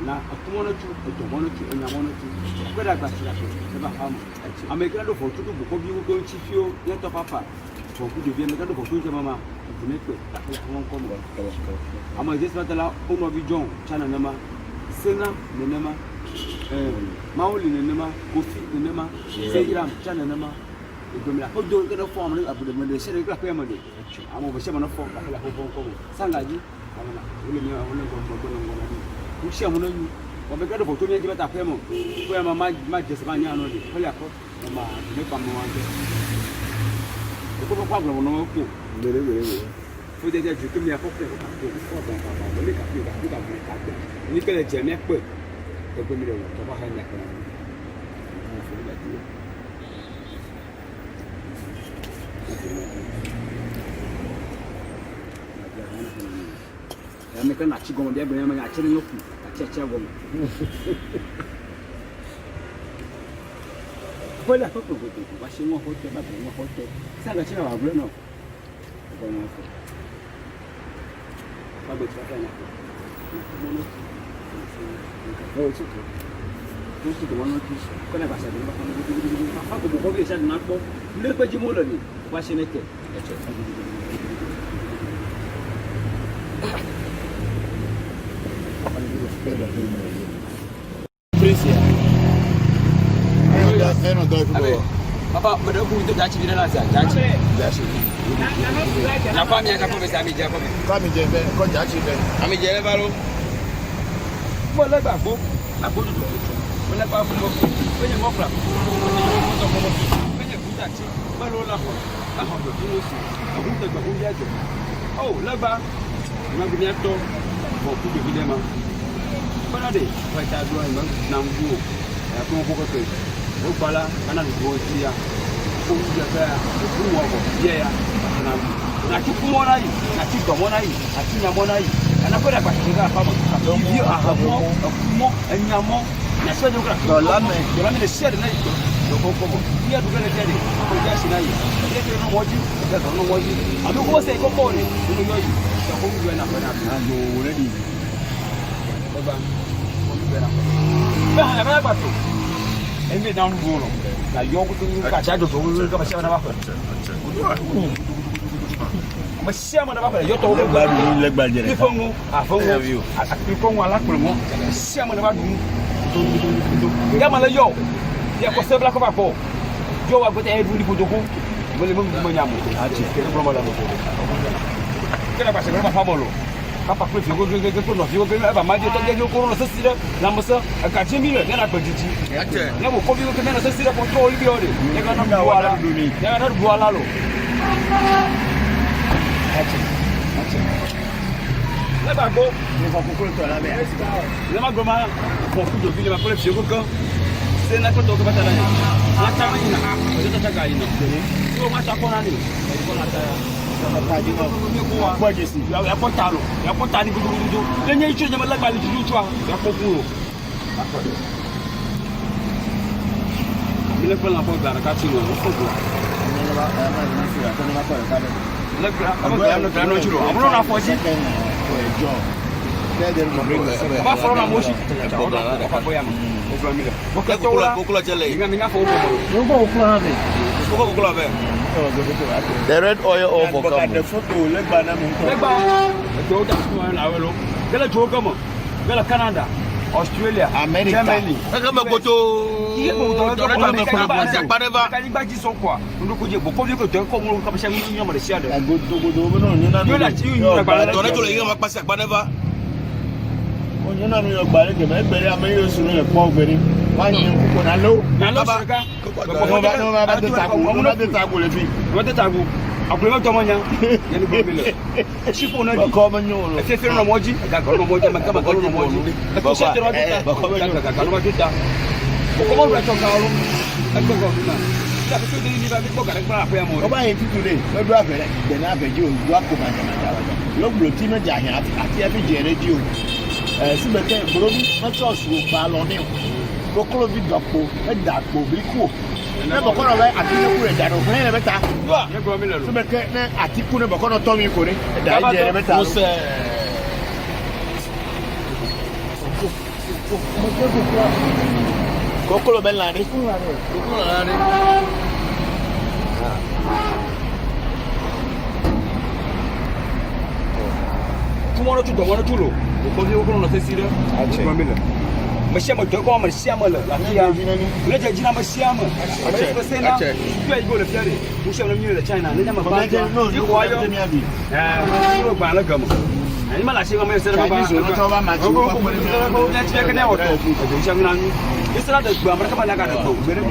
na akumono tu otomono tu enyamono tu kweda gbasira ko e ba famu amekira do foto to boko bi wo chifio ne to papa to ku de bi amekira do foto je mama dinekwe ta ko ko mo ama je sbatala ono bi jon chana nama sena ne nama mauli ne nama kofi ne nama seiram chana nama domila ko do ke do form ne abu de me de sere ka pe mo de amo bo se mo no form ka la ko sangaji amana ile ni awon ko ngona ushia muno yu wabeka do foto ni jiba ta kwemo kwema ma jese ba nya no de hola ko ma ne pa mo wanje ko kwa gbo no ko lere fo je ju ke mi afoko ko ko ba ba le ka pe ka ni kele je me pe e gbe mi le to ba ha nya kan mo fo la di ya me kan achi gomo de be me achi no ku achi gomo ko la ko ba shi mo hote ba mo hote sanga chira wa bro no ko no ko ba be tra kana ko chi ko mo no ki ko na ba sa de ba ko be sa na ko le ko ji mo lo ni ba shi ne ke Papa, pada aku untuk jaci di dalam jaci. Napa mi akan kau ami jago mi? Kami je be, kau jaci be. Ami je baru. Boleh bago, aku tu. Boleh bago mo. Banyak mo pula. Banyak jaci. Baru lah. Aku tu dulu sih. Aku tu bago jaci. Oh, leba. Memang punya tu. Aku tu bila mah. Mana deh? Baca dua memang nambu. Aku mau buka tu. O bala kana go tia o ya ba o wo ko ye ya na ti kumo na yi na ti domo na yi ati nyamo na yi ana ko da ba ti ga fa mo ka bi ahamo kumo enyamo na se do kra la me le share na yi do ko ko ya do le tede ko ja si na yi ye ke no moji ya no moji abi ko se ko ko ni no yo yi ya ko mu na ko na do ready ba ko mu na ko ba ba to emi down bolo la yogo tu ka cha do ka ba sia na ba fa ma sia ma na ba fa yo to le gba je le fongu a fongu a ti fongu ala kure mo sia ma na ba du ya ma le yo ya ko se bla ko ba ko yo wa go te e du ni ko doku mo le mo nyamu a ti ke no la mo ke na ba se ba fa bolo papa plus yo go no yo go ba ma je to je yo ko no se sire la mo se ka chi mi le na ba jiji na mo ko bi ko na se sire ko to li bi ore ya ga na buala ya ga na buala lo ache le ba go ni fa ko to la be le ma go ma ko fu do bi le ma ko le fi ko ko se na ko to ko ba ta la ya ta ma ina ko ta ta ga ina so ma ta ko na ni ko la ta ya ko talo ya ko tani gudu lenye icho nyama la bali juju chwa ya ko kuro ile ko la po gara ka ti no ko ko ni ba ma ni si ya ko ni ba ko ka le le gra no chulo amro na foji ko e jo le de mo ba foro na moshi ba ko ya mo ko mi le ko la chele nga fo ko la be ko la be the red oil or for the photo legba na mo legba to da ko na we lo gele to ko mo gele Canada Australia America Germany ka me ko to ka ni gbaji so kwa ndo ko je bo ko to ko mo ka ba se mi mo le sia de godo mo no ni na yo la ti yo gba to le yin ma pa se agbaneva o ni na no yo gba le ke me gbere ame yo sunu e po gbere wa yin ko na lo sika no ba de tagu le fi wo de tagu Akwema tomonya. Yeni gomile. Shipo na di. Bokor manyo. Efefe no moji. Ga go no moji ma kama go no moji. Ko se tero duta. Bokor manyo ga no duta. Bokor ra choka olu. Eko go na. Ya ko de ni ba bi ko ga ra pa mo. Oba yin tutu le do afere de na abeji o du akoma na lo bro ti na ja hin ati e fi je radio. Si be ke bro bi na church wo pa lo ni. Bokor bi dopo e dapo bi ku. Na Bokor we ati ne ku re da no fun e beta. Ye go mi le lo. Si be ke na ati ku ne Bokor no to mi ko ni. Da je re beta. Kokolo belani. Kokolo lani. Tomorrow to tomorrow to lo. Ko ni ko no se sire. Ko mi le. Mashama to ko mashama le. La kia. Le je jina mashama. Ko se na. Tu go le fiare. Mu shama mi le China. Ne ma ba. No, ni ko yo. Ko ba la gamo. Ani mala shi ma se ba. To ba ma ji ko ko ne ti ke ne wo to. Je shama na ni. Isra da gba amara kama na ga to. Mere.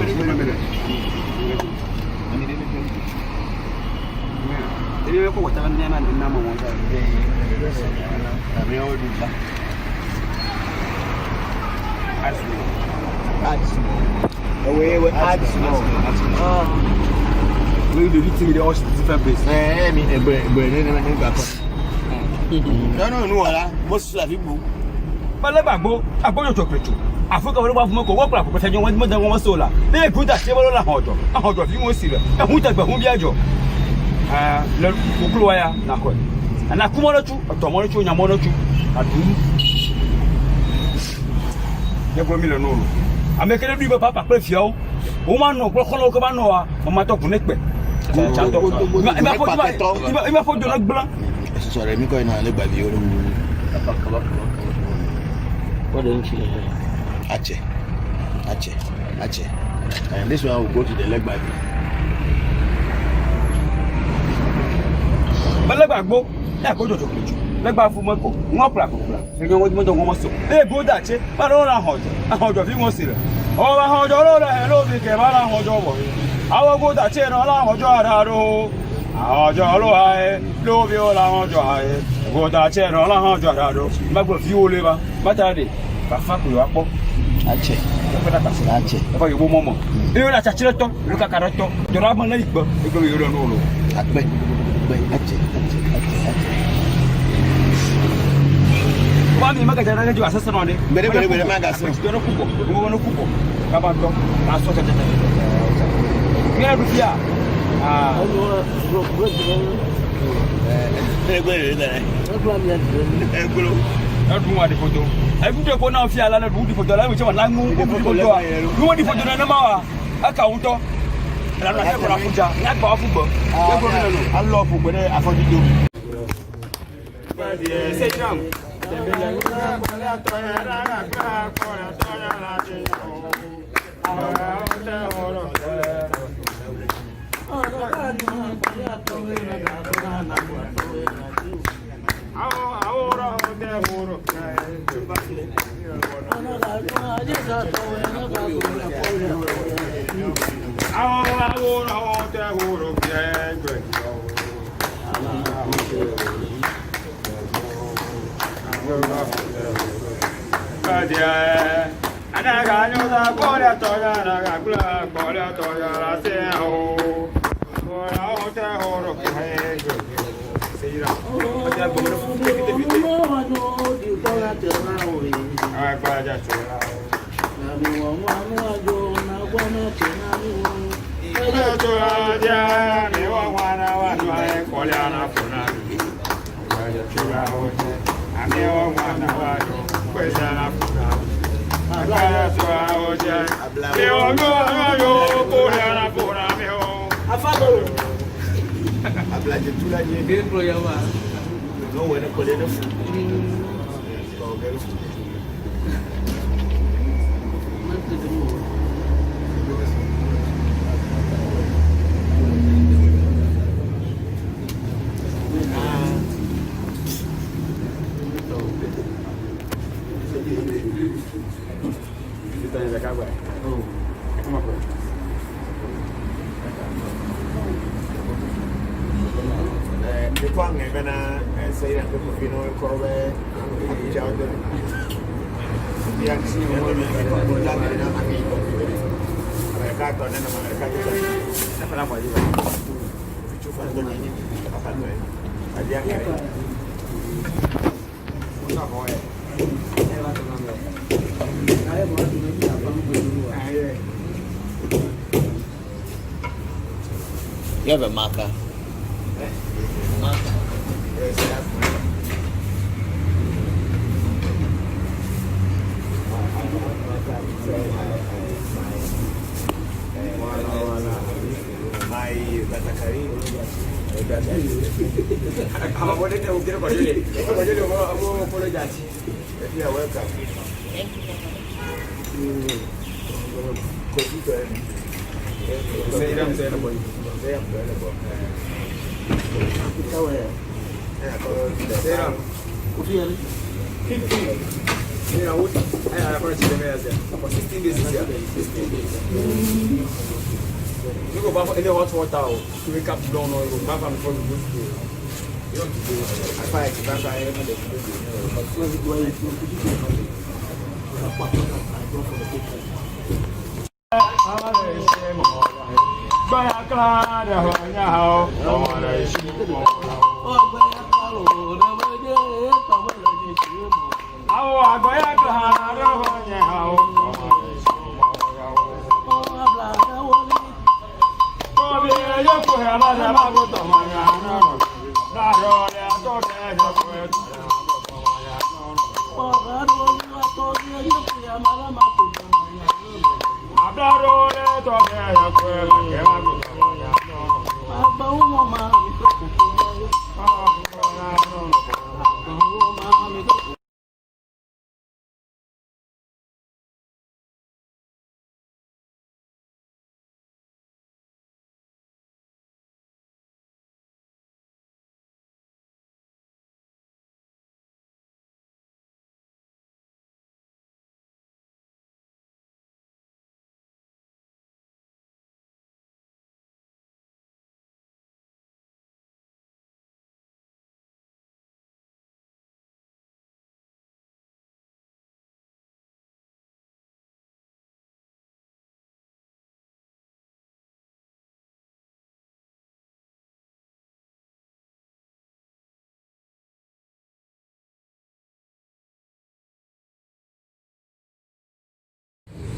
Ele ko wata ne na na ma won ta. Ami o du ba. We ads no. We the victim dey all different place. Mi egbe ne gba ko. No wala. Mo su la fi bu. Bale bagbo, agbojo to petu. Afrika wo ba fun ko wo pra ko sejo won mo dan won so la. Le ku da se wo la hodo. Ahodo fi won si le. Ehun ta gba hun bi ajo. Le kokulu ya na ko. Ana kuma no tu, to mo no tu nya mo no tu. Adu. Ye go mi le no. Amekele bi ba papa pe fi o. O ma no ko ko ko ba no wa, mo ma to kun ne pe. Cha to. Iba fo jo na gblan. So re mi ko ina le gba bi o. What don't you? Ache. And this one will go to the leg baby. But leg back go, that go to the leg back for Moko, no problem. You know what you don't want to say. Go that, but all I hold of you was here. Oh, I hold all the hello, we came out and hold over. I will go that chair all I hold your haro. Our jollo, I love you all I hold your eye. Go that chair all I hold your haro. But with you, liver, but I did. Fuck you up. Ache. Apa you momo. You la chachile to, lu ka karato. Do ra man na igbo, e go yo no lo. Agbe. Ache. Wa mi magaja na ju asese no de. Bere magasin. Do no kubo. Go no kubo. Ka ba to. Na so tete. Ngira du fia. Ẹdun wa di foto ẹdun de ko náà fi ala na du di foto la mi se wa la nu di foto a nu di foto na ma wa aka won to la na se ko ra fuja na gba wa fugbo e go mi lo a lo fu pe afojujo se jam ahora te juro The Kwang and I say that you know, Corvette, Chowder. The action of the America, you have a marker. You go back for any hot water to wake up down or go back before you go to school. You don't do it.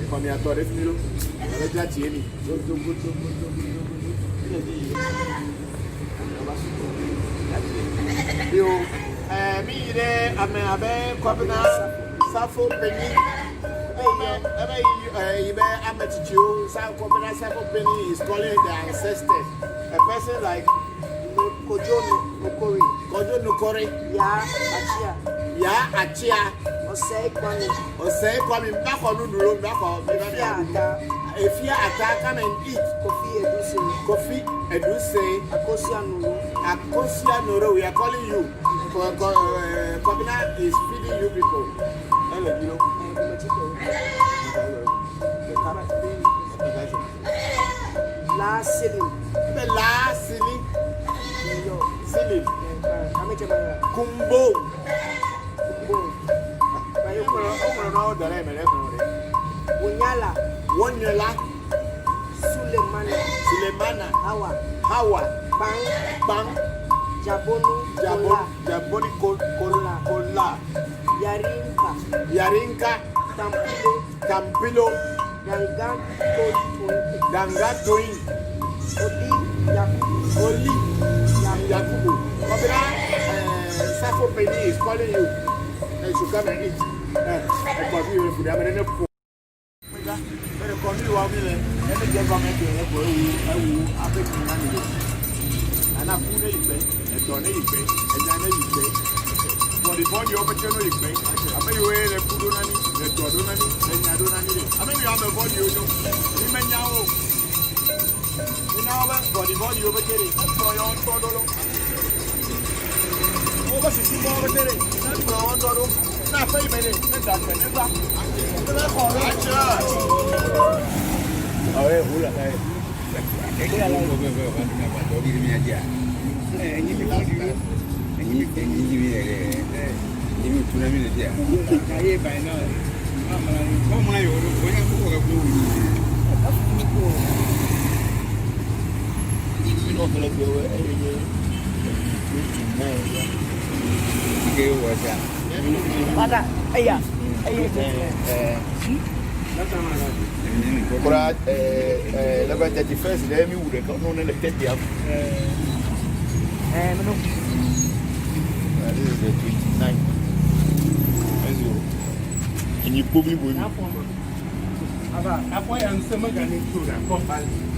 From your toilet, you know, me there, I'm a Copina, Sappho Penny. I'm a Jew, South Copina, Sappho Penny is calling the ancestors. A person like Kojo Nukori, Ya Achia. Osei kwami back on the road back on if you attack come and eat coffee eduse akosia noro we are calling you for Kobina is feeding you people hello you know last ceiling Kumbo Wonyala Sulemana Hawa Bang Jaboni Kola Yarinka Tampilo Dangatoin Oli Yakubu Safo Penny is calling you and you come and eat. Kura 11:31 there mi wure ko no le tete am. No. This is the 29th. And you probably will. Apa yang sama kan itu dah kembali.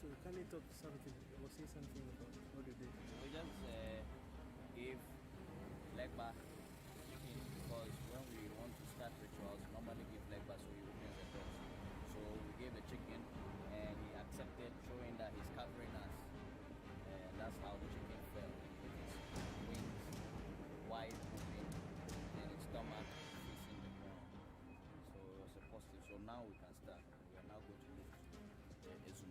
So can you talk something or say something about what you did? We just gave leg back chicken because when we want to start rituals, normally give leg back so he opens the doors. So we gave the chicken and he accepted, showing that he's covering us. And that's how the chicken fell. With his wings wide open and his stomach facing the ground. So it was a positive. So now we can start. We are now going to move to Ezum.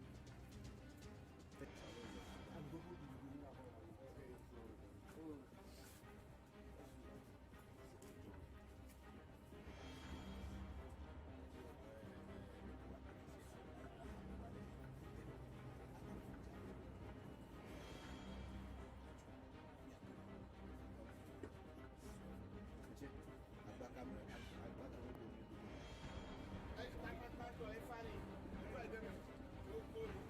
Agora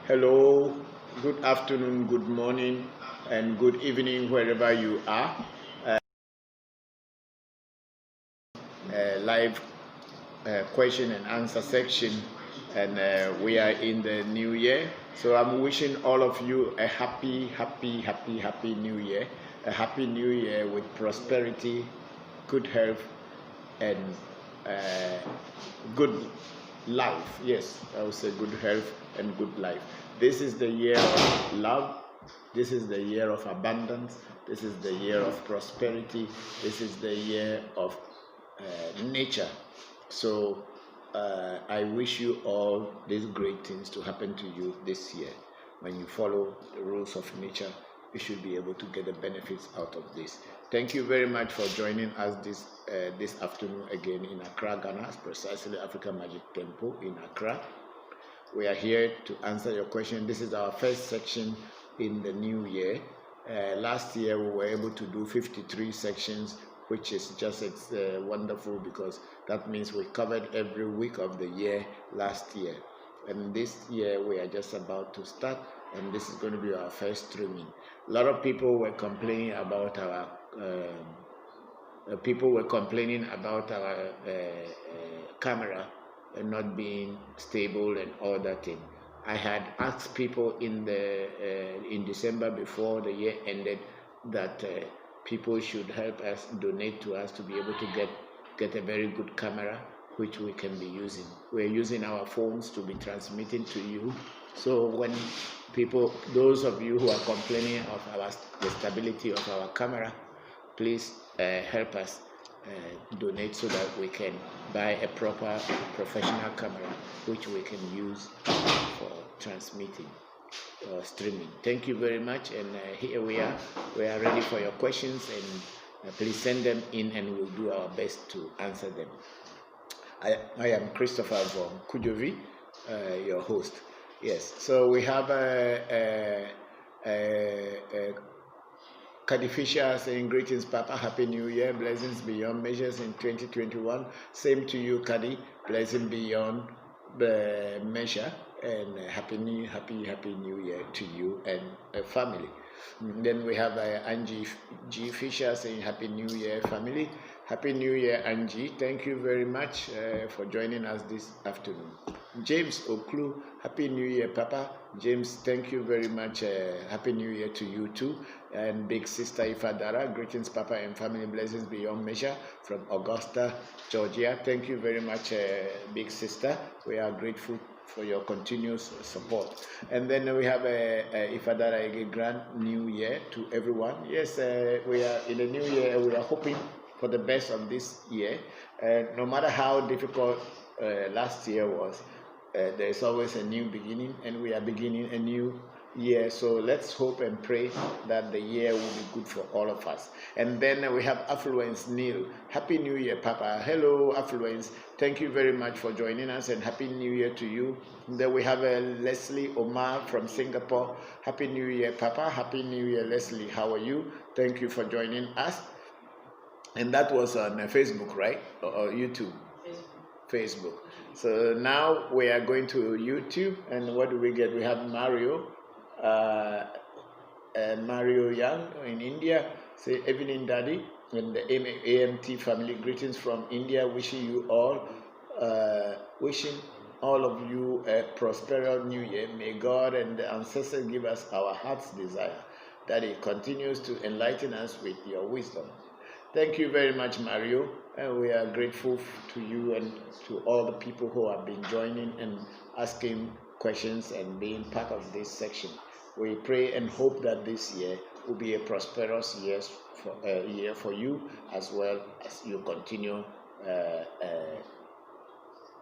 Hello, good afternoon, good morning, and good evening wherever you are. Live question and answer section, and we are in the new year. So I'm wishing all of you a happy new year. A happy new year with prosperity, good health, and good life. Yes, I would say good health and good life. This is the year of love. This is the year of abundance. This is the year of prosperity. This is the year of nature. So I wish you all these great things to happen to you this year. When you follow the rules of nature, you should be able to get the benefits out of this. Thank you very much for joining us this afternoon again in Accra, Ghana, precisely African Magic Temple in Accra. We are here to answer your question. This is our first section in the new year. Last year we were able to do 53 sections, which is just wonderful, because that means we covered every week of the year last year. And this year we are just about to start, and this is going to be our first streaming. A lot of people were complaining about our camera and not being stable and all that thing. I had asked people in December before the year ended that people should help us, donate to us to be able to get a very good camera which we can be using. We're using our phones to be transmitting to you. So when people, those of you who are complaining of the stability of our camera, please help us donate so that we can buy a proper professional camera which we can use for transmitting or streaming. Thank you very much, and here we are ready for your questions, and please send them in and we'll do our best to answer them. I am Christopher Voncujovi, your host. Yes, so we have Kadi Fisher saying, greetings Papa, happy new year, blessings beyond measures in 2021. Same to you, Kadi, blessing beyond measure, and happy new year to you and family. And then we have Angie G. Fisher saying, happy new year family. Happy new year, Angie. Thank you very much for joining us this afternoon. James Oklu, happy new year Papa. James, thank you very much. Happy new year to you too. And big sister Ifadara, greetings Papa and family, blessings beyond measure from Augusta, Georgia. Thank you very much, big sister. We are grateful for your continuous support. And then we have Ifadara, a grand new year to everyone. Yes, we are in the new year. We are hoping for the best of this year. No matter how difficult last year was, there is always a new beginning, and we are beginning a new year. So let's hope and pray that the year will be good for all of us. And then we have Affluence Neil. Happy New Year, Papa. Hello, Affluence. Thank you very much for joining us, and Happy New Year to you. And then we have Leslie Omar from Singapore. Happy New Year, Papa. Happy New Year, Leslie. How are you? Thank you for joining us. And that was on Facebook, right? Or YouTube? Facebook. So now we are going to YouTube, and what do we get? We have Mario Young in India. Say, evening daddy, and the AMT family, greetings from India, wishing all of you a prosperous new year. May God and the ancestors give us our heart's desire, that He continues to enlighten us with your wisdom. Thank you very much, Mario, and we are grateful to you and to all the people who have been joining and asking questions and being part of this section. We pray and hope that this year will be a prosperous year for you, as well as you continue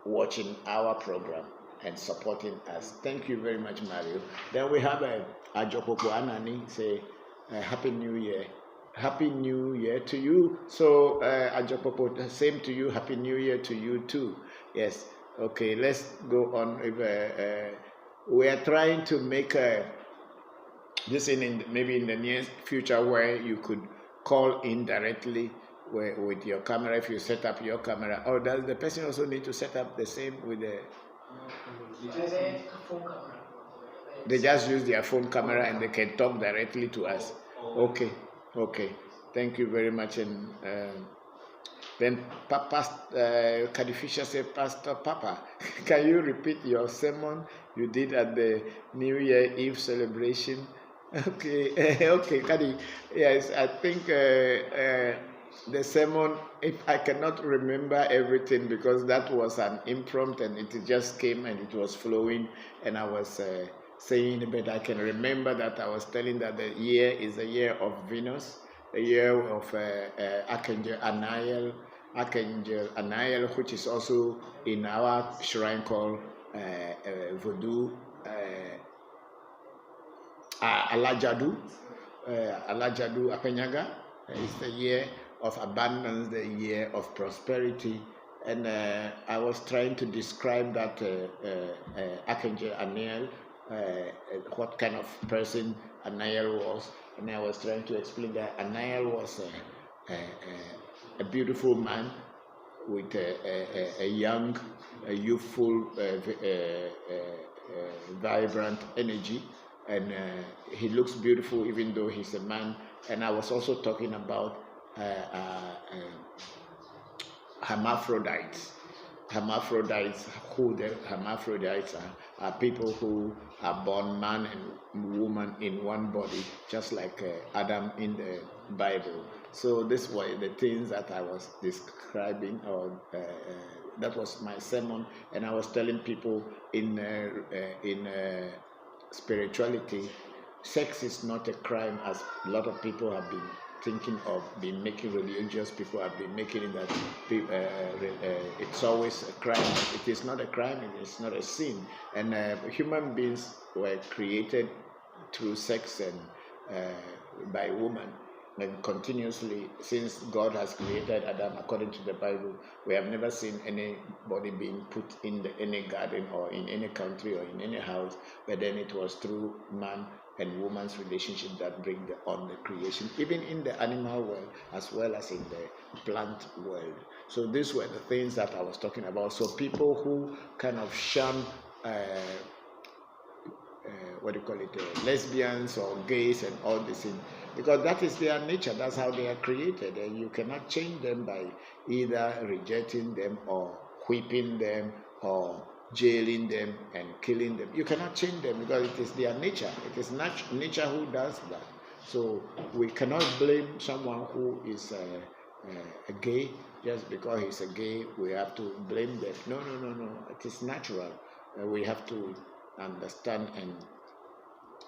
watching our program. and supporting us. Thank you very much, Mario. Then we have Ajopopo Anani say, Happy New Year. Happy New Year to you. So, Ajopopo, same to you. Happy New Year to you too. Yes. Okay, let's go on. We are trying to make this maybe in the near future where you could call in directly with your camera if you set up your camera. Or does the person also need to set up the same with the... They just use their phone camera and they can talk directly to us. Okay. Thank you very much. And then Kadifisha said, Pastor Papa, can you repeat your sermon you did at the New Year Eve celebration? Okay, Kadi. Yes, I think the sermon, if I cannot remember everything because that was an impromptu and it just came and it was flowing and I was saying, but I can remember that I was telling that the year is the year of Venus, the year of Archangel Anael, which is also in our shrine called vodu, Alajadu Apenyaga. It's the year of abundance, the year of prosperity. And I was trying to describe that Archangel Anael, what kind of person Anael was. And I was trying to explain that Anael was a beautiful man with a young, youthful, vibrant energy. And he looks beautiful even though he's a man. And I was also talking about hermaphrodites. Who the hermaphrodites are people who are born man and woman in one body, just like Adam in the Bible. So this were the things that I was describing, or that was my sermon, and I was telling people in spirituality, sex is not a crime, as a lot of people have been thinking of, been making religious people have been making it that it's always a crime. It is not a crime, it is not a sin. And human beings were created through sex and by woman. And continuously, since God has created Adam according to the Bible, we have never seen anybody being put in any garden or in any country or in any house, but then it was through man and woman's relationship that bring on the creation, even in the animal world as well as in the plant world. So these were the things that I was talking about. So people who kind of shun lesbians or gays and all this thing, because that is their nature, that's how they are created, and you cannot change them by either rejecting them or whipping them or jailing them and killing them. You cannot change them because it is their nature. It is nature who does that. So we cannot blame someone who is a gay just because he's a gay. We have to blame them. No. It is natural. We have to understand and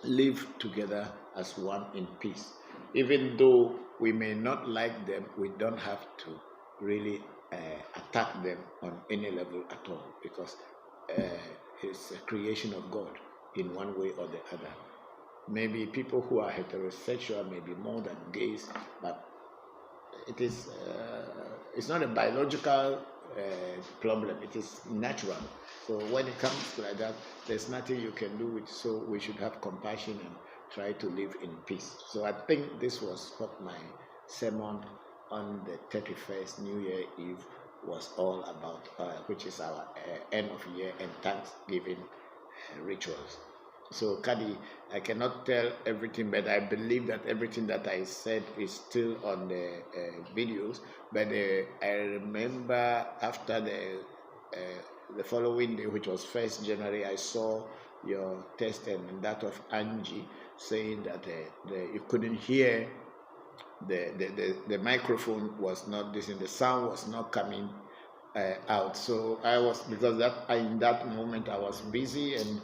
live together as one in peace. Even though we may not like them, we don't have to really attack them on any level at all, because it's a creation of God in one way or the other. Maybe people who are heterosexual may be more than gays, but it's not a biological problem. It is natural. So when it comes like that, there's nothing you can do with. So we should have compassion and try to live in peace. So I think this was what my sermon on the 31st New Year Eve was all about, which is our end of year and Thanksgiving rituals. So Kadi, I cannot tell everything, but I believe that everything that I said is still on the videos. But I remember after the following day, which was 1st January, I saw your text and that of Angie saying that you couldn't hear the microphone was not this, and the sound was not coming out. So I was, because in that moment I was busy and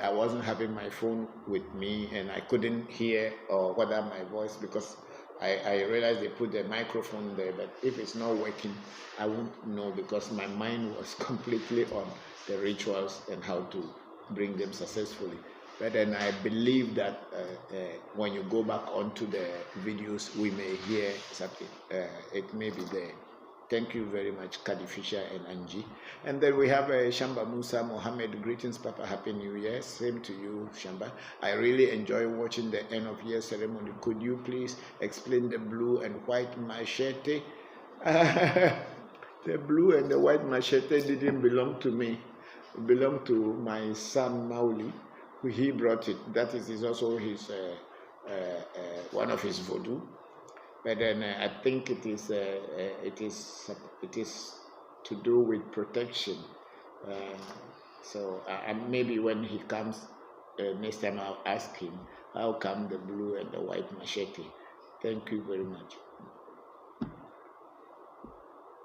I wasn't having my phone with me, and I couldn't hear whether my voice, because I realized they put the microphone there, but if it's not working, I won't know because my mind was completely on the rituals and how to bring them successfully. But then I believe that when you go back onto the videos, we may hear something. It may be there. Thank you very much, Kadi Fisher and Angie. And then we have Shamba Musa Mohammed. Greetings, Papa. Happy New Year. Same to you, Shamba. I really enjoy watching the end of year ceremony. Could you please explain the blue and white machete? The blue and the white machete didn't belong to me. It belonged to my son Mauli, who he brought it. That is also his one of his vodu. But then I think it is to do with protection. So maybe when he comes next time, I'll ask him how come the blue and the white machete. Thank you very much.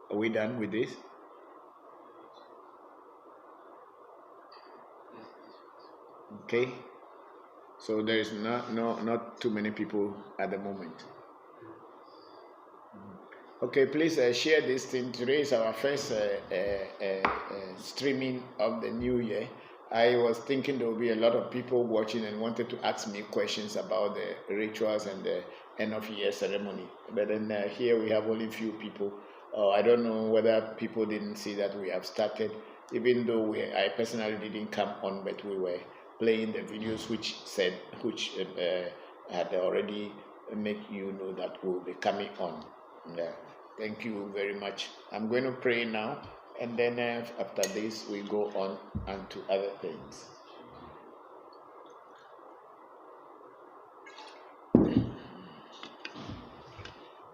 Are we done with this? Okay. So there is not too many people at the moment. Okay, please share this thing. Today is our first streaming of the new year. I was thinking there will be a lot of people watching and wanted to ask me questions about the rituals and the end of year ceremony. But then here we have only few people. I don't know whether people didn't see that we have started, even though I personally didn't come on, but we were playing the videos which had already make you know that we'll be coming on. Yeah. Thank you very much. I'm going to pray now, and then after this we go on and to other things.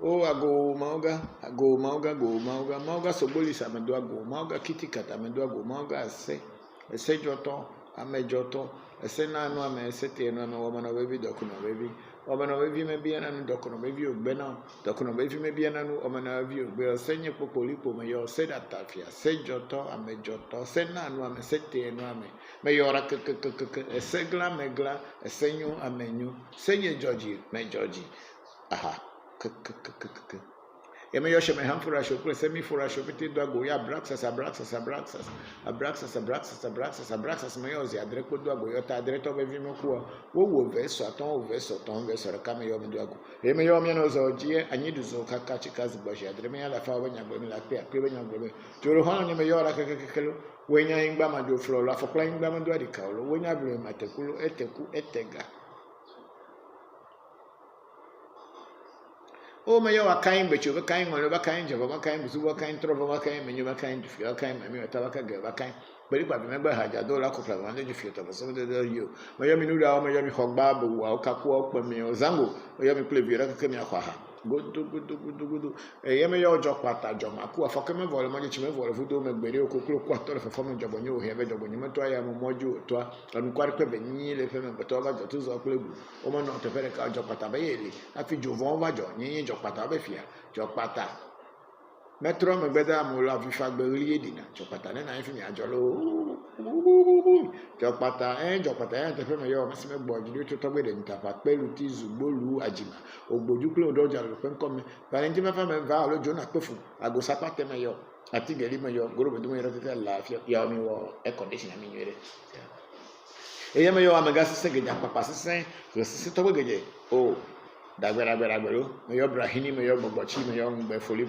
Oh, ago mauga soboli samedo ago mauga kitikata amedo ago mauga ase joto amejoto ese nanu ame ese tieno ame womana webi dokuno webi omana wevi mebia nanu dokono wevi ogbena dokono wevi mebia nanu omana wevi ogbe senye popolipo me yo se datafia se joto ame joto se nanu ame se tieno ame me yora ese gla megla esenyu amenyu senye Georgie me Georgie aha Eme yoshe me hamfura shokule semi fura shopiti do ago ya abraxas me yozi adreko do ago yota adreto bevi mekuwa wo verso ton rekame yo me do ago eme yo me no zo jie anyidu zo kaka chikazi boshi adreme ya la fa wanya gbemi la pe akre wanya gbemi joro hono nyeme yo ra kekekelo wenya ingba ma do flo la fokla ingba ma do adika lo wenya blu matekulo eteku etega O me yo akain becho be kain ngolo ba kain jabo ba kain busu ba kain trovo ba kain menyo ba kain dufi ba kain mami ta ba ka ge ba kain beri kwa be megba haja do la ko pra ba ndeju fi to ba so de yo me yo mi nu da o me yo mi hogba bu wa o ka ku o pe mi o zango o yo mi play bi ra ka mi akwa ha gudu e ye me yo jo kwata jo ma ku afọ keme vole mo je me vole vudo me gbere o koklo kwa to le fo mo jobo nyo he be jobo nyo me to ya mo moju to anu kwar pe be nyi le fe me to ba jo to zo klebu o mo no te fere ka jo kwata be yeli afi jo von ba jo nyi jo kwata be fia jo kwata metro me gbeda mo la fi fa gbe ri edina jo kwata ne na fi mi ajo lo jo kwata te fe me yo me se me gbo ju to gbe de nta fa pelu ti zugbolu ajima ogboju klo do ja lo pe nko me valenti me fa me va lo jo na pe fu ago sapate me yo ati geli me yo goro be do me ro te la fi ya mi wo e condition mi nyere e ya me yo amega se geja papa se to geje o dagbera me yo brahini me yo bogbochi me yo ngbe foli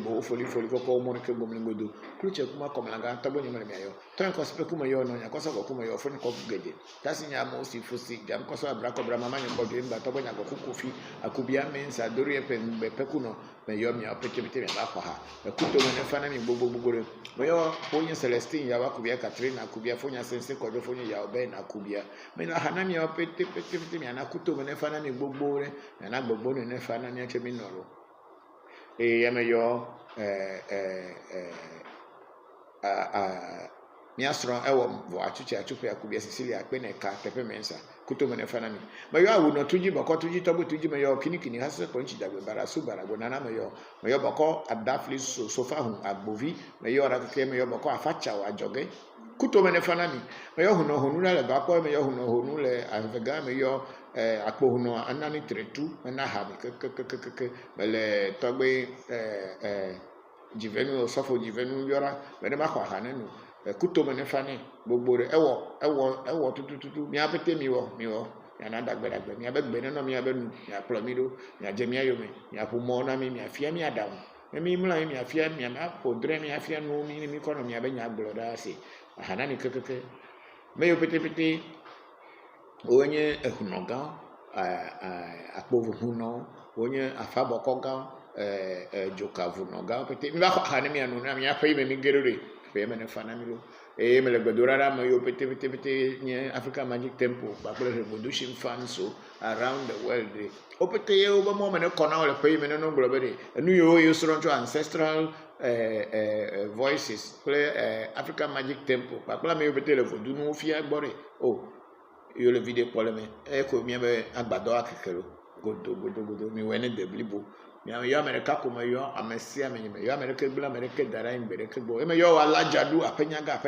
koko mo ke gomni godo kluche kuma komlanga tabo ni me yo ton ko speku me yo no nya ko so ko me yo foni ko geje kasi nya mo si fusi jam ko so abra ko bra mama ni ko gbe tabo nya ko kufi akubia men sa dori e pen be pekuno me yo mi apete me ba ko ha e kuto me fa na mi gbogbo me yo fonya Celestine ya wa kubia Katrina kubia fonya sense ko do fonya ya obe na kubia me na hana mi apete mi na kuto me fa na mi gbogbo re na gbogbo ne fa na nche mi noro e ya me yo mi asro ewo vo achupe akubia Cecilia pe ne ka tepe mensa kuto me ne fa na mi me yo awu no tuji boko tuji tobo tuji me yo kinikini hase ko nchi dagbe bara su bara go na me yo boko adafli sofa hu agbovi me yo ra ke me yo boko afacha wa joge kuto me ne fa na mi me yo hunu le ba ko me yo hunu le avega me yo akpohuno anani tretu na ha ke bele togbe jivenu sofo jivenu yora bele ma kwa hanenu kuto mene fane gbogbore ewo tututu mi apete mi wo ya na dagbe mi abegbe no mi abenu ya plomido ya jemia yome ya pumo na mi afia mi adam mi mla mi afia mi ma podre mi afia no mi kono mi abenya agbloda ase hanani kekeke me yo pete onye ehunoga akpovu huno onye afabokoga jokavunoga pete mi ba hanani mi anu na mi afa mi gerere pe me ne fana mi lo me le godora ma yo pete nye Africa Magic Temple ba kole revolution fans so around the world opete ye obo mo me ne kona ole pe me no globally enu yo so ancestral voices play Africa Magic Temple ba kole me yo pete le vodu no fi agbore yo le video pole me ko mi be agbado akekelo godo mi wene de blibo mi yo America ko me yo amesia me yo America gbla America dara imbere kegbo me yo alajadu apenyaga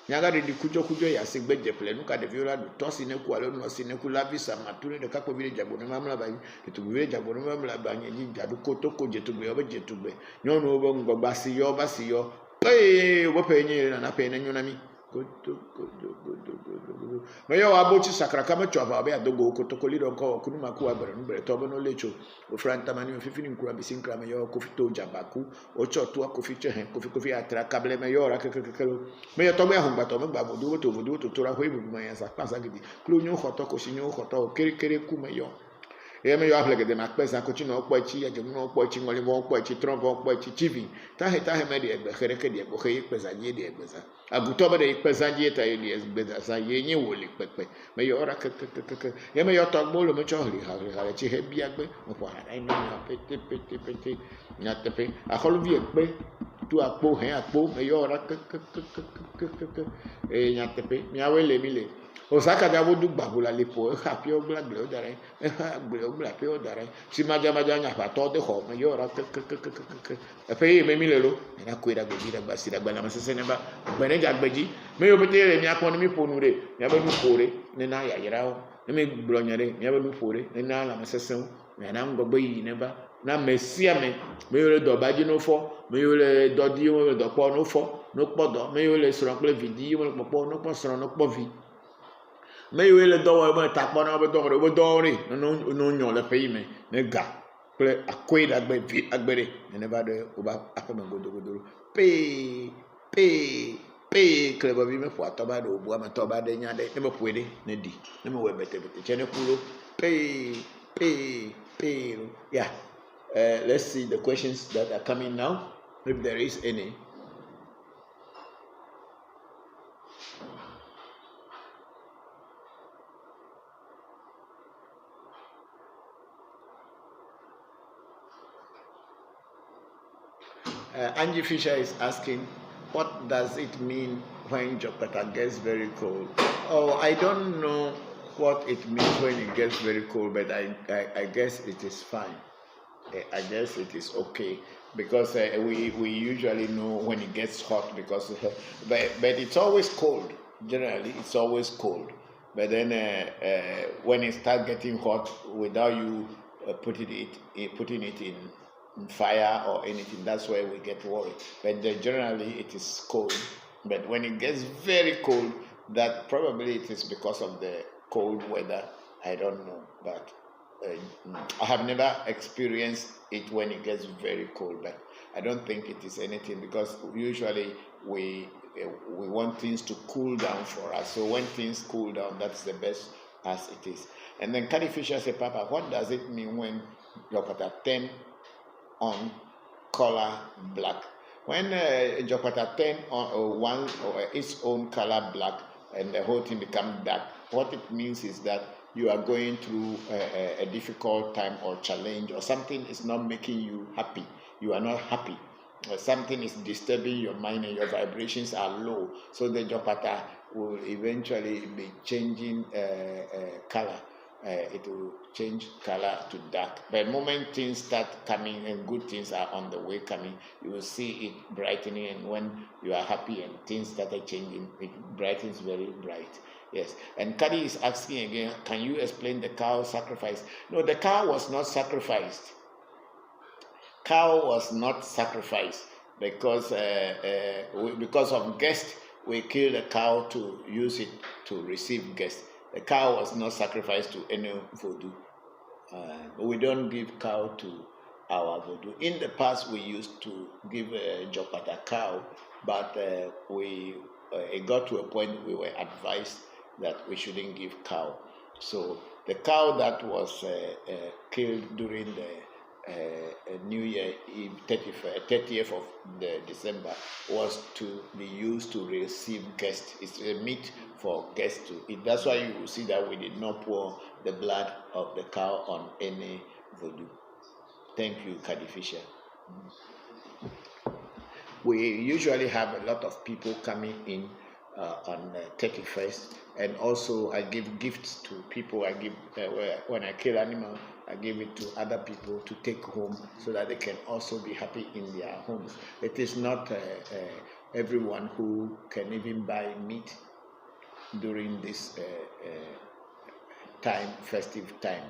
nyaga de kujo ya segbeje ple nuka de viola do tosi ne ku alo no si ne ku la visa matune de kako vile jabo ne mamla ba to vile jabo ne mamla ba nyi jadu kotoko jetugbe obe nyono obo ngba si yo obo pe nyi na pe ne nyona mi go yo abochi sakra kama chwa ba adogo kotoko lido ko kunuma ku abere nbere to no lecho o franta mani o fifini nkura bisinkra me yo kofito jabaku o chotu akofiche he kofi atra kable me yo ra kekekelo me yo to me ahun gbato me gba vodu to tora ho ibu me yansa pasa gidi klonyo khoto ko sinyo khoto kere ku me yo me yo aplege de makpesa ko chino okpo chi ya jemu no okpo chi ngole mo okpo chi trompo okpo chi chivi ta he me de egbe khere ke de egbe khe ikpesa ye de egbesa aguto ba de ikpesa ye ta ye de egbesa sa ye nyi woli pepe me yo ora ke me yo to gbo lo me cho ri ha chi he bi agbe mo po ha dai no pete nya tepe akholu bi egbe tu akpo me yo ora ke nya tepe mi awele mi le Osaka da vodu gbabula lepo happy ogla gbe odare gbe ogla pe odare si maja nya pa to de ho me yo ra pe me mi lelo na ko ida gbe da gbasi da gba na masese ne ba gbe ne ja gbeji me yo bete re mi akon mi ponu re mi abenu fore ne na ya yira o me gblo nyare mi abenu fore ne na la masese me na ngogbe yi ne ba na mesia me yo le do baji no fo me yo le do di mo le do po no fo no podo me yo le soro ple vidi mo le popo no po soro no po vi me yo le do wa ta po na bo do ri no nyo le pe me ne ga ple akweda gbe vi agbere ne ba de o ba akome godo pe kleba bi me fo atoba do bu ama toba de nya de ne mo puede ne di ne mo we bete chene kulo pe yeah. Let's see the questions that are coming now, if there is any. Angie Fisher is asking, what does it mean when Jakarta gets very cold? Oh, I don't know what it means when it gets very cold, but I guess it is fine. I guess it is okay, because we usually know when it gets hot, because but it's always cold. Generally, it's always cold. But then when it starts getting hot without you putting it in fire or anything, that's where we get worried. But generally, it is cold. But when it gets very cold, that probably it is because of the cold weather. I don't know, but I have never experienced it when it gets very cold, but I don't think it is anything, because usually we want things to cool down for us. So when things cool down, that's the best as it is. And then Carrie Fisher said, Papa, what does it mean when Jopata turn on color black? When Jopata turn on its own color black and the whole thing becomes dark, what it means is that you are going through a difficult time or challenge, or something is not making you happy. You are not happy. Or something is disturbing your mind and your vibrations are low. So the Jopata will eventually be changing color. It will change color to dark. But the moment things start coming and good things are on the way coming, you will see it brightening. And when you are happy and things started changing, it brightens very bright. Yes. And Kadi is asking again, can you explain the cow sacrifice? No, the cow was not sacrificed. Cow was not sacrificed because of guests. We killed a cow to use it to receive guests. The cow was not sacrificed to any voodoo. We don't give cow to our voodoo. In the past, we used to give Jopata cow, but it got to a point we were advised that we shouldn't give cow. So the cow that was killed during the New Year Eve, 30th of December, was to be used to receive guests. It's a meat for guests to eat. That's why you will see that we did not pour the blood of the cow on any voodoo. Thank you, Kadi Fisher. We usually have a lot of people coming in on 31st, and also I give gifts to people. I give when I kill animal, I give it to other people to take home so that they can also be happy in their homes. It is not everyone who can even buy meat during this time, festive time.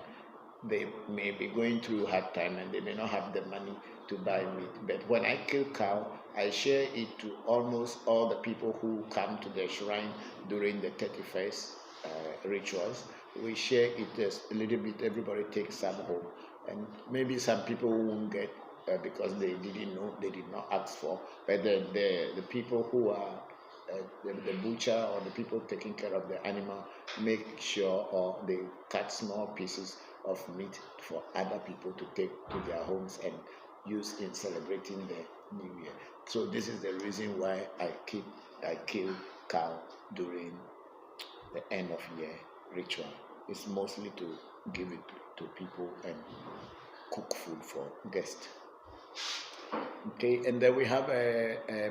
They may be going through hard time and they may not have the money to buy meat. But when I kill cow, I share it to almost all the people who come to the shrine during the 31st rituals. We share it a little bit. Everybody takes some home, and maybe some people won't get because they didn't know, they did not ask for. But the people who are the butcher or the people taking care of the animal make sure, or they cut small pieces of meat for other people to take to their homes and use in celebrating the New Year. So this is the reason why I kill cow during the end of year ritual. It's mostly to give it to people and cook food for guests. Okay, and then we have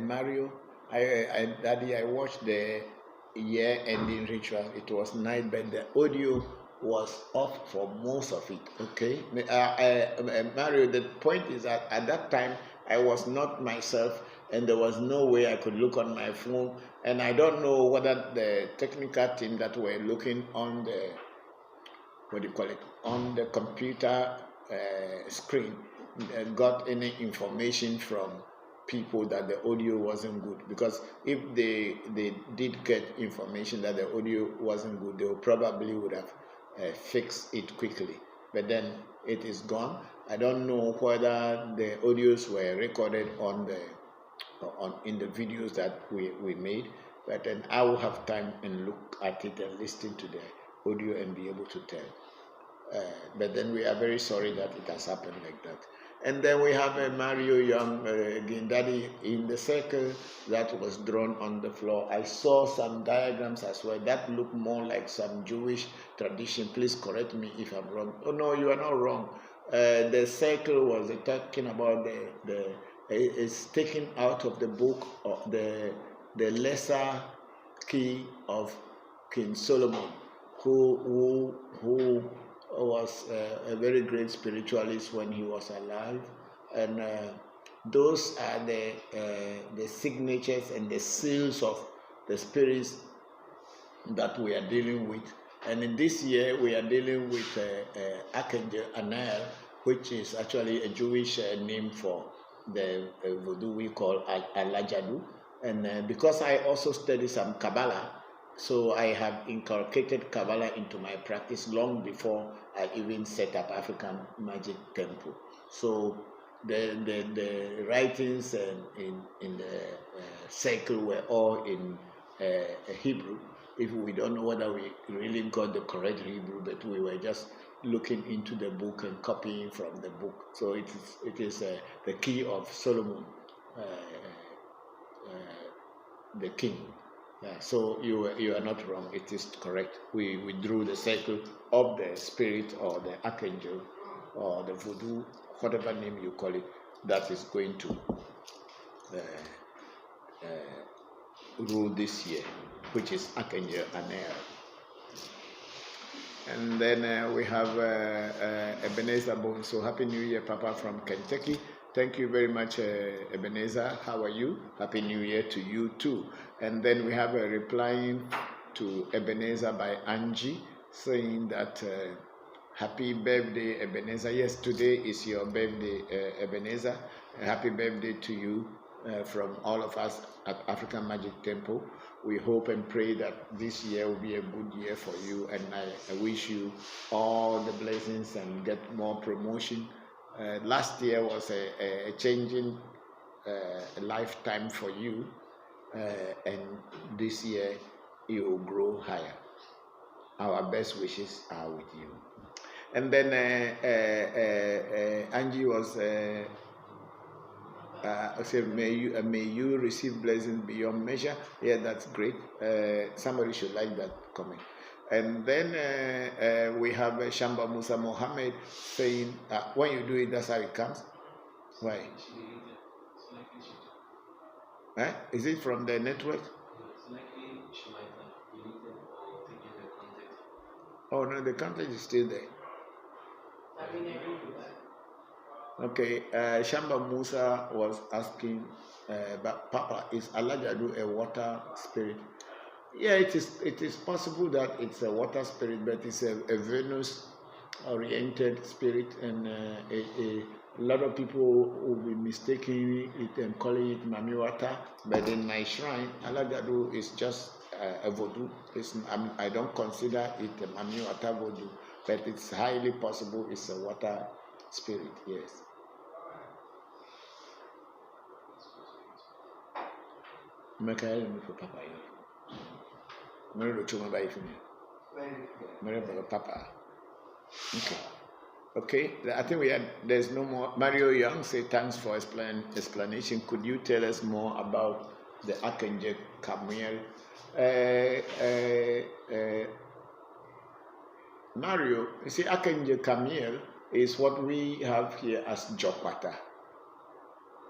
Mario. Daddy, I watched the year ending ritual. It was nice, but the audio was off for most of it. Okay, Mario, the point is that at that time I was not myself, and there was no way I could look on my phone, and I don't know whether the technical team that were looking on the on the computer screen got any information from people that the audio wasn't good, because if they did get information that the audio wasn't good, they probably would have fixed it quickly. But then it is gone. I don't know whether the audios were recorded in the videos that we made, but then I will have time and look at it and listen to the audio and be able to tell. But then we are very sorry that it has happened like that. And then we have Mario Young again, Daddy, in the circle that was drawn on the floor. I saw some diagrams as well that look more like some Jewish tradition. Please correct me if I'm wrong. Oh no, you are not wrong. The circle was talking about it's taken out of the book of the lesser key of King Solomon, who was a very great spiritualist when he was alive, and those are the signatures and the seals of the spirits that we are dealing with. And in this year we are dealing with Archangel Anael, which is actually a Jewish name for the voodoo we call Alajadu. And because I also study some Kabbalah, so I have inculcated Kabbalah into my practice long before I even set up African Magic Temple. So the writings in the circle were all in Hebrew. If we don't know whether we really got the correct Hebrew, but we were just looking into the book and copying from the book. So it is the key of Solomon, the king. So you are not wrong. It is correct. We drew the circle of the spirit or the archangel or the voodoo, whatever name you call it, that is going to rule this year, which is Archangel Anael. And then we have Ebenezer Bone. So Happy New Year, Papa, from Kentucky. Thank you very much, Ebenezer. How are you? Happy New Year to you too. And then we have a replying to Ebenezer by Angie, saying that happy birthday, Ebenezer. Yes, today is your birthday, Ebenezer. Happy birthday to you from all of us at African Magic Temple. We hope and pray that this year will be a good year for you, and I wish you all the blessings and get more promotion. Last year was a changing lifetime for you, and this year you will grow higher. Our best wishes are with you. And then Angie was said, may you receive blessings beyond measure. Yeah, that's great. Somebody should like that comment. And then we have Shamba Musa Mohammed saying, when you do it, that's how it comes. Why? Is it from the network? Oh no, the content is still there. Okay, Shamba Musa was asking, but Papa, is Alajadu a water spirit? Yeah, it is possible that it's a water spirit, but it's a Venus-oriented spirit, and a lot of people will be mistaking it and calling it Mami Water. But in my shrine, Alajadu is just a vodu. I don't consider it a Mami Water vodu, but it's highly possible it's a water spirit, yes. Make I for Papa. Papa. Okay. I think there's no more. Mario Young say thanks for explanation. Could you tell us more about the Archangel Camille? Mario, you see, Archangel Camille is what we have here as Jopata.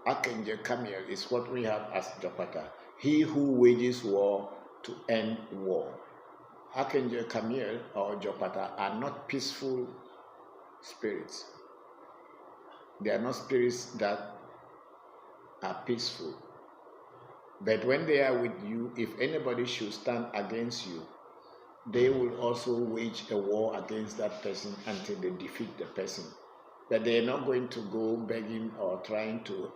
Archangel Camille is what we have as Jopata. He who wages war to end war. Archangel Camille or Jopata are not peaceful spirits. They are not spirits that are peaceful. But when they are with you, if anybody should stand against you, they will also wage a war against that person until they defeat the person. But they are not going to go begging or trying to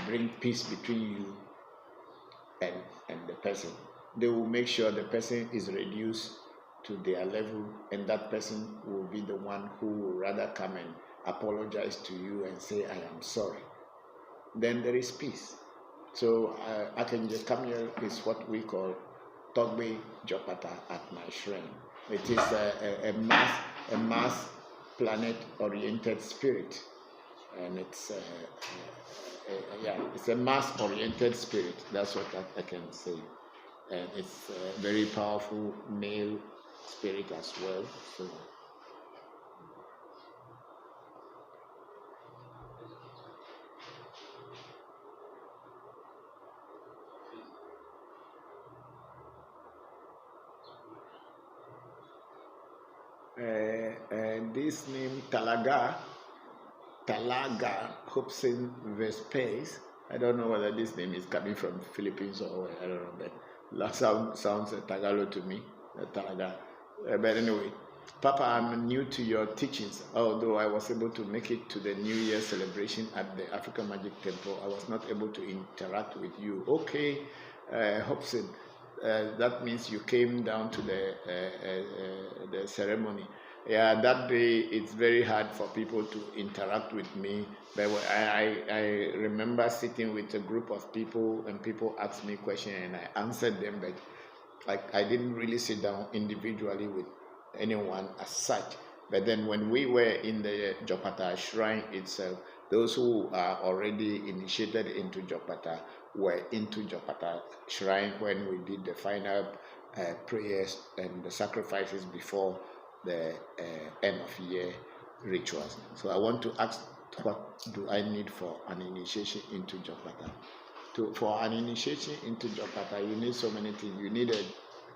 bring peace between you and the person. They will make sure the person is reduced to their level, and that person will be the one who will rather come and apologize to you and say, I am sorry. Then there is peace. So Archangel Camille is what we call Togbe Jopata at my shrine. It is a mass planet-oriented spirit, and it's a mass-oriented spirit. That's what I can say, and it's a very powerful male spirit as well. So. This name Talaga Hobson Vespes. I don't know whether this name is coming from Philippines or I don't know, but that sounds Tagalog to me, Talaga. But anyway, Papa, I'm new to your teachings. Although I was able to make it to the New Year celebration at the African Magic Temple, I was not able to interact with you. Okay, Hobson. That means you came down to the ceremony. Yeah, that day it's very hard for people to interact with me. But I remember sitting with a group of people and people asked me questions and I answered them. But I didn't really sit down individually with anyone as such. But then when we were in the Jopata shrine itself, those who are already initiated into Jopata were into Jopata shrine when we did the final prayers and the sacrifices before the end of year rituals. So I want to ask, what do I need for an initiation into Jopata? For an initiation into Jopata, you need so many things. You need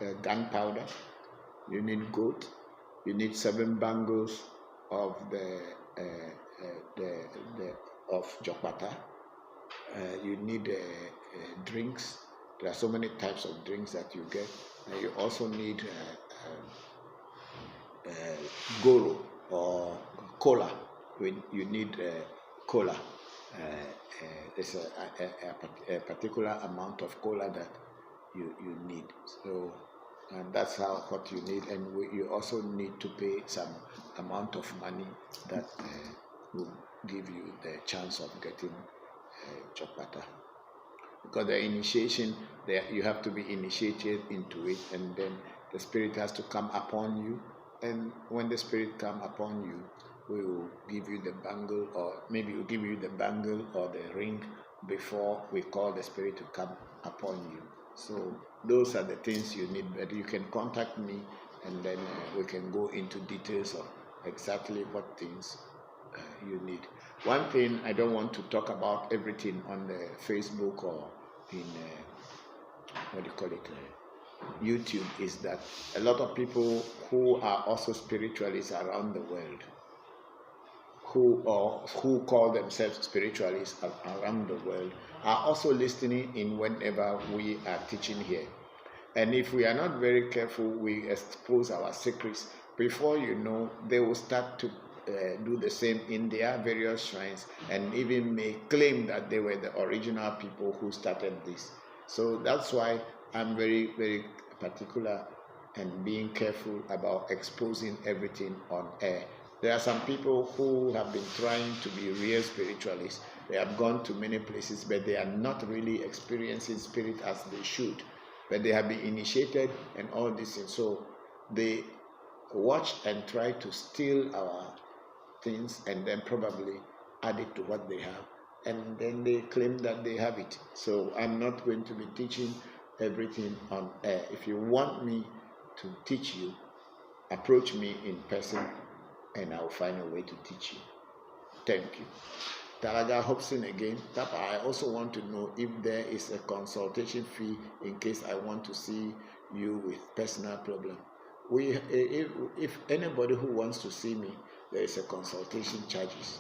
a gunpowder, you need goat, you need 7 bangles of of Jopata. You need drinks. There are so many types of drinks that you get, and you also need goro or cola. You need cola. There's a particular amount of cola that you need. So, and that's what you need. And you also need to pay some amount of money that will give you the chance of getting chopata. Because the initiation, you have to be initiated into it, and then the spirit has to come upon you. And when the spirit comes upon you, we will give you the bangle, or maybe we'll give you the bangle or the ring before we call the spirit to come upon you. So those are the things you need, but you can contact me, and then we can go into details of exactly what things you need. One thing, I don't want to talk about everything on the Facebook or in YouTube, is that a lot of people who are also spiritualists around the world, who call themselves spiritualists around the world, are also listening in whenever we are teaching here. And if we are not very careful, we expose our secrets. Before you know, they will start to do the same in their various shrines, and even may claim that they were the original people who started this. So that's why I'm very, very particular and being careful about exposing everything on air. There are some people who have been trying to be real spiritualists. They have gone to many places, but they are not really experiencing spirit as they should. But they have been initiated and all this, and so they watch and try to steal our things, and then probably add it to what they have, and then they claim that they have it. So I'm not going to be teaching everything on air. If you want me to teach you, approach me in person, and I'll find a way to teach you. Thank you. Talaga Hobson again. Tapa, I also want to know if there is a consultation fee in case I want to see you with personal problem. If anybody who wants to see me, there is a consultation charges.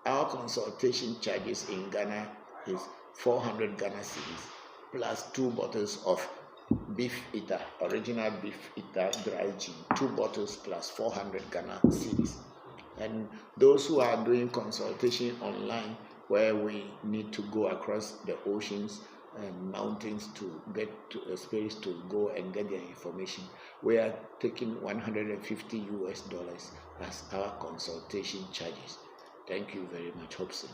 Our consultation charges in Ghana is 400 Ghana cedis plus 2 bottles of beef eater, original beef eater dry gin, 2 bottles plus 400 Ghana cedis. And those who are doing consultation online, where we need to go across the oceans and mountains to get to a space to go and get their information, we are taking $150 as our consultation charges. Thank you very much, Hobson.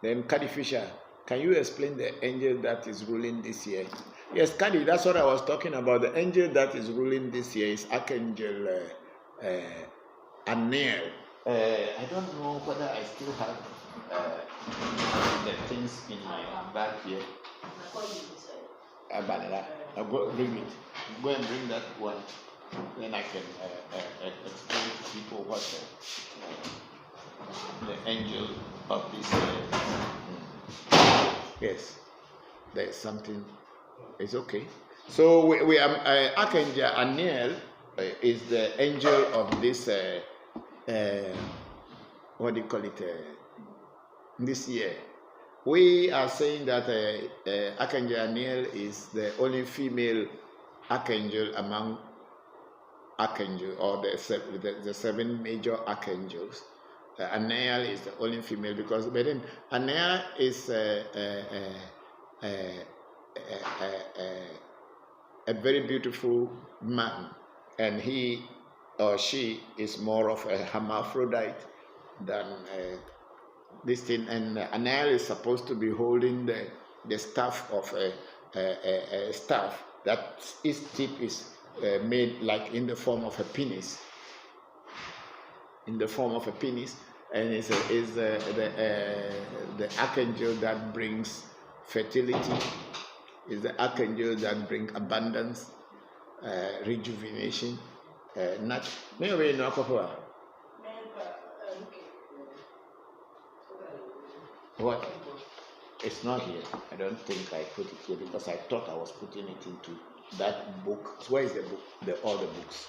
Then Caddy Fisher, can you explain the angel that is ruling this year? Yes, Caddy, that's what I was talking about. The angel that is ruling this year is Archangel Aniel. I don't know whether I still have the things in my bag here. I'll go bring it. Go and bring that one. Then I can explain to people what the angel of this yes, there's something. It's okay. So we are Archangel Aniel is the angel of this what do you call it, this year. We are saying that Archangel Aniel is the only female archangel among archangels, or the 7 major archangels. Aniel is the only female, because but then Aniel is a very beautiful man, and he or she is more of a hermaphrodite than this thing. And Aniel is supposed to be holding the staff of a staff that its tip is made like in the form of a penis. In the form of a penis, and is the archangel that brings fertility. Is the archangel that brings abundance, rejuvenation. Not maybe no couple. What? It's not here. I don't think I put it here because I thought I was putting it into that book. Where is the book? All the books.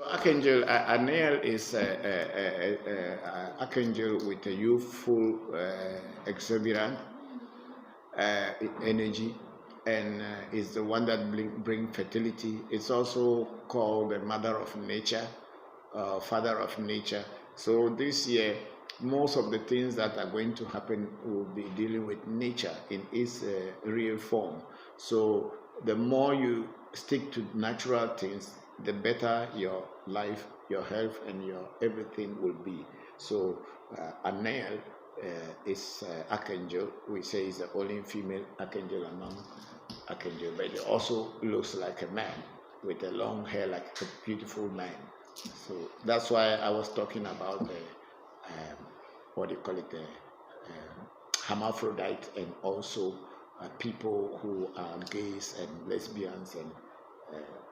Archangel Anael is archangel with a youthful, exuberant energy, and is the one that bring fertility. It's also called the mother of nature, father of nature. So this year, most of the things that are going to happen will be dealing with nature in its real form. So the more you stick to natural things, the better your life, your health, and your everything will be. So Anael is archangel. We say is the only female archangel among archangel, but it also looks like a man with a long hair, like a beautiful man. So that's why I was talking about the what do you call it, the hermaphrodite, and also people who are gays and lesbians and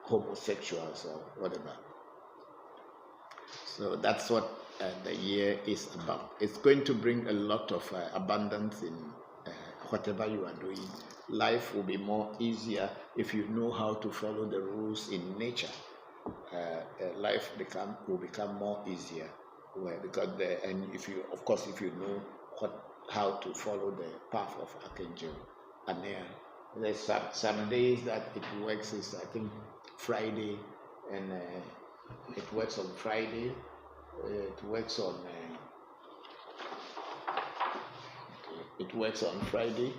homosexuals or whatever. So that's what the year is about. It's going to bring a lot of abundance in whatever you are doing. Life will be more easier if you know how to follow the rules in nature. Life will become more easier, because and if you, of course, if you know how to follow the path of Archangel Anael. There's some days that it works is, I think, Friday, and it works on Friday. It works on Friday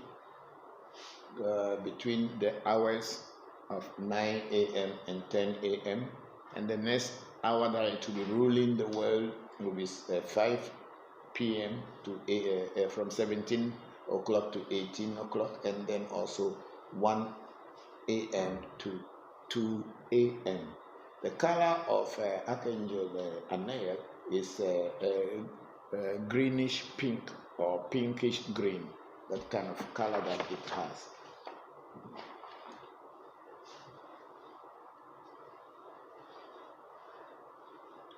between the hours of 9 a.m. and 10 a.m. and the next hour that it will be ruling the world will be 5 p.m. to from 17 o'clock to 18 o'clock, and then also 1 a.m. to 2 a.m. The color of Archangel Anael is greenish pink or pinkish green, that kind of color that it has.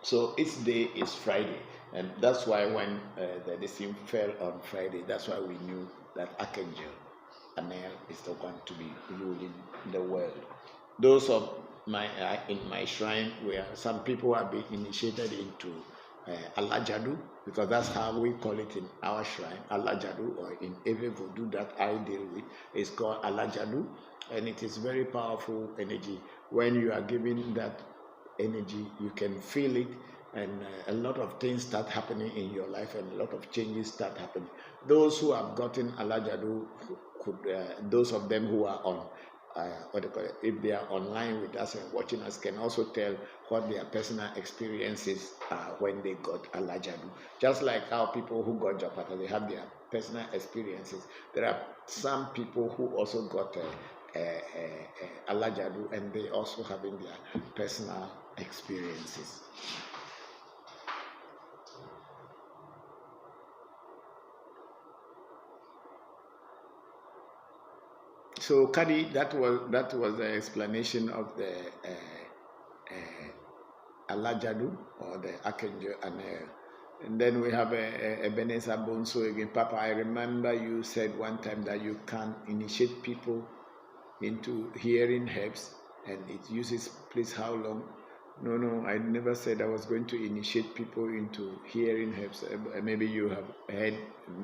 So each day is Friday, and that's why when the decision fell on Friday, that's why we knew that Archangel Anael is the one to be ruling the world. Those of in my shrine, where some people are being initiated into Alajadu, because that's how we call it in our shrine, Alajadu, or in every voodoo that I deal with, is called Alajadu, and it is very powerful energy. When you are giving that energy, you can feel it, and a lot of things start happening in your life, and a lot of changes start happening. Those who have gotten Alajadu those of them who are on if they are online with us and watching us, can also tell what their personal experiences are when they got Alajadu. Just like how people who got Japata, they have their personal experiences. There are some people who also got Alajadu, and they also having their personal experiences. So, Kadi, that was the explanation of the Alajadu, or the Archangel Anael. And then we have Ebenezer Bonso again. Papa, I remember you said one time that you can initiate people into hearing herbs, and it uses, please, how long? No, I never said I was going to initiate people into hearing herbs. Maybe you have heard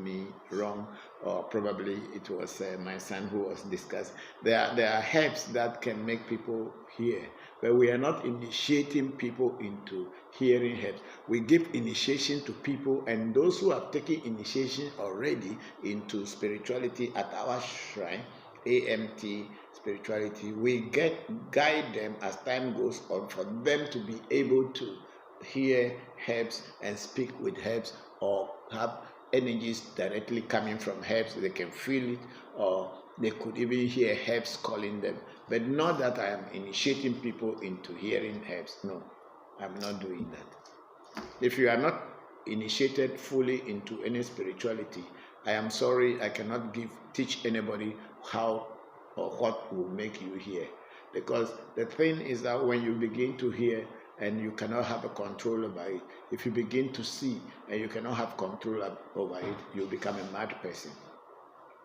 me wrong, or probably it was my son who was discussing. There are herbs that can make people hear, but we are not initiating people into hearing herbs. We give initiation to people, and those who have taken initiation already into spirituality at our shrine, AMT spirituality, we guide them as time goes on for them to be able to hear herbs and speak with herbs, or have energies directly coming from herbs. They can feel it, or they could even hear herbs calling them. But not that I am initiating people into hearing herbs. No, I'm not doing that. If you are not initiated fully into any spirituality, I am sorry, I cannot teach anybody how or what will make you hear. Because the thing is that when you begin to hear and you cannot have a control over it, if you begin to see and you cannot have control over it, you become a mad person.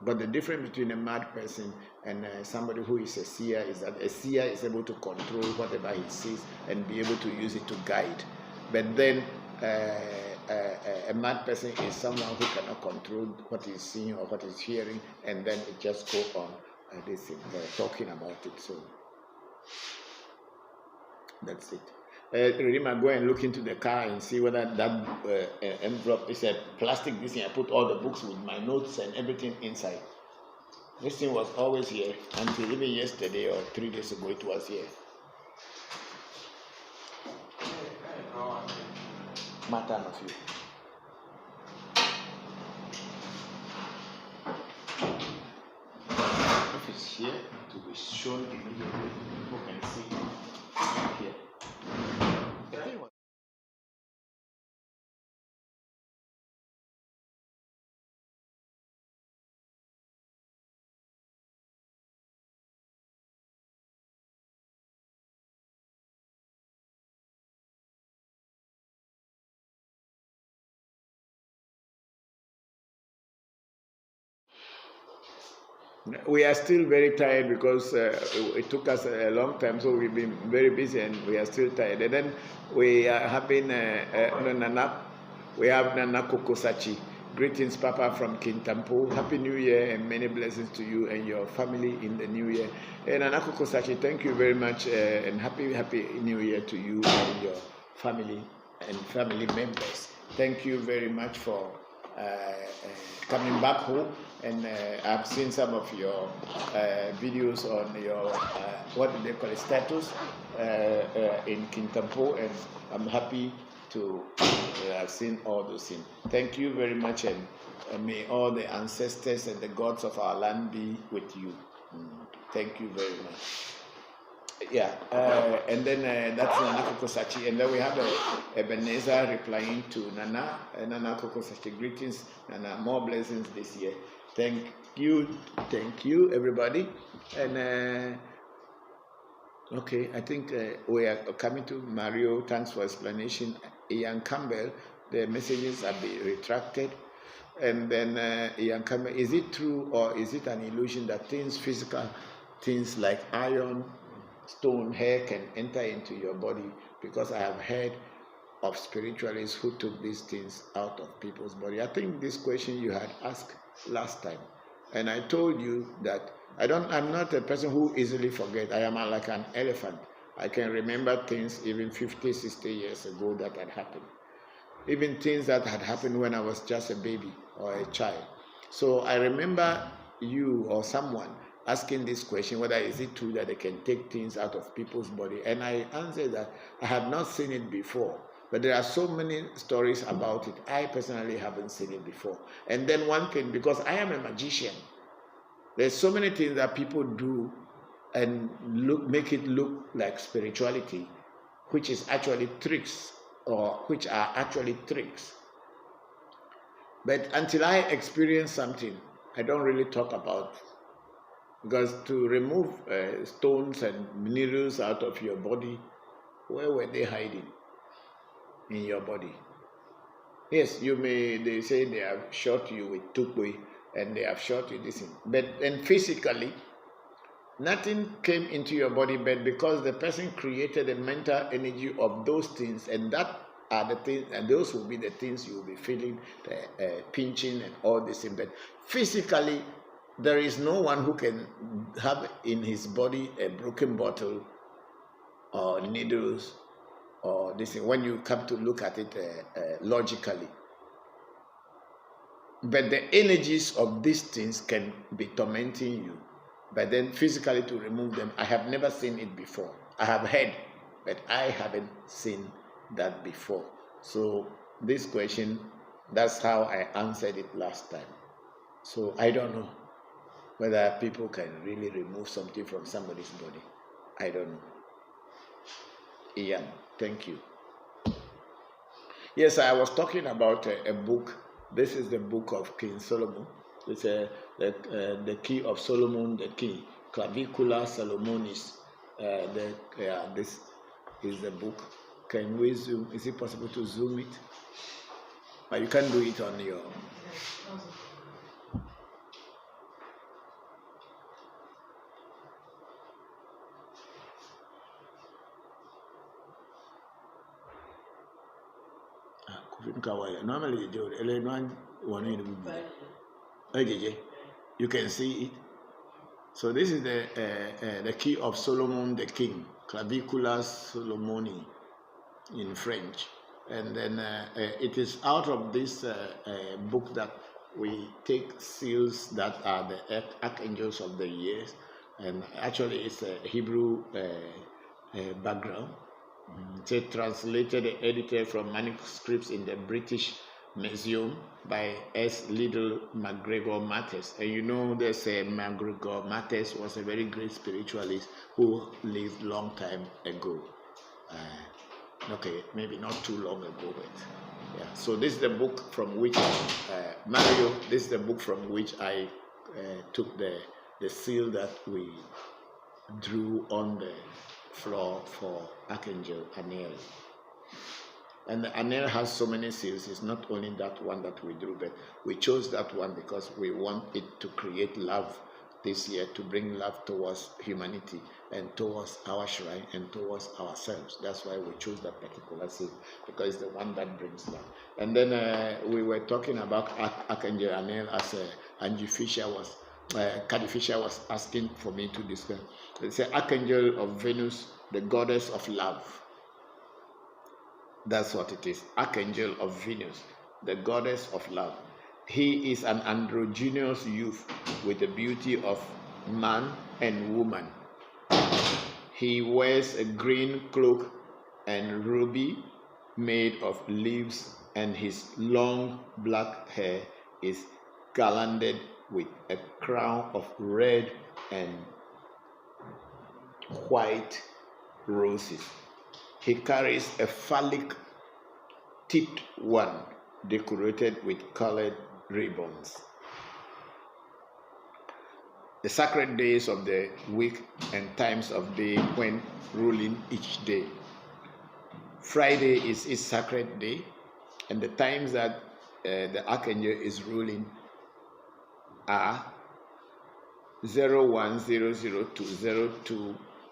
But the difference between a mad person and somebody who is a seer is that a seer is able to control whatever he sees and be able to use it to guide. But then a mad person is someone who cannot control what he's seeing or what he's hearing, and then it just go on talking about it. So that's it. Remember, go and look into the car and see whether that envelope is a plastic. This thing, I put all the books with my notes and everything inside. This thing was always here until even yesterday or 3 days ago it was here. Matter of you. If it's here, it will be shown immediately. People can see it here. The thing was we are still very tired because it took us a long time, so we've been very busy and we are still tired. And then we are having we have Nana Kokosachi. Greetings, Papa, from Kintampo. Happy New Year and many blessings to you and your family in the New Year. And Nana Kokosachi, thank you very much and happy New Year to you and your family and family members. Thank you very much for coming back home, and I've seen some of your videos on your what do they call it, status in Kintampo, and I'm happy to have seen all those things. Thank you very much, and may all the ancestors and the gods of our land be with you. Thank you very much. Yeah, and then that's Nana Kokosachi, and then we have Ebenezer replying to Nana Kokosachi. Greetings, Nana, more blessings this year. Thank you, everybody. And okay, I think we are coming to Mario. Thanks for explanation. Ian Campbell, the messages have been retracted. And then Ian Campbell, is it true or is it an illusion that physical things like iron, stone, hair can enter into your body? Because I have heard of spiritualists who took these things out of people's body. I think this question you had asked last time, and I told you that I'm not a person who easily forget. I am like an elephant. I can remember things even 50, 60 years ago that had happened. Even things that had happened when I was just a baby or a child. So I remember you or someone asking this question, whether is it true that they can take things out of people's body, and I answered that I had not seen it before, but there are so many stories about it. I personally haven't seen it before. And then one thing, because I am a magician, there's so many things that people do and make it look like spirituality, which is actually tricks, or which are actually tricks. But until I experience something, I don't really talk about. Because to remove stones and minerals out of your body, where were they hiding in your body? Yes, they say they have shot you with tukwe and they have shot you this thing. And physically, nothing came into your body, but because the person created a mental energy of those things, and that are the things, and those will be the things you will be feeling, pinching and all this thing. But physically, there is no one who can have in his body a broken bottle or needles or this thing, when you come to look at it logically. But the energies of these things can be tormenting you. But then physically to remove them, I have never seen it before. I have heard, but I haven't seen that before. So this question, that's how I answered it last time. So I don't know whether people can really remove something from somebody's body. I don't know. Ian, thank you. Yes, I was talking about a book. This is the book of King Solomon. It's the key of Solomon, the key, Clavicula Salomonis. This is the book. Can we zoom? Is it possible to zoom it? But you can't do it on your. Normally, you can see it. So this is the key of Solomon the king, Claviculus Solomoni in French. And then it is out of this book that we take seals that are the archangels of the years. And actually it's a Hebrew background. It's translated and edited from manuscripts in the British Museum by S. Liddell MacGregor Matthes. And you know, there's a MacGregor Matthes was a very great spiritualist who lived long time ago. Okay, maybe not too long ago, but yeah. So this is the book from which Mario. This is the book from which I took the seal that we drew on the floor for Archangel Aniel. And the Aniel has so many seals. It's not only that one that we drew, but we chose that one because we want it to create love this year, to bring love towards humanity and towards our shrine and towards ourselves. That's why we chose that particular seal, because it's the one that brings love. And then we were talking about Archangel Aniel as Angie Fisher was, Caddy Fisher was asking for me to discuss. It's an Archangel of Venus, the goddess of love. That's what it is. Archangel of Venus, the goddess of love. He is an androgynous youth with the beauty of man and woman. He wears a green cloak and ruby made of leaves, and his long black hair is garlanded with a crown of red and white roses. He carries a phallic tipped wand decorated with colored ribbons. The sacred days of the week and times of day when ruling each day. Friday is his sacred day, and the times that the archangel is ruling are 0100 to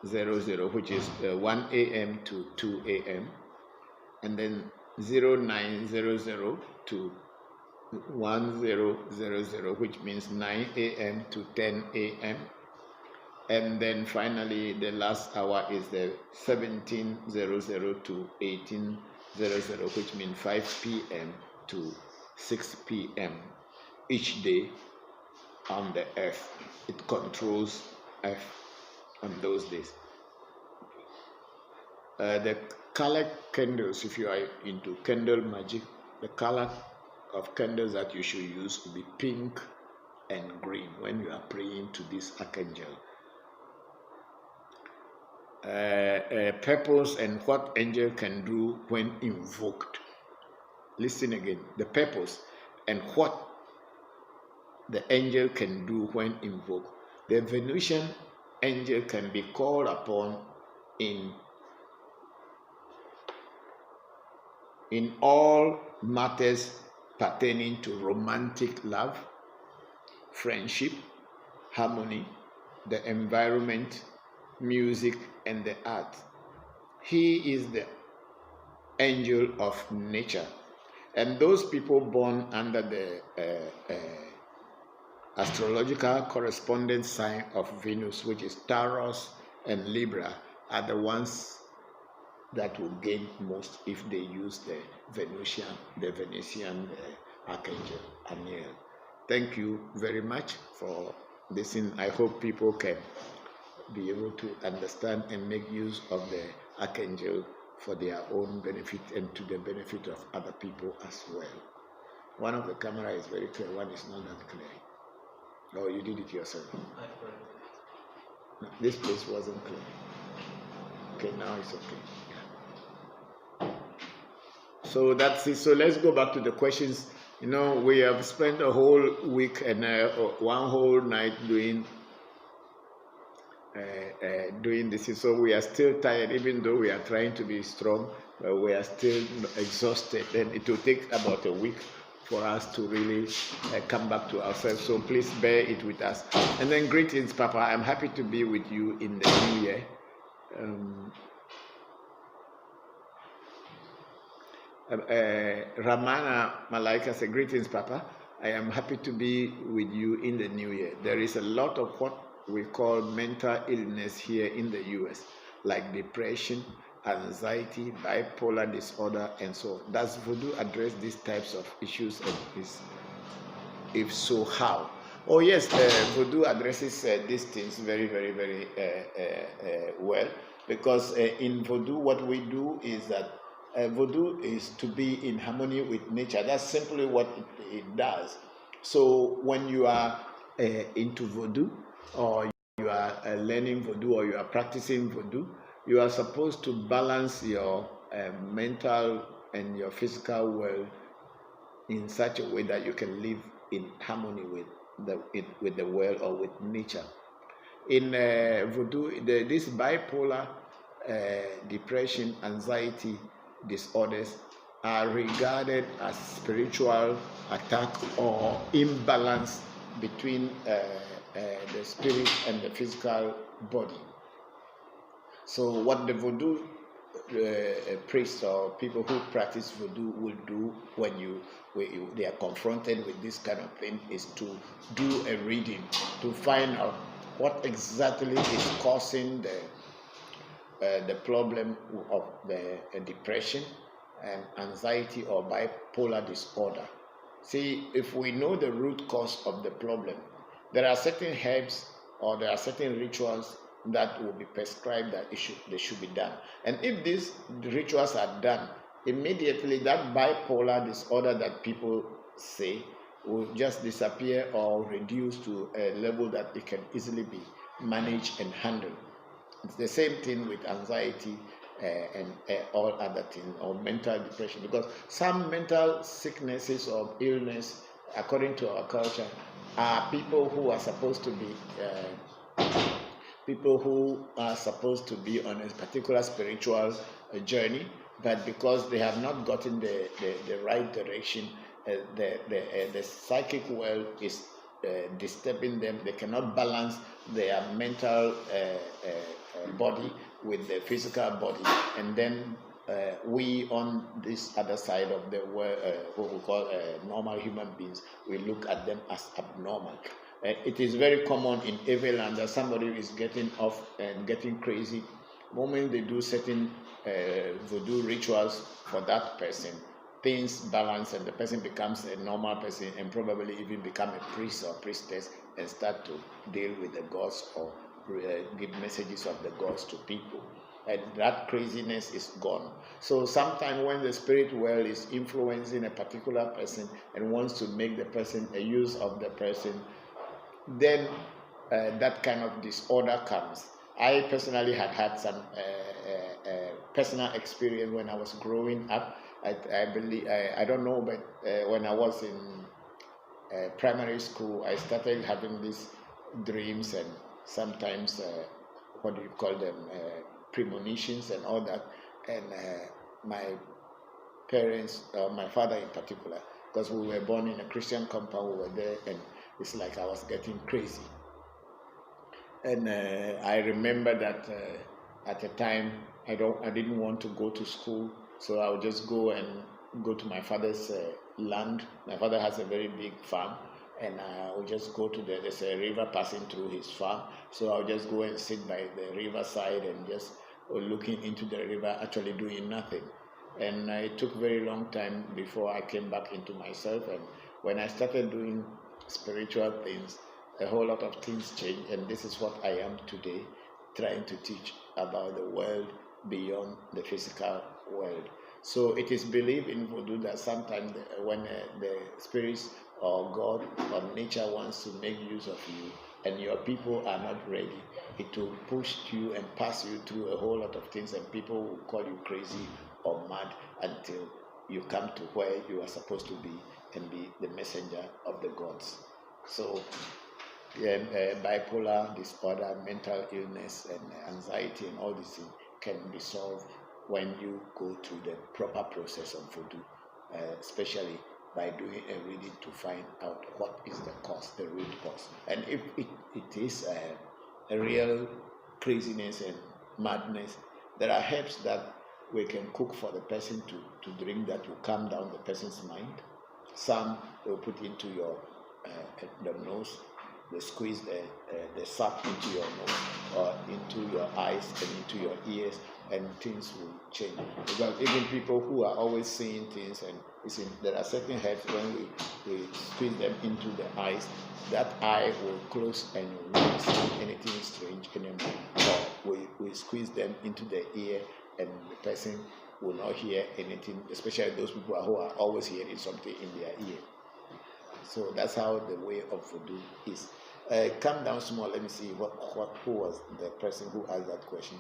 0200, which is 1 a.m. to 2 a.m., and then 0900 to 1000, which means 9 a.m. to 10 a.m. And then finally, the last hour is the 1700 to 1800, which means 5 p.m. to 6 p.m. each day on the earth. It controls earth on those days. The color candles, if you are into candle magic, the color of candles that you should use will be pink and green when you are praying to this archangel. Purpose and what angel can do when invoked. Listen again. The purpose and what the angel can do when invoked. The Venusian angel can be called upon in all matters pertaining to romantic love, friendship, harmony, the environment, music, and the art. He is the angel of nature. And those people born under the astrological correspondence sign of Venus, which is Taurus and Libra, are the ones that will gain most if they use the Venetian archangel Aniel. Thank you very much for listening. I hope people can be able to understand and make use of the archangel for their own benefit and to the benefit of other people as well. One of the camera is very clear, one is not that clear. Oh, you did it yourself. No, this place wasn't clear. Okay, now it's okay. So that's it. So let's go back to the questions. You know, we have spent a whole week and one whole night doing this. So we are still tired, even though we are trying to be strong, but we are still exhausted. And it will take about a week for us to really come back to ourselves. So please bear it with us. And then greetings, Papa. I'm happy to be with you in the new year. Ramana Malaika said, greetings, Papa. I am happy to be with you in the new year. There is a lot of what we call mental illness here in the US, like depression, anxiety, bipolar disorder, and so on. Does voodoo address these types of issues, and if so, how? Oh yes, voodoo addresses these things very, very, very well, because in voodoo what we do is that voodoo is to be in harmony with nature. That's simply what it does. So when you are into voodoo, or you are learning voodoo, or you are practicing voodoo, you are supposed to balance your mental and your physical world in such a way that you can live in harmony with the world or with nature. In voodoo, this bipolar depression, anxiety disorders are regarded as spiritual attack or imbalance between the spirit and the physical body. So what the voodoo priests or people who practice voodoo will do when they are confronted with this kind of thing is to do a reading to find out what exactly is causing the problem of the depression and anxiety or bipolar disorder. See, if we know the root cause of the problem, there are certain herbs or there are certain rituals that will be prescribed that they should be done. And if these rituals are done, immediately that bipolar disorder that people say will just disappear or reduce to a level that it can easily be managed and handled. It's the same thing with anxiety and all other things, or mental depression, because some mental sicknesses or illness, according to our culture, are people who are supposed to be on a particular spiritual journey, but because they have not gotten the right direction, the psychic world is disturbing them. They cannot balance their mental body with the physical body, and then we on this other side of the world, what we call normal human beings, we look at them as abnormal. It is very common in every land that somebody is getting off and getting crazy. The moment they do certain voodoo rituals for that person, things balance and the person becomes a normal person and probably even become a priest or priestess and start to deal with the gods or give messages of the gods to people. And that craziness is gone. So sometimes when the spirit world is influencing a particular person and wants to make the person a use of the person, then that kind of disorder comes. I personally had some personal experience when I was growing up. I believe, I don't know, but when I was in primary school, I started having these dreams and sometimes, what do you call them, premonitions and all that. And my parents, my father in particular, because we were born in a Christian compound, we were there, and it's like I was getting crazy. And I remember that at the time I didn't want to go to school, so I would just go to my father's land. My father has a very big farm, and I would just go to there's a river passing through his farm, so I would just go and sit by the riverside and just looking into the river, actually doing nothing. And it took very long time before I came back into myself, and when I started doing spiritual things, a whole lot of things changed, and this is what I am today, trying to teach about the world beyond the physical world. So it is believed in voodoo that sometimes when the spirits or God or nature wants to make use of you and your people are not ready, it will push you and pass you through a whole lot of things, and people will call you crazy or mad until you come to where you are supposed to be and be the messenger of the gods. So bipolar disorder, mental illness, and anxiety and all these things can be solved when you go through the proper process of voodoo, especially by doing a reading to find out what is the cause, the root cause. And if it is a real craziness and madness, there are herbs that we can cook for the person to drink that will calm down the person's mind. Some will put into your the nose. They squeeze the sap into your nose or into your eyes and into your ears, and things will change. Because even people who are always seeing things, and there are certain herbs when we squeeze them into the eyes, that eye will close and you will not see anything strange anymore. Or we squeeze them into the ear and the person will not hear anything, especially those people who are always hearing something in their ear. So that's how the way of voodoo is. Come down small. Let me see who was the person who asked that question.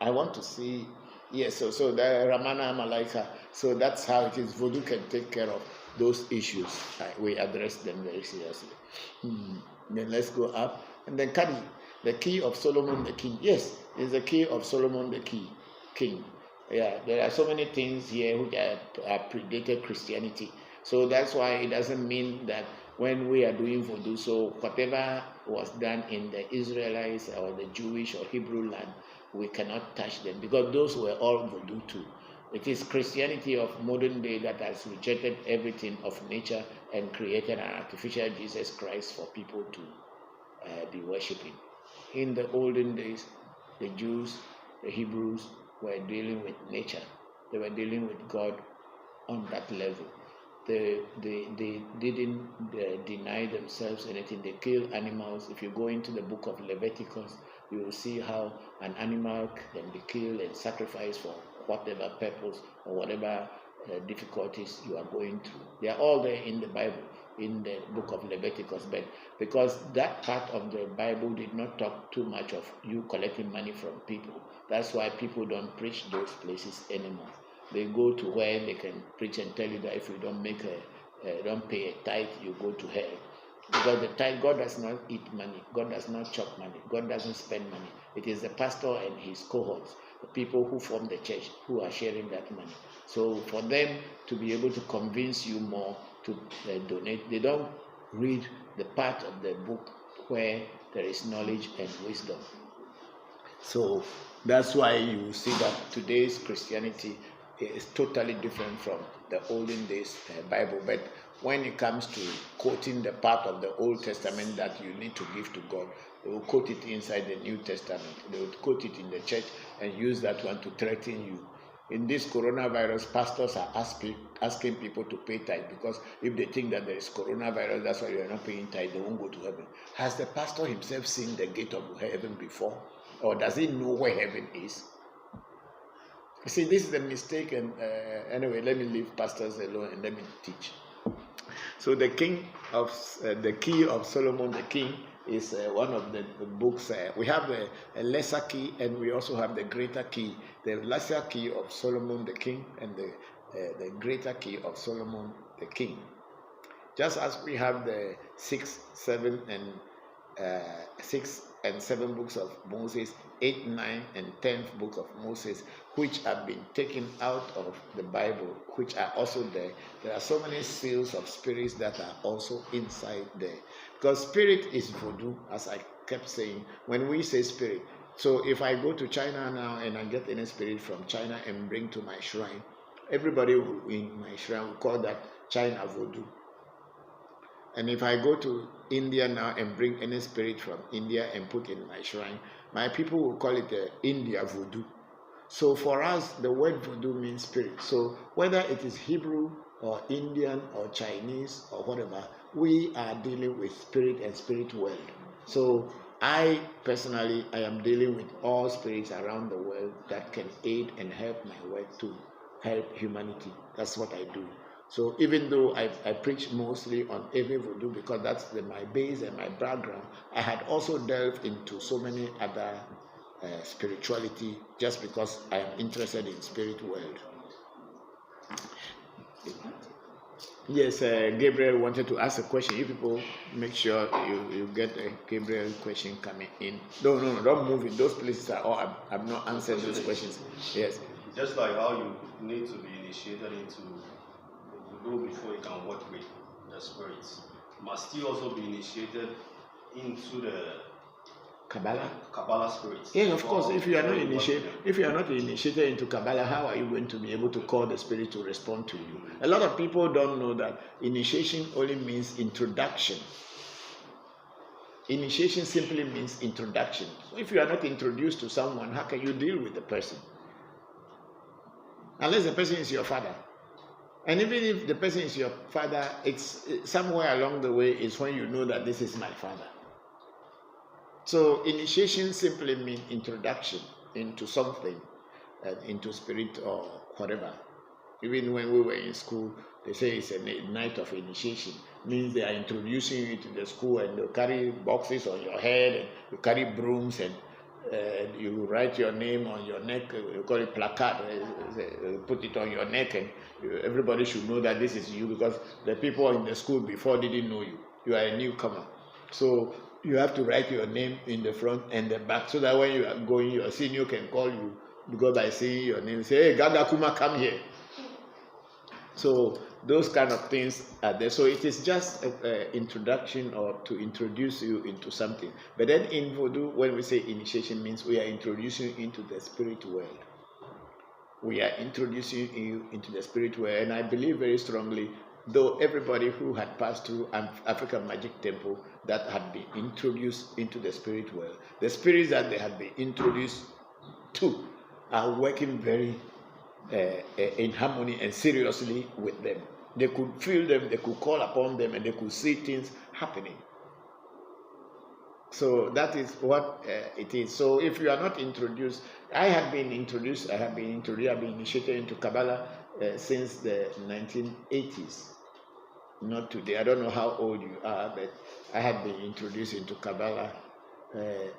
I want to see. Yes, so the Ramana Malaika. So that's how it is. Voodoo can take care of those issues. We address them very seriously. Then let's go up. And then Kadi, the key of Solomon the king. Yes, it's the key of Solomon the king. Yeah, there are so many things here which are predated Christianity. So that's why it doesn't mean that when we are doing voodoo, so whatever was done in the Israelites or the Jewish or Hebrew land, we cannot touch them, because those were all voodoo too. It is Christianity of modern day that has rejected everything of nature and created an artificial Jesus Christ for people to be worshipping. In the olden days, the Jews, the Hebrews were dealing with nature. They were dealing with God on that level. They didn't deny themselves anything. They killed animals. If you go into the book of Leviticus, you will see how an animal can be killed and sacrificed for whatever purpose or whatever difficulties you are going through. They are all there in the Bible, in the book of Leviticus. But because that part of the Bible did not talk too much of you collecting money from people, that's why people don't preach those places anymore. They go to where they can preach and tell you that if you don't don't pay a tithe, you go to hell. Because the tithe, God does not eat money. God does not chop money. God doesn't spend money. It is the pastor and his cohorts, the people who form the church, who are sharing that money. So for them to be able to convince you more to donate, they don't read the part of the book where there is knowledge and wisdom. So that's why you see that today's Christianity is totally different from the olden days Bible. But when it comes to quoting the part of the Old Testament that you need to give to God, they will quote it inside the New Testament. They will quote it in the church and use that one to threaten you. In this coronavirus, pastors are asking people to pay tithe, because if they think that there is coronavirus, that's why you are not paying tithe, they won't go to heaven. Has the pastor himself seen the gate of heaven before? Or does he know where heaven is? You see, this is the mistake, and anyway, let me leave pastors alone and let me teach. So the key of Solomon the king is one of the books. We have a lesser key, and we also have the greater key. The lesser key of Solomon the king and the greater key of Solomon the king. Just as we have the 6, 7, and 7 books of Moses, 8, 9, and 10th book of Moses, which have been taken out of the Bible, which are also there. There are so many seals of spirits that are also inside there. Because spirit is voodoo, as I kept saying, when we say spirit. So if I go to China now and I get any spirit from China and bring to my shrine, everybody in my shrine will call that China voodoo. And if I go to India now and bring any spirit from India and put in my shrine, my people will call it India voodoo. So for us, the word voodoo means spirit. So whether it is Hebrew or Indian or Chinese or whatever, we are dealing with spirit and spirit world. So I personally, I am dealing with all spirits around the world that can aid and help my work to help humanity. That's what I do. So even though I preach mostly on heavy voodoo because that's my base and my background, I had also delved into so many other spirituality just because I am interested in spirit world. Yes, Gabriel wanted to ask a question. You people make sure you get a Gabriel question coming in. No, don't move in. Those places are all, I've not answered those questions. Yes. Just like how you need to be initiated into voodoo before you can work with the spirits, must you also be initiated into the Kabbalah. Kabbalah spirits. Yeah, of course. If you are not initiated into Kabbalah, how are you going to be able to call the spirit to respond to you? A lot of people don't know that initiation only means introduction. Initiation simply means introduction. So if you are not introduced to someone, how can you deal with the person? Unless the person is your father. And even if the person is your father, it's somewhere along the way is when you know that this is my father. So initiation simply means introduction into something, into spirit or whatever. Even when we were in school, they say it's a night of initiation. Means they are introducing you to the school, and they carry boxes on your head, and you carry brooms, and you write your name on your neck. You call it placard. Put it on your neck, and everybody should know that this is you, because the people in the school before didn't know you. You are a newcomer, so you have to write your name in the front and the back, so that when you are going, your senior can call you, because by seeing your name, say, "Hey, Gaga Kuma, come here." So those kind of things are there. So it is just an introduction, or to introduce you into something. But then in voodoo, when we say initiation, means we are introducing you into the spirit world. We are introducing you into the spirit world. And I believe very strongly, though everybody who had passed through an African Magic Temple that had been introduced into the spirit world, the spirits that they had been introduced to are working very in harmony and seriously with them. They could feel them, they could call upon them, and they could see things happening. So that is what it is. So if you are not introduced, I have been initiated into Kabbalah since the 1980s. Not today. I don't know how old you are, but I had been introduced into Kabbalah.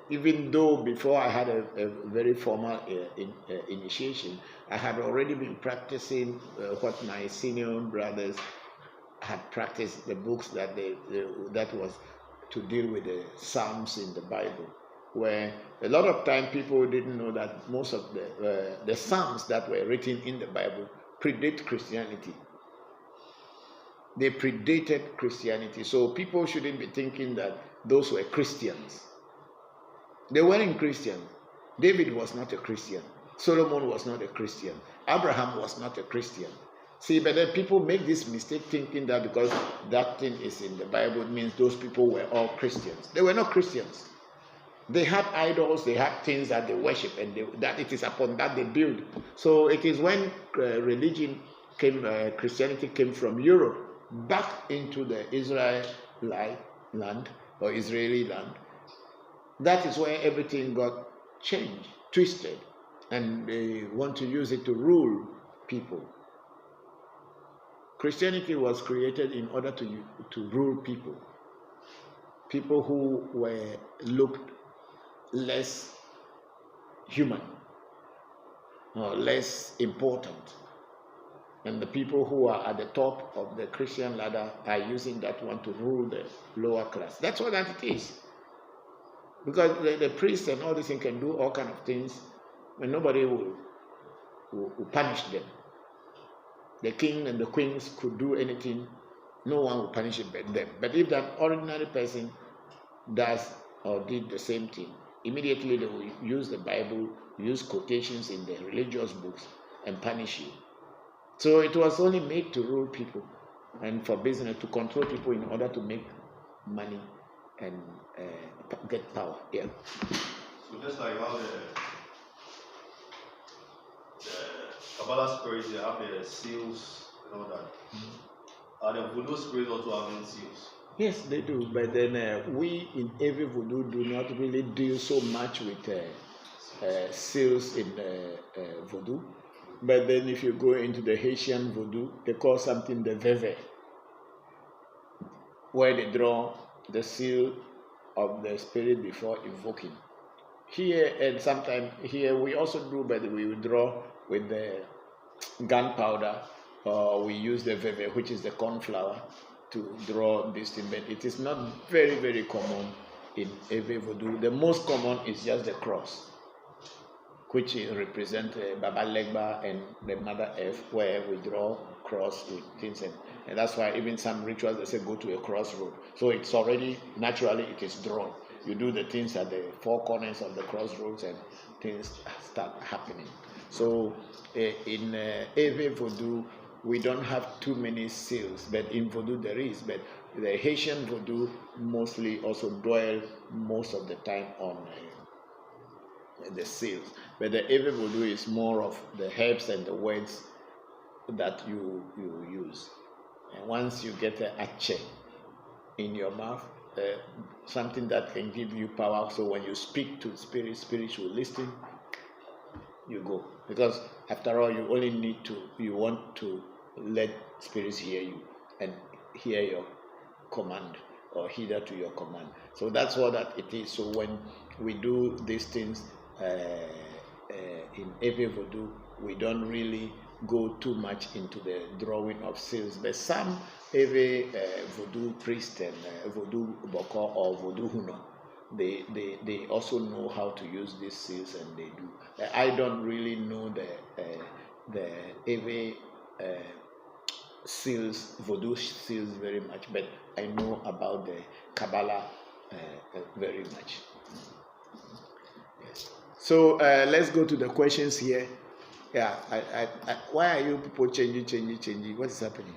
Even though before I had a very formal initiation, I had already been practicing what my senior brothers had practiced, the books that that was to deal with the Psalms in the Bible, where a lot of time people didn't know that most of the Psalms that were written in the Bible predate Christianity. They predated Christianity, so people shouldn't be thinking that those were Christians. They weren't Christian. David was not a Christian. Solomon was not a Christian. Abraham was not a Christian. See, but then people make this mistake thinking that because that thing is in the Bible, it means those people were all Christians. They were not Christians. They had idols, they had things that they worship, and that it is upon that they build. So it is when Christianity came from Europe back into the Israeli land, that is where everything got changed, twisted, and they want to use it to rule people. Christianity was created in order to rule people. People who looked less human or less important. And the people who are at the top of the Christian ladder are using that one to rule the lower class. That's what that it is. Because the priests and all these things can do all kinds of things, and nobody will punish them. The king and the queens could do anything, no one will punish it but them. But if that ordinary person does or did the same thing, immediately they will use the Bible, use quotations in the religious books, and punish you. So it was only made to rule people and for business, to control people in order to make money and get power. Yeah. So just like how the Kabbalah spirits, they have the seals and all that. Are the voodoo spirits also having seals? Yes, they do. But then we in every voodoo do not really deal so much with seals in voodoo. But then if you go into the Haitian voodoo, they call something the veve, where they draw the seal of the spirit before invoking. Here, and sometimes here we also do, but we will draw with the gunpowder, or we use the veve, which is the corn flour, to draw this thing. But it is not very, very common in every voodoo. The most common is just the cross, which represent Baba Legba and the Mother Earth, where we draw cross with things, and that's why even some rituals they say go to a crossroad. So it's already naturally it is drawn. You do the things at the four corners of the crossroads and things start happening. So in Ewe voodoo, we don't have too many seals, but in voodoo there is. But the Haitian voodoo mostly also dwell most of the time on the seals. But the Ewe voodoo is more of the herbs and the words that you use. And once you get an ache in your mouth, something that can give you power, so when you speak to spirit will listen, you go. Because after all, you want to let spirits hear you and hear your command or hear to your command. So that's what that it is. So when we do these things in Ewe voodoo, we don't really go too much into the drawing of seals. But some Ewe voodoo priest and voodoo Bokor or voodoo Huno, they also know how to use these seals, and they do. I don't really know the Ewe seals, voodoo seals very much, but I know about the Kabbalah very much. Yes. So let's go to the questions here. Yeah, why are you people changing? What is happening?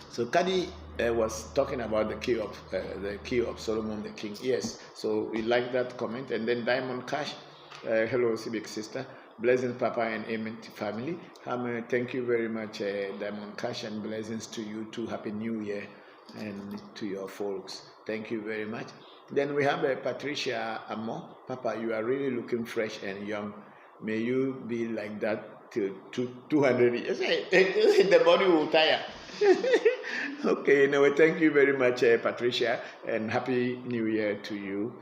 So Kadi was talking about the key of Solomon the king. Yes, so we like that comment. And then Diamond Cash, hello, civic sister. Blessings, Papa, and Amen to family. Thank you very much, Diamond Cash, and blessings to you too. Happy New Year, and to your folks. Thank you very much. Then we have Patricia Amo. Papa, you are really looking fresh and young. May you be like that till 200 years. The body will tire. Okay, anyway, thank you very much, Patricia, and Happy New Year to you.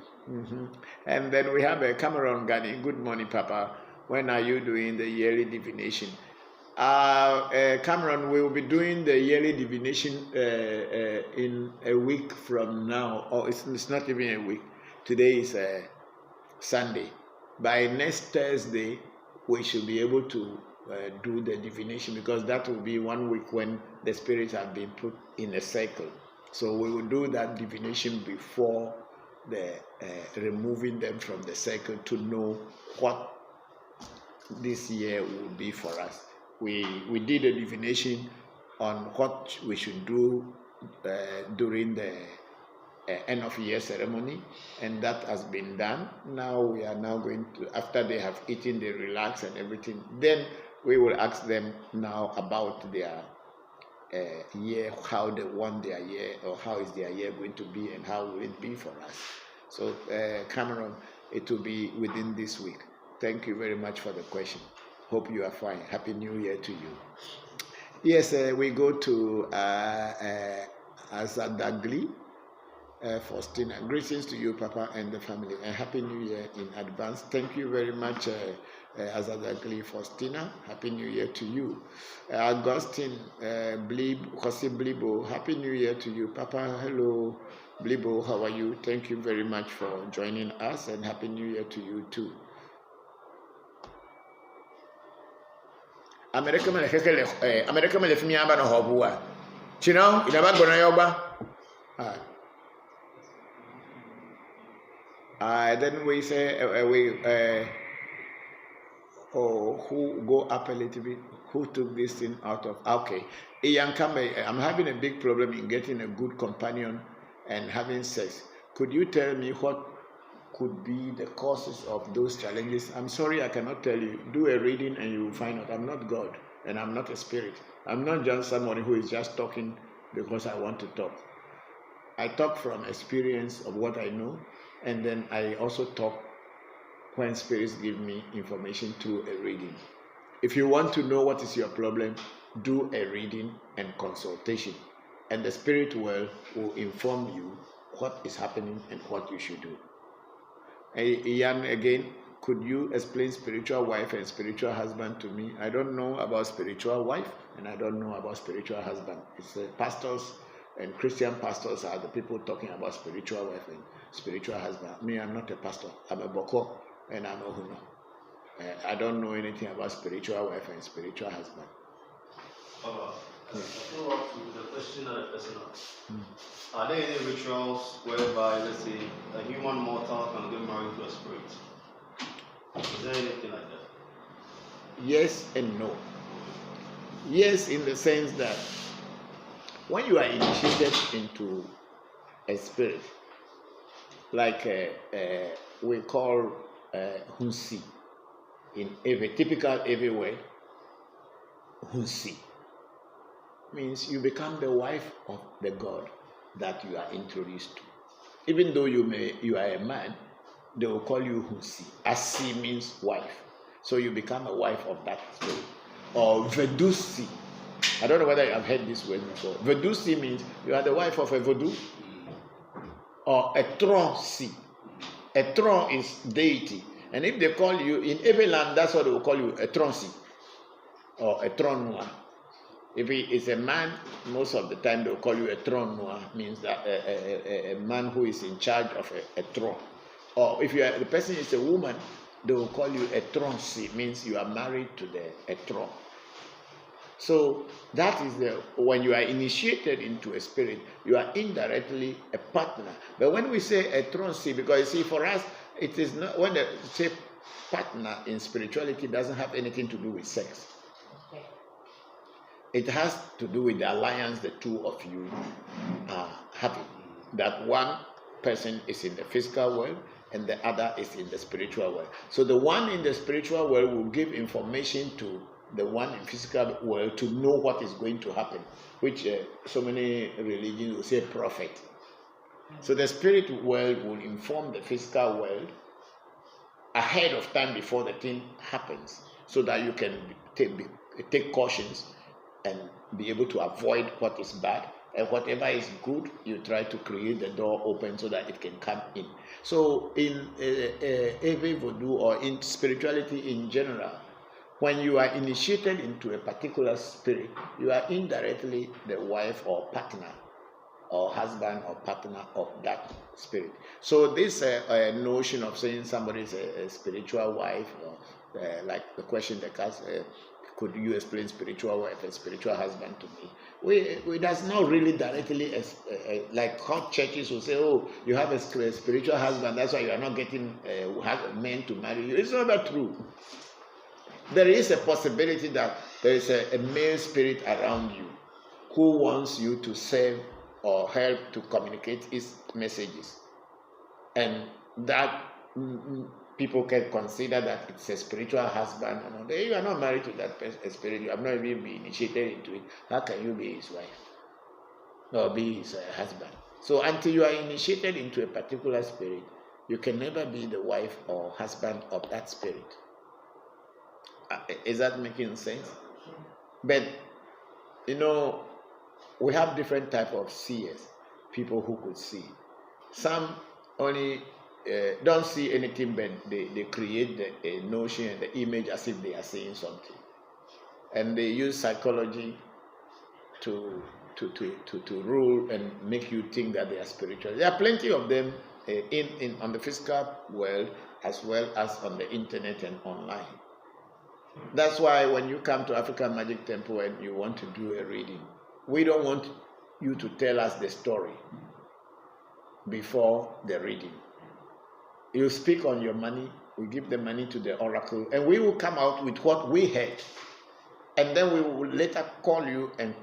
And then we have Cameron Gani. Good morning, Papa. When are you doing the yearly divination? Cameron, we will be doing the yearly divination in a week from now, or it's not even a week. Today is Sunday. By next Thursday, we should be able to do the divination, because that will be 1 week when the spirits have been put in a cycle. So we will do that divination before the removing them from the cycle, to know what this year will be for us. We did a divination on what we should do during the end of year ceremony, and that has been done. Now we are going to, after they have eaten, they relax and everything, then we will ask them now about their year, how they want their year, or how is their year going to be, and how will it be for us. So Cameron, it will be within this week. Thank you very much for the question. Hope you are fine. Happy New Year to you. Yes, we go to Azadagli, Faustina. Greetings to you, Papa, and the family, and Happy New Year in advance. Thank you very much, Azadagli, Faustina. Happy New Year to you. Augustine Jose Blibo, Happy New Year to you, Papa. Hello, Blibo, how are you? Thank you very much for joining us, and Happy New Year to you too. America me lefimi aba no hobua. Chino idaba gona yoba. Then we say who go up a little bit, who took this thing out of, okay. I'm having a big problem in getting a good companion and having sex. Could you tell me what could be the causes of those challenges? I'm sorry, I cannot tell you. Do a reading and you will find out. I'm not God, and I'm not a spirit. I'm not just somebody who is just talking because I want to talk. I talk from experience of what I know, and then I also talk when spirits give me information through a reading. If you want to know what is your problem, do a reading and consultation, and the spirit world will inform you what is happening and what you should do. Ian, again, could you explain spiritual wife and spiritual husband to me? I don't know about spiritual wife, and I don't know about spiritual husband. It's pastors and Christian pastors are the people talking about spiritual wife and spiritual husband. Me, I'm not a pastor. I'm a Bokor, and I'm a Huno. I don't know anything about spiritual wife and spiritual husband. Follow up to the question that the person asked. Are there any rituals whereby, let's say, a human mortal can get married to a spirit? Is there anything like that? Yes and no. Yes, in the sense that when you are initiated into a spirit, like we call Hunsi, in every typical everywhere, Hunsi means you become the wife of the god that you are introduced to. Even though you are a man, they will call you Hunsi. Asi means wife, so you become a wife of that spirit. Or Vedusi. I don't know whether you have heard this word before. Vedusi means you are the wife of a vodu. Or a tronsi. A tron is deity. And if they call you, in every land, that's what they will call you, a tronsi. Or a tron noir. If it is a man, most of the time they will call you a tron noir, means that a man who is in charge of a throne. Or if the person is a woman, they will call you a tronsi, means you are married to a throne. So that is when you are initiated into a spirit, you are indirectly a partner. But when we say a tronsi, because you see, for us, it is not, when they say partner in spirituality, it doesn't have anything to do with sex. It has to do with the alliance the two of you are having. That one person is in the physical world and the other is in the spiritual world. So the one in the spiritual world will give information to the one in physical world to know what is going to happen, which so many religions will say prophet. So the spirit world will inform the physical world ahead of time before the thing happens, so that you can take cautions and be able to avoid what is bad, and whatever is good, you try to create the door open so that it can come in. So in every voodoo or in spirituality in general, when you are initiated into a particular spirit, you are indirectly the wife or partner or husband or partner of that spirit. So this notion of saying somebody is a spiritual wife, or like the question that asked, could you explain spiritual wife and spiritual husband to me? We does not really directly, like how churches will say, oh, you have a spiritual husband, that's why you are not getting men to marry you. It's not that true. There is a possibility that there is a male spirit around you who wants you to serve or help to communicate his messages. And that people can consider that it's a spiritual husband. You are not married to that spirit. You have not even been initiated into it. How can you be his wife or be his husband? So until you are initiated into a particular spirit, you can never be the wife or husband of that spirit. Is that making sense? But we have different type of seers, people who could see. Some only don't see anything, but they create the notion and the image as if they are saying something, and they use psychology to rule and make you think that they are spiritual. There are plenty of them on the physical world as well as on the internet and online. That's why when you come to African Magic Temple and you want to do a reading, we don't want you to tell us the story before the reading. You speak on your money, we give the money to the oracle, and we will come out with what we heard. And then we will later call you and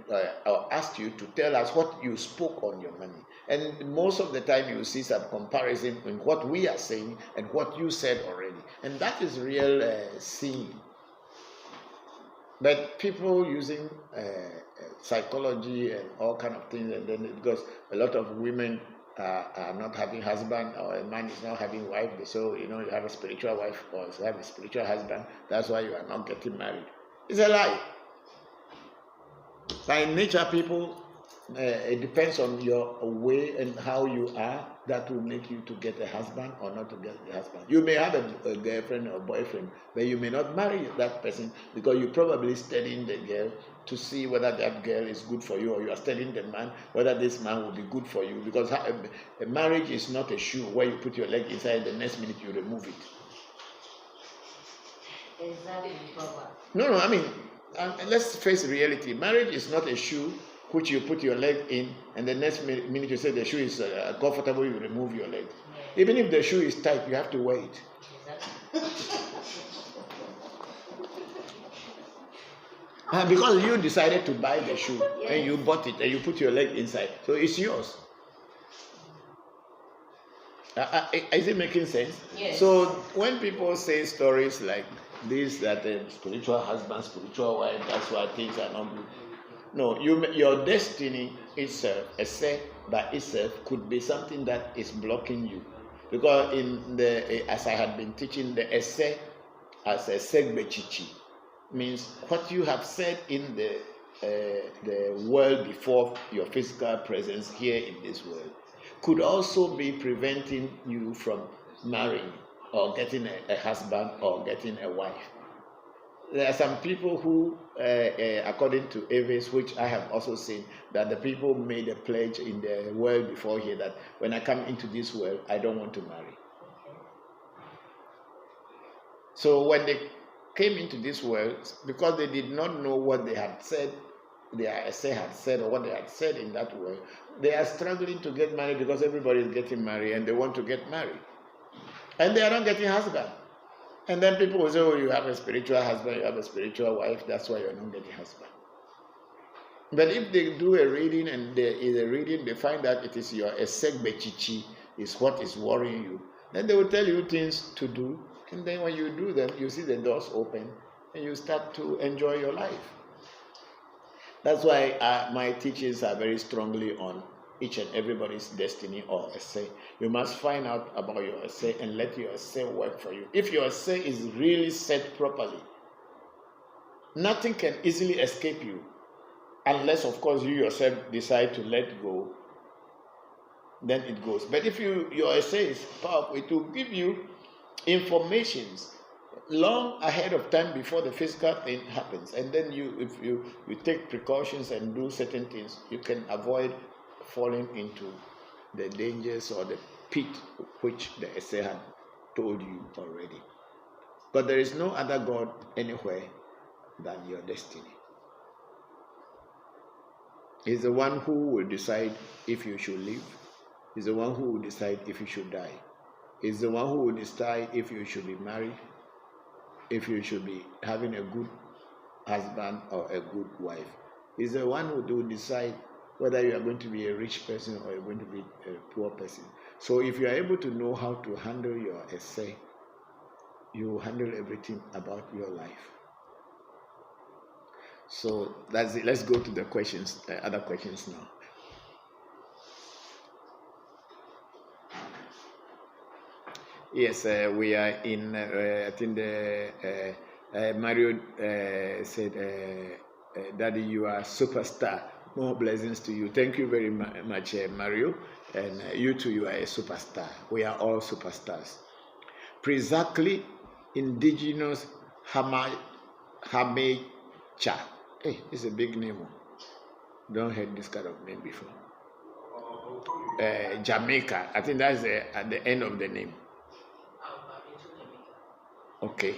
ask you to tell us what you spoke on your money. And most of the time you will see some comparison in what we are saying and what you said already. And that is real seeing. But people using psychology and all kind of things, and then because a lot of women are not having husband, or a man is not having wife, so you have a spiritual wife or you have a spiritual husband, that's why you are not getting married. It's a lie. By nature, people, it depends on your way and how you are, that will make you to get a husband or not to get a husband. You may have a girlfriend or boyfriend, but you may not marry that person because you're probably studying the girl to see whether that girl is good for you, or you are studying the man, whether this man will be good for you. Because a marriage is not a shoe where you put your leg inside, the next minute you remove it. Exactly. No, I mean, let's face reality. Marriage is not a shoe which you put your leg in, and the next minute you say the shoe is comfortable, you remove your leg. Even if the shoe is tight, you have to wear it. Because you decided to buy the shoe, and you bought it, and you put your leg inside, so it's yours. Is it making sense? Yes. So when people say stories like this, that spiritual husband, spiritual wife, that's why things are not good. No, your destiny itself, essay by itself, could be something that is blocking you. Because as I had been teaching, the essay as a segbechichi means what you have said in the world before your physical presence here in this world could also be preventing you from marrying or getting a husband or getting a wife. There are some people who, according to Avis, which I have also seen, that the people made a pledge in the world before here that when I come into this world, I don't want to marry. So when they came into this world, because they did not know what they had said, their essay had said, or what they had said in that world, they are struggling to get married because everybody is getting married and they want to get married. And they are not getting husband. And then people will say, oh, you have a spiritual husband, you have a spiritual wife, that's why you're not getting husband. But if they do a reading and there is a reading, they find that it is your esegbechichi is what is worrying you, then they will tell you things to do. And then when you do them, you see the doors open and you start to enjoy your life. That's why my teachings are very strongly on each and everybody's destiny or essay. You must find out about your essay and let your essay work for you. If your essay is really set properly, nothing can easily escape you, unless, of course, you yourself decide to let go. Then it goes. But if your essay is powerful, it will give you informations long ahead of time before the physical thing happens. And then if you take precautions and do certain things, you can avoid falling into the dangers or the pit which the essay had told you already. But there is no other God anywhere than your destiny. He's the one who will decide if you should live. He's the one who will decide if you should die. He's the one who will decide if you should be married, if you should be having a good husband or a good wife. He's the one who will decide whether you are going to be a rich person or you're going to be a poor person. So if you are able to know how to handle your essay, you will handle everything about your life. So that's it. Let's go to the questions, other questions now. Yes, we are in, I think Mario said, Daddy, you are a superstar. More blessings to you. Thank you very much, Mario. And you too, you are a superstar. We are all superstars. Precisely indigenous Hamecha. Hey, it's a big name. Don't heard this kind of name before. Jamaica. I think that's at the end of the name. Okay.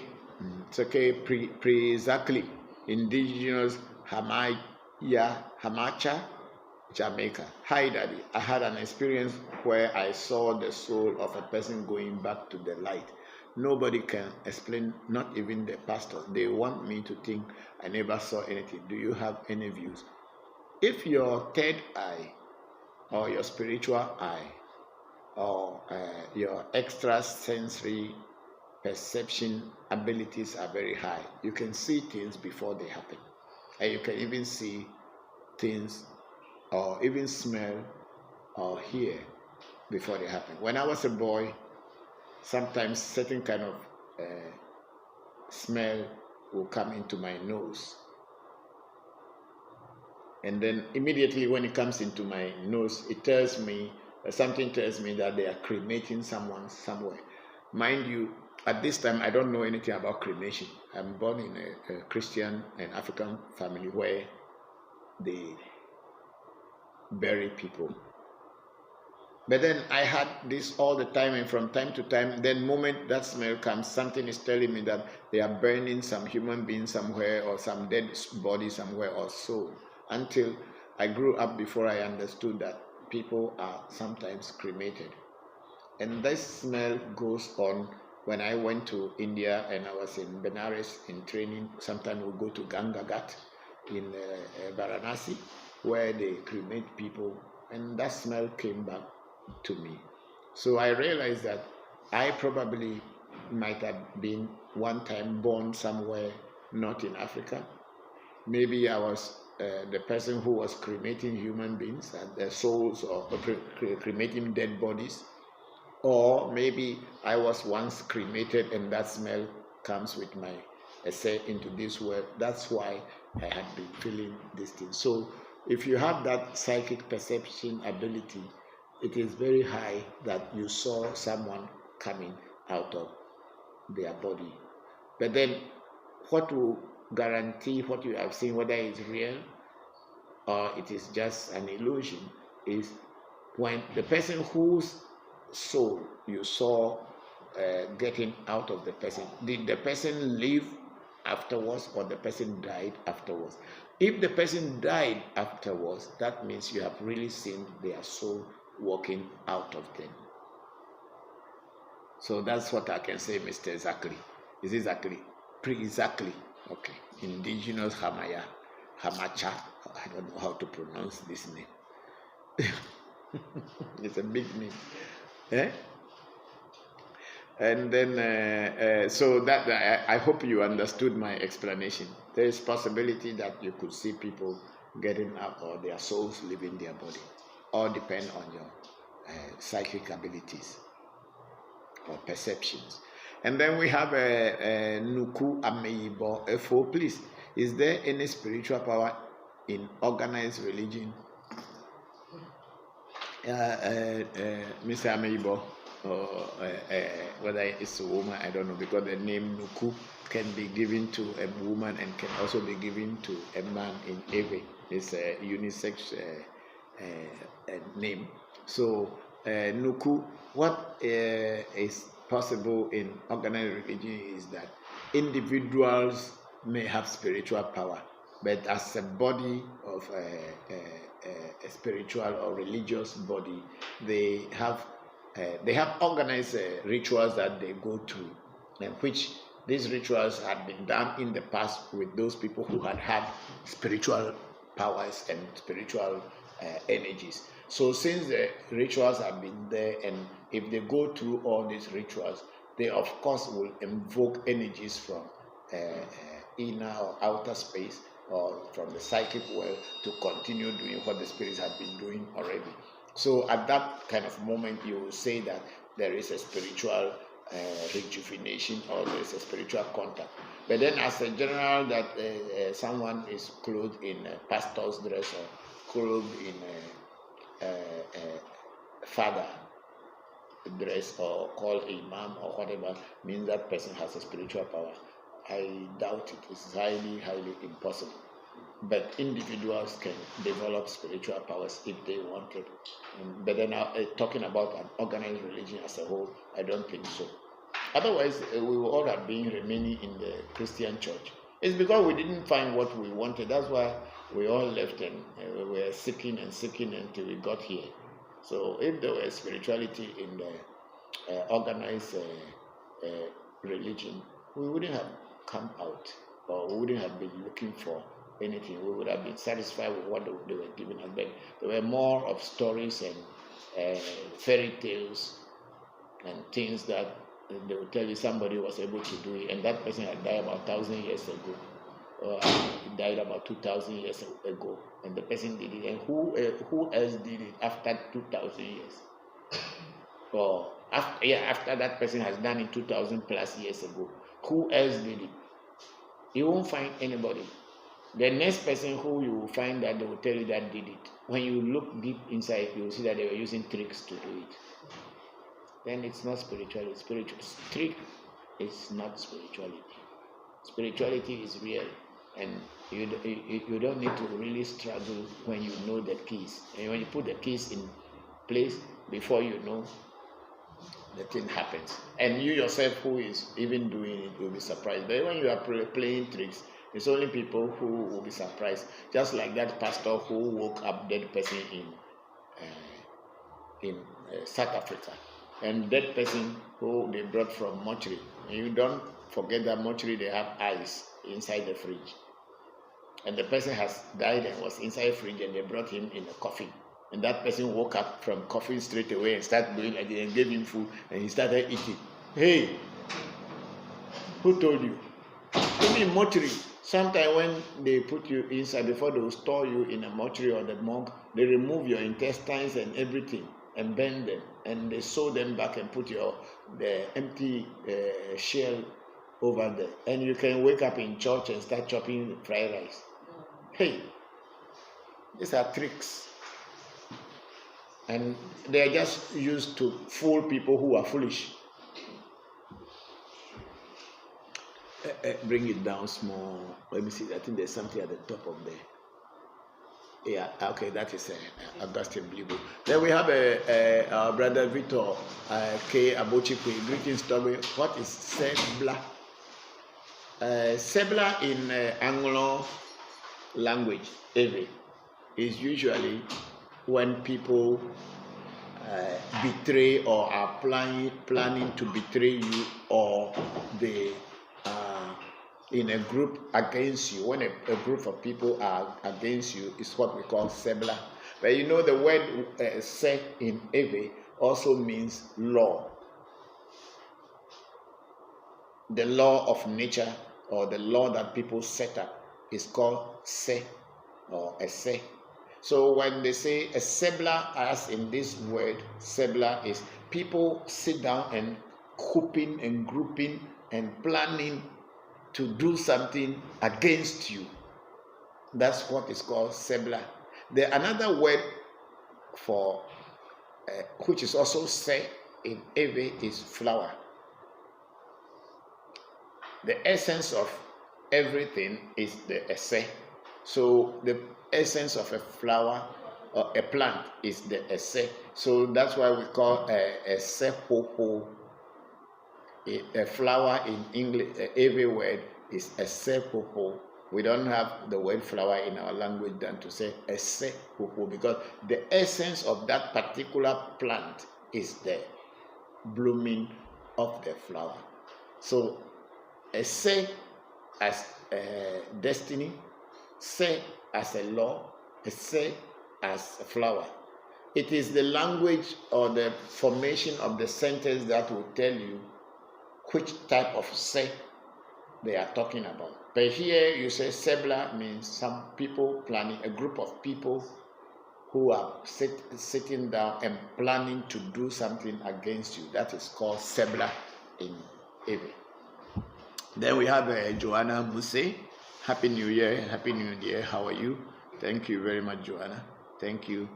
It's okay. Precisely indigenous Hamacha, Jamaica. Hi, Daddy. I had an experience where I saw the soul of a person going back to the light. Nobody can explain, not even the pastor. They want me to think I never saw anything. Do you have any views? If your third eye, or your spiritual eye, or your extrasensory perception abilities are very high, you can see things before they happen. And you can even see things or even smell or hear before they happen. When I was a boy, sometimes certain kind of smell will come into my nose. And then immediately when it comes into my nose, it tells me, something tells me that they are cremating someone somewhere. Mind you, at this time, I don't know anything about cremation. I'm born in a Christian and African family where they bury people. But then I had this all the time, and from time to time, then moment that smell comes, something is telling me that they are burning some human being somewhere, or some dead body somewhere, or so. Until I grew up, before I understood that people are sometimes cremated. And this smell goes on. When I went to India and I was in Benares in training, sometimes we go to Gangagat in Varanasi, where they cremate people, and that smell came back to me. So I realized that I probably might have been one time born somewhere not in Africa. Maybe I was the person who was cremating human beings and their souls, or cremating dead bodies. Or maybe I was once cremated and that smell comes with my essay into this world. That's why I had been feeling this thing. So if you have that psychic perception ability, it is very high that you saw someone coming out of their body. But then what will guarantee what you have seen, whether it's real or it is just an illusion, is when the person whose soul you saw getting out of the person, did the person live afterwards, or the person died afterwards? If the person died afterwards, that means you have really seen their soul walking out of them. So that's what I can say, Mr. Zachary. Is it Zachary? Pre-Zachary. Okay. Indigenous Hamacha. I don't know how to pronounce this name. It's a big name. Eh? And then, so that I hope you understood my explanation. There is possibility that you could see people getting up, or their souls leaving their body. All depend on your psychic abilities or perceptions. And then we have Nuku Ameibo Efo. Please, is there any spiritual power in organized religion? Mr. Ameibo, or whether it's a woman, I don't know, because the name Nuku can be given to a woman and can also be given to a man in Ewe. It's a unisex name. So Nuku, what is possible in organized religion is that individuals may have spiritual power, but as a body of a spiritual or religious body, they have organized rituals that they go to, and which these rituals had been done in the past with those people who had spiritual powers and spiritual energies. So since the rituals have been there, and if they go through all these rituals, they of course will invoke energies from inner or outer space, or from the psychic world, to continue doing what the spirits have been doing already. So at that kind of moment, you will say that there is a spiritual rejuvenation, or there is a spiritual contact. But then as a general, that someone is clothed in a pastor's dress, or clothed in a father dress, or called imam or whatever, means that person has a spiritual power. I doubt it. It's highly, highly impossible. But individuals can develop spiritual powers if they want it. But then talking about an organized religion as a whole, I don't think so. Otherwise, we will all have been remaining in the Christian church. It's because we didn't find what we wanted. That's why we all left, and we were seeking and seeking until we got here. So if there was spirituality in the organized religion, we wouldn't have come out, or we wouldn't have been looking for anything. We would have been satisfied with what they were giving us. But there were more of stories and fairy tales and things that they would tell you somebody was able to do it, and that person had died about 1,000 years ago, or he died about 2,000 years ago, and the person did it. And who else did it after 2,000 years? Or after that person has done it 2,000 plus years ago, who else did it? You won't find anybody. The next person who you will find that they will tell you that did it, when you look deep inside, you will see that they were using tricks to do it. Then it's not spirituality. Trick is not spirituality. Spirituality is real, and you don't need to really struggle when you know the keys. And when you put the keys in place, before you know, the thing happens. And you yourself who is even doing it will be surprised. But when you are playing tricks, it's only people who will be surprised. Just like that pastor who woke up dead person in South Africa. And that person who they brought from mortuary. And you don't forget that mortuary, they have ice inside the fridge. And the person has died and was inside the fridge, and they brought him in a coffin. And that person woke up from coffin straight away and started doing like this and gave him food, and he started eating. Hey, who told you? Even in mortuary, sometimes when they put you inside, before they will store you in a mortuary or the morgue, they remove your intestines and everything and burn them, and they sew them back and put the empty shell over there. And you can wake up in church and start chopping fried rice. Hey, these are tricks. And they are just used to fool people who are foolish. Bring it down small. Let me see. I think there's something at the top of there. Yeah, okay, that is Augustine Blibo. Then we have our brother Victor K. Abochikwe. Greetings, Toby. What is Sebla? Sebla in Anglo language, Eve, is usually when people betray or are planning to betray you, or they are in a group against you. When a group of people are against you, is what we call Sebla. But you know the word Se in Eve also means law. The law of nature, or the law that people set up, is called Se or a Se. So when they say a Sebla, as in this word, Sebla is people sit down and hooping and grouping and planning to do something against you. That's what is called Sebla. The another word for which is also Se in Eve is flower. The essence of everything is the esse. So the essence of a flower or a plant is the esse. So that's why we call a sepopo. A flower in English, every word is a sepopo. We don't have the word flower in our language than to say a sepopo, because the essence of that particular plant is the blooming of the flower. So a se as a destiny, se as a law, a se as a flower. It is the language or the formation of the sentence that will tell you which type of se they are talking about. But here you say Sebla means some people planning, a group of people who are sitting down and planning to do something against you. That is called Sebla in Eve. Then we have Joanna Muse. Happy New Year. Happy New Year. How are you? Thank you very much, Joanna. Thank you.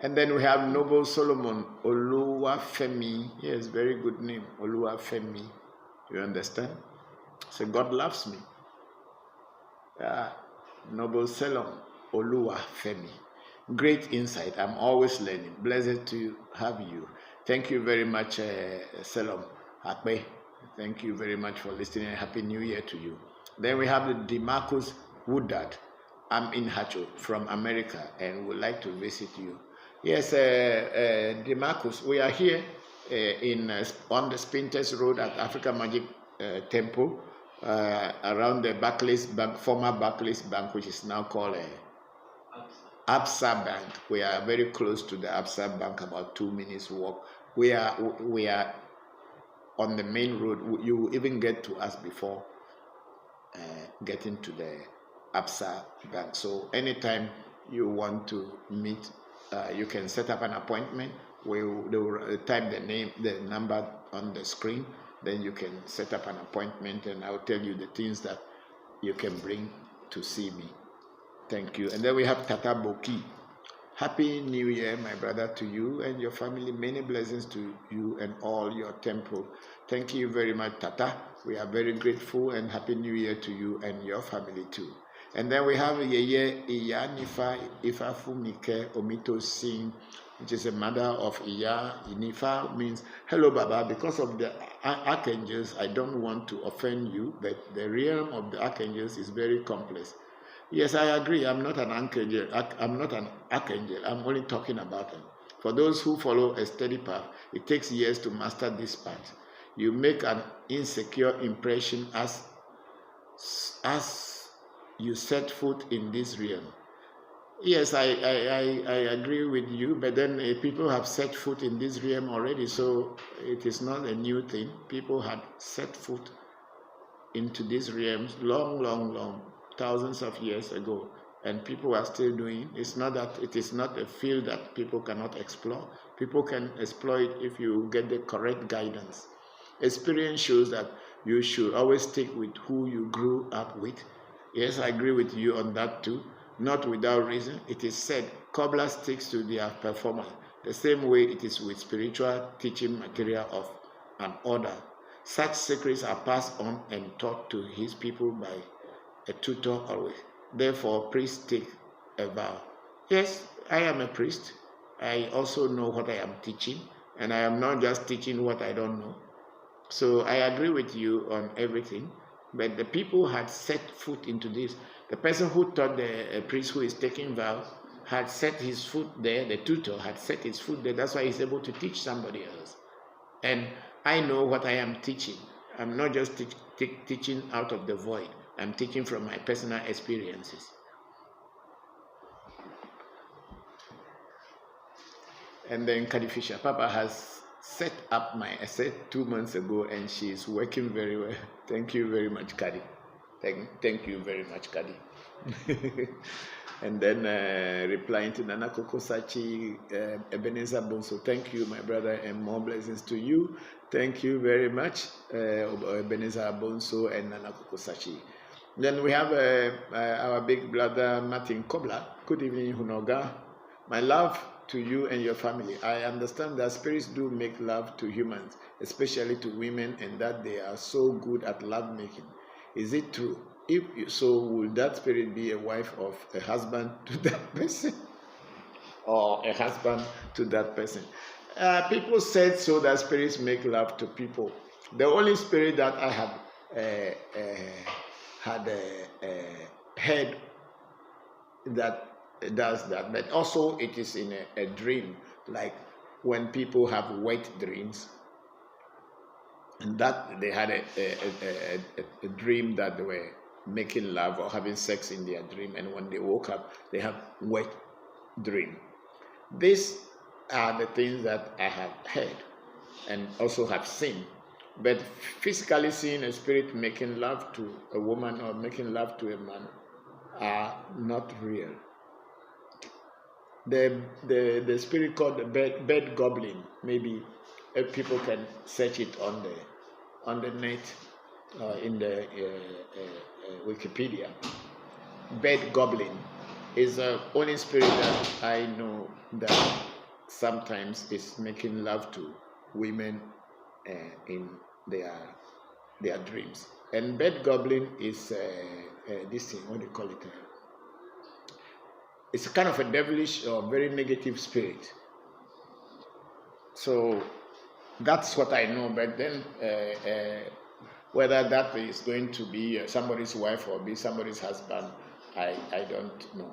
And then we have Noble Solomon Oluwafemi. Yes, very good name. Oluwafemi. You understand? So God loves me. Noble Solomon Oluwafemi. Great insight. I'm always learning. Blessed to have you. Thank you very much, Solomon Akbe. Thank you very much for listening. Happy New Year to you. Then we have the DeMarcus Woodard. I'm in Hacho from America and would like to visit you. Yes, DeMarcus, we are here on the Spintex Road at Africa Magic Temple, around the Barclays Bank, former Barclays Bank, which is now called Absa Bank. We are very close to the Absa Bank, about 2 minutes walk. We are on the main road. You will even get to us before getting to the Absa Bank. So anytime you want to meet, you can set up an appointment. They will type the number on the screen. Then you can set up an appointment, and I'll tell you the things that you can bring to see me. Thank you. And then we have Tata Boki. Happy New Year, my brother, to you and your family. Many blessings to you and all your temple. Thank you very much, Tata. We are very grateful, and Happy New Year to you and your family too. And then we have Yeye Iya Nifa Ifa Fumike Omito Singh, which is a mother of Iya. Nifa means hello Baba. Because of the archangels, I don't want to offend you, but the realm of the archangels is very complex. Yes, I agree. I'm not an archangel. I'm not an archangel. I'm only talking about them. For those who follow a steady path, it takes years to master this path. You make an insecure impression as you set foot in this realm. Yes, I agree with you, but then people have set foot in this realm already, so it is not a new thing. People had set foot into these realms long, thousands of years ago, and people are still doing. It's not that it is not a field that people cannot explore. People can explore it if you get the correct guidance. Experience shows that you should always stick with who you grew up with. Yes, I agree with you on that too. Not without reason. It is said, cobbler sticks to their performance. The same way it is with spiritual teaching material of an order. Such secrets are passed on and taught to his people by a tutor always. Therefore, priests take a vow. Yes, I am a priest. I also know what I am teaching, and I am not just teaching what I don't know. So I agree with you on everything, but the people had set foot into this. The person who taught the priest who is taking vows had set his foot there. The tutor had set his foot there. That's why he's able to teach somebody else. And I know what I am teaching. I'm not just teaching out of the void. I'm teaching from my personal experiences. And then Kadi Fisher, Papa has set up my essay 2 months ago, and she is working very well. Thank you very much, Kadi. Thank you very much, Kadi. And then replying to Nana Kokosachi, Ebenezer Bonso, thank you, my brother, and more blessings to you. Thank you very much, Ebenezer Bonso and Nana Kokosachi. Then we have our big brother Martin Kobler. Good evening, Hunoga. My love to you and your family. I understand that spirits do make love to humans, especially to women, and that they are so good at love making. Is it true? If so, will that spirit be a wife of a husband to that person? Or a husband to that person? People said so that spirits make love to people. The only spirit that I have heard that does that, but also it is in a dream, like when people have wet dreams, and that they had a dream that they were making love or having sex in their dream, and when they woke up, they have wet dream. These are the things that I have heard and also have seen. But physically seeing a spirit making love to a woman or making love to a man are not real. The spirit called the bed goblin, maybe people can search it on the net, in the Wikipedia. Bed goblin is the only spirit that I know that sometimes is making love to women in their dreams. And bed goblin is this thing, what do you call it? It's kind of a devilish or very negative spirit. So that's what I know. But then whether that is going to be somebody's wife or be somebody's husband, I don't know.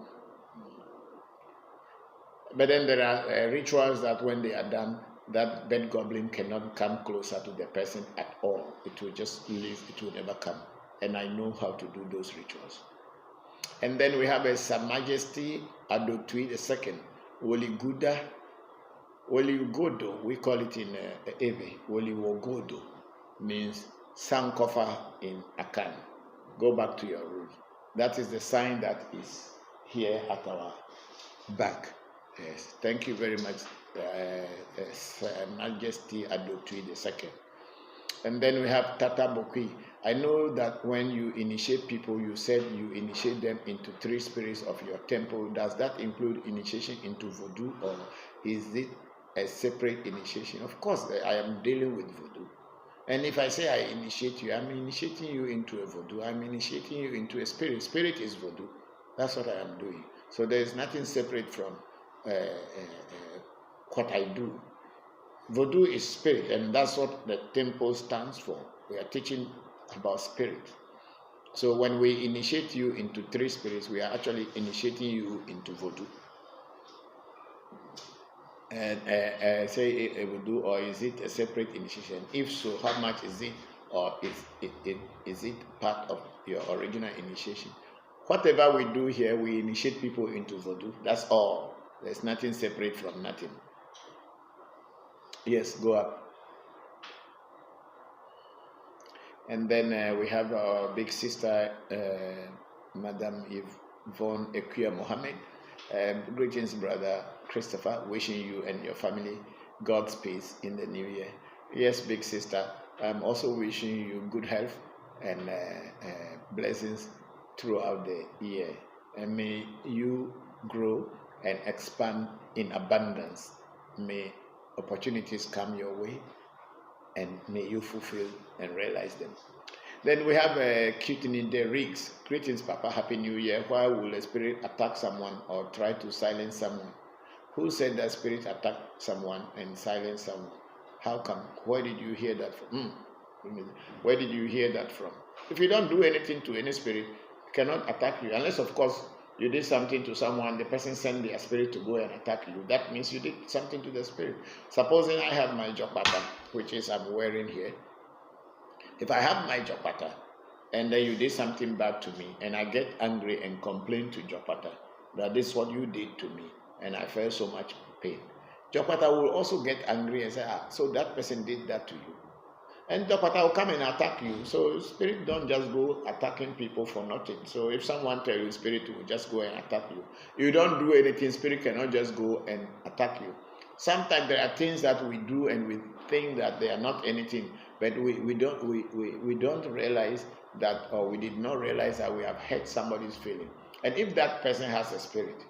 But then there are rituals that when they are done, that bed goblin cannot come closer to the person at all. It will just leave, it will never come. And I know how to do those rituals. And then we have a Sa Majesty Adotui II, Woliguda, Woligodo, we call it in Eve, Woliwogodo, means Sankofa in Akan. Go back to your roots. That is the sign that is here at our back. Yes, thank you very much, Sa Majesty Adotui II. And then we have Tata Bokwi. I know that when you initiate people, you said you initiate them into 3 spirits of your temple. Does that include initiation into vodu, or is it a separate initiation? Of course, I am dealing with vodu. And if I say I initiate you, I'm initiating you into a voodoo. I'm initiating you into a spirit. Spirit is voodoo. That's what I am doing. So there is nothing separate from what I do. Voodoo is spirit, and that's what the temple stands for. We are teaching about spirit. So when we initiate you into 3 spirits, we are actually initiating you into voodoo. And say a voodoo, or is it a separate initiation? If so, how much is it, or is it part of your original initiation? Whatever we do here, we initiate people into voodoo. That's all. There's nothing separate from nothing. Yes, go up. And then we have our big sister, Madam Yvonne Ekuya Mohammed. Greetings, Brother Christopher. Wishing you and your family God's peace in the new year. Yes, big sister. I'm also wishing you good health and blessings throughout the year. And may you grow and expand in abundance. May opportunities come your way, and may you fulfill and realize them. Then we have Kutini De Riggs. Greetings, Papa. Happy New Year. Why will a spirit attack someone or try to silence someone? Who said that spirit attack someone and silence someone? How come? Where did you hear that from? Where did you hear that from? If you don't do anything to any spirit, it cannot attack you. Unless, of course, you did something to someone, the person sent their spirit to go and attack you. That means you did something to the spirit. Supposing I have my jopata, which is I'm wearing here. If I have my jopata, and then you did something bad to me, and I get angry and complain to jopata that this is what you did to me, and I felt so much pain. Jopata will also get angry and say, so that person did that to you. And Jopata will come and attack you. So spirit don't just go attacking people for nothing. So if someone tells you spirit will just go and attack you, you don't do anything, spirit cannot just go and attack you. Sometimes there are things that we do and we think that they are not anything, but we don't realize that, or we did not realize that we have hurt somebody's feeling. And if that person has a spirit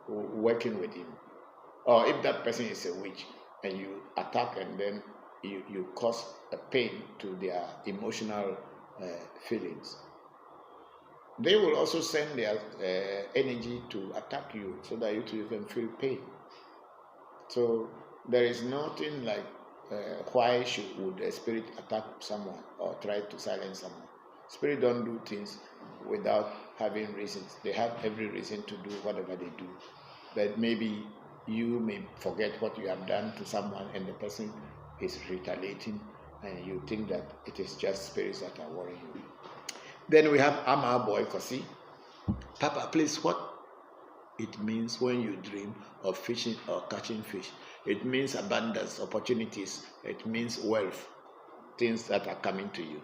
working with him, or if that person is a witch and you attack and then you cause a pain to their emotional feelings, they will also send their energy to attack you so that you too can feel pain. So there is nothing like why would a spirit attack someone or try to silence someone. Spirit don't do things without having reasons. They have every reason to do whatever they do. But maybe you may forget what you have done to someone and the person is retaliating, and you think that it is just spirits that are worrying you. Then we have Ama Boy Kosi. Papa, please, what it means when you dream of fishing or catching fish? It means abundance, opportunities. It means wealth, things that are coming to you.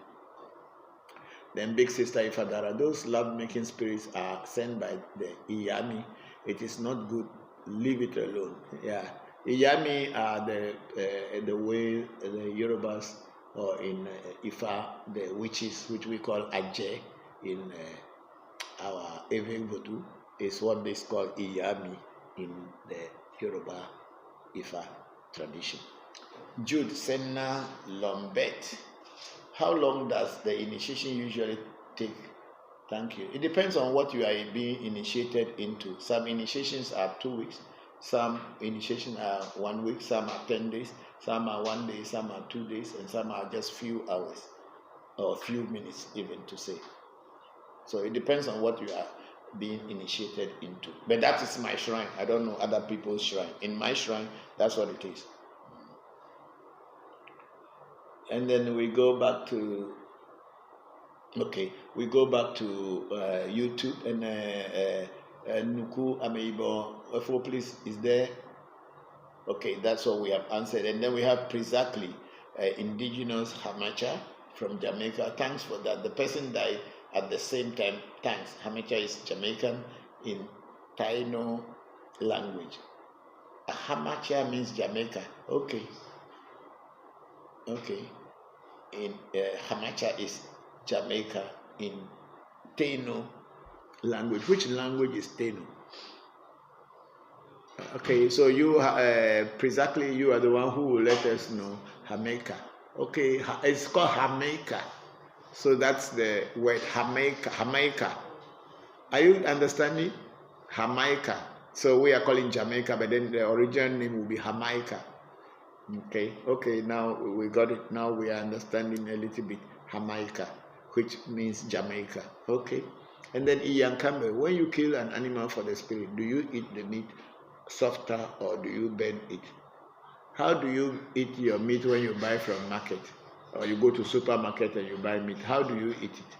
Then big sister Ifadara, those love-making spirits are sent by the Iyami. It is not good. Leave it alone. Yeah. Iyami are the way the Yorubas, or in Ifa, the witches, which we call Aje in our Ewe Voodoo, is what they call Iyami in the Yoruba Ifa tradition. Jude Senna Lombet. How long does the initiation usually take? Thank you. It depends on what you are being initiated into. Some initiations are 2 weeks. Some initiations are 1 week, some are 10 days, some are 1 day, some are 2 days, and some are just few hours or few minutes even to say. So it depends on what you are being initiated into. But that is my shrine. I don't know other people's shrine. In my shrine, that's what it is. And then we go back to YouTube, and Nuku Ameibo, please, is there? Okay, that's what we have answered. And then we have Precisely, indigenous Hamacha from Jamaica. Thanks for that. The person died at the same time. Thanks. Hamacha is Jamaican in Taino language. Hamacha means Jamaica. Okay. In Hamacha is Jamaica in Taino language. Which language is Taino? Okay, so you precisely you are the one who will let us know Jamaica. Okay, it's called Jamaica. So that's the word Jamaica. Are you understanding? Jamaica. So we are calling Jamaica, but then the original name will be Jamaica. Okay, now we got it. Now we are understanding a little bit Jamaica, which means Jamaica. Okay. And then Ian Campbell, when you kill an animal for the spirit, do you eat the meat softer or do you burn it? How do you eat your meat when you buy from market? Or you go to supermarket and you buy meat? How do you eat it?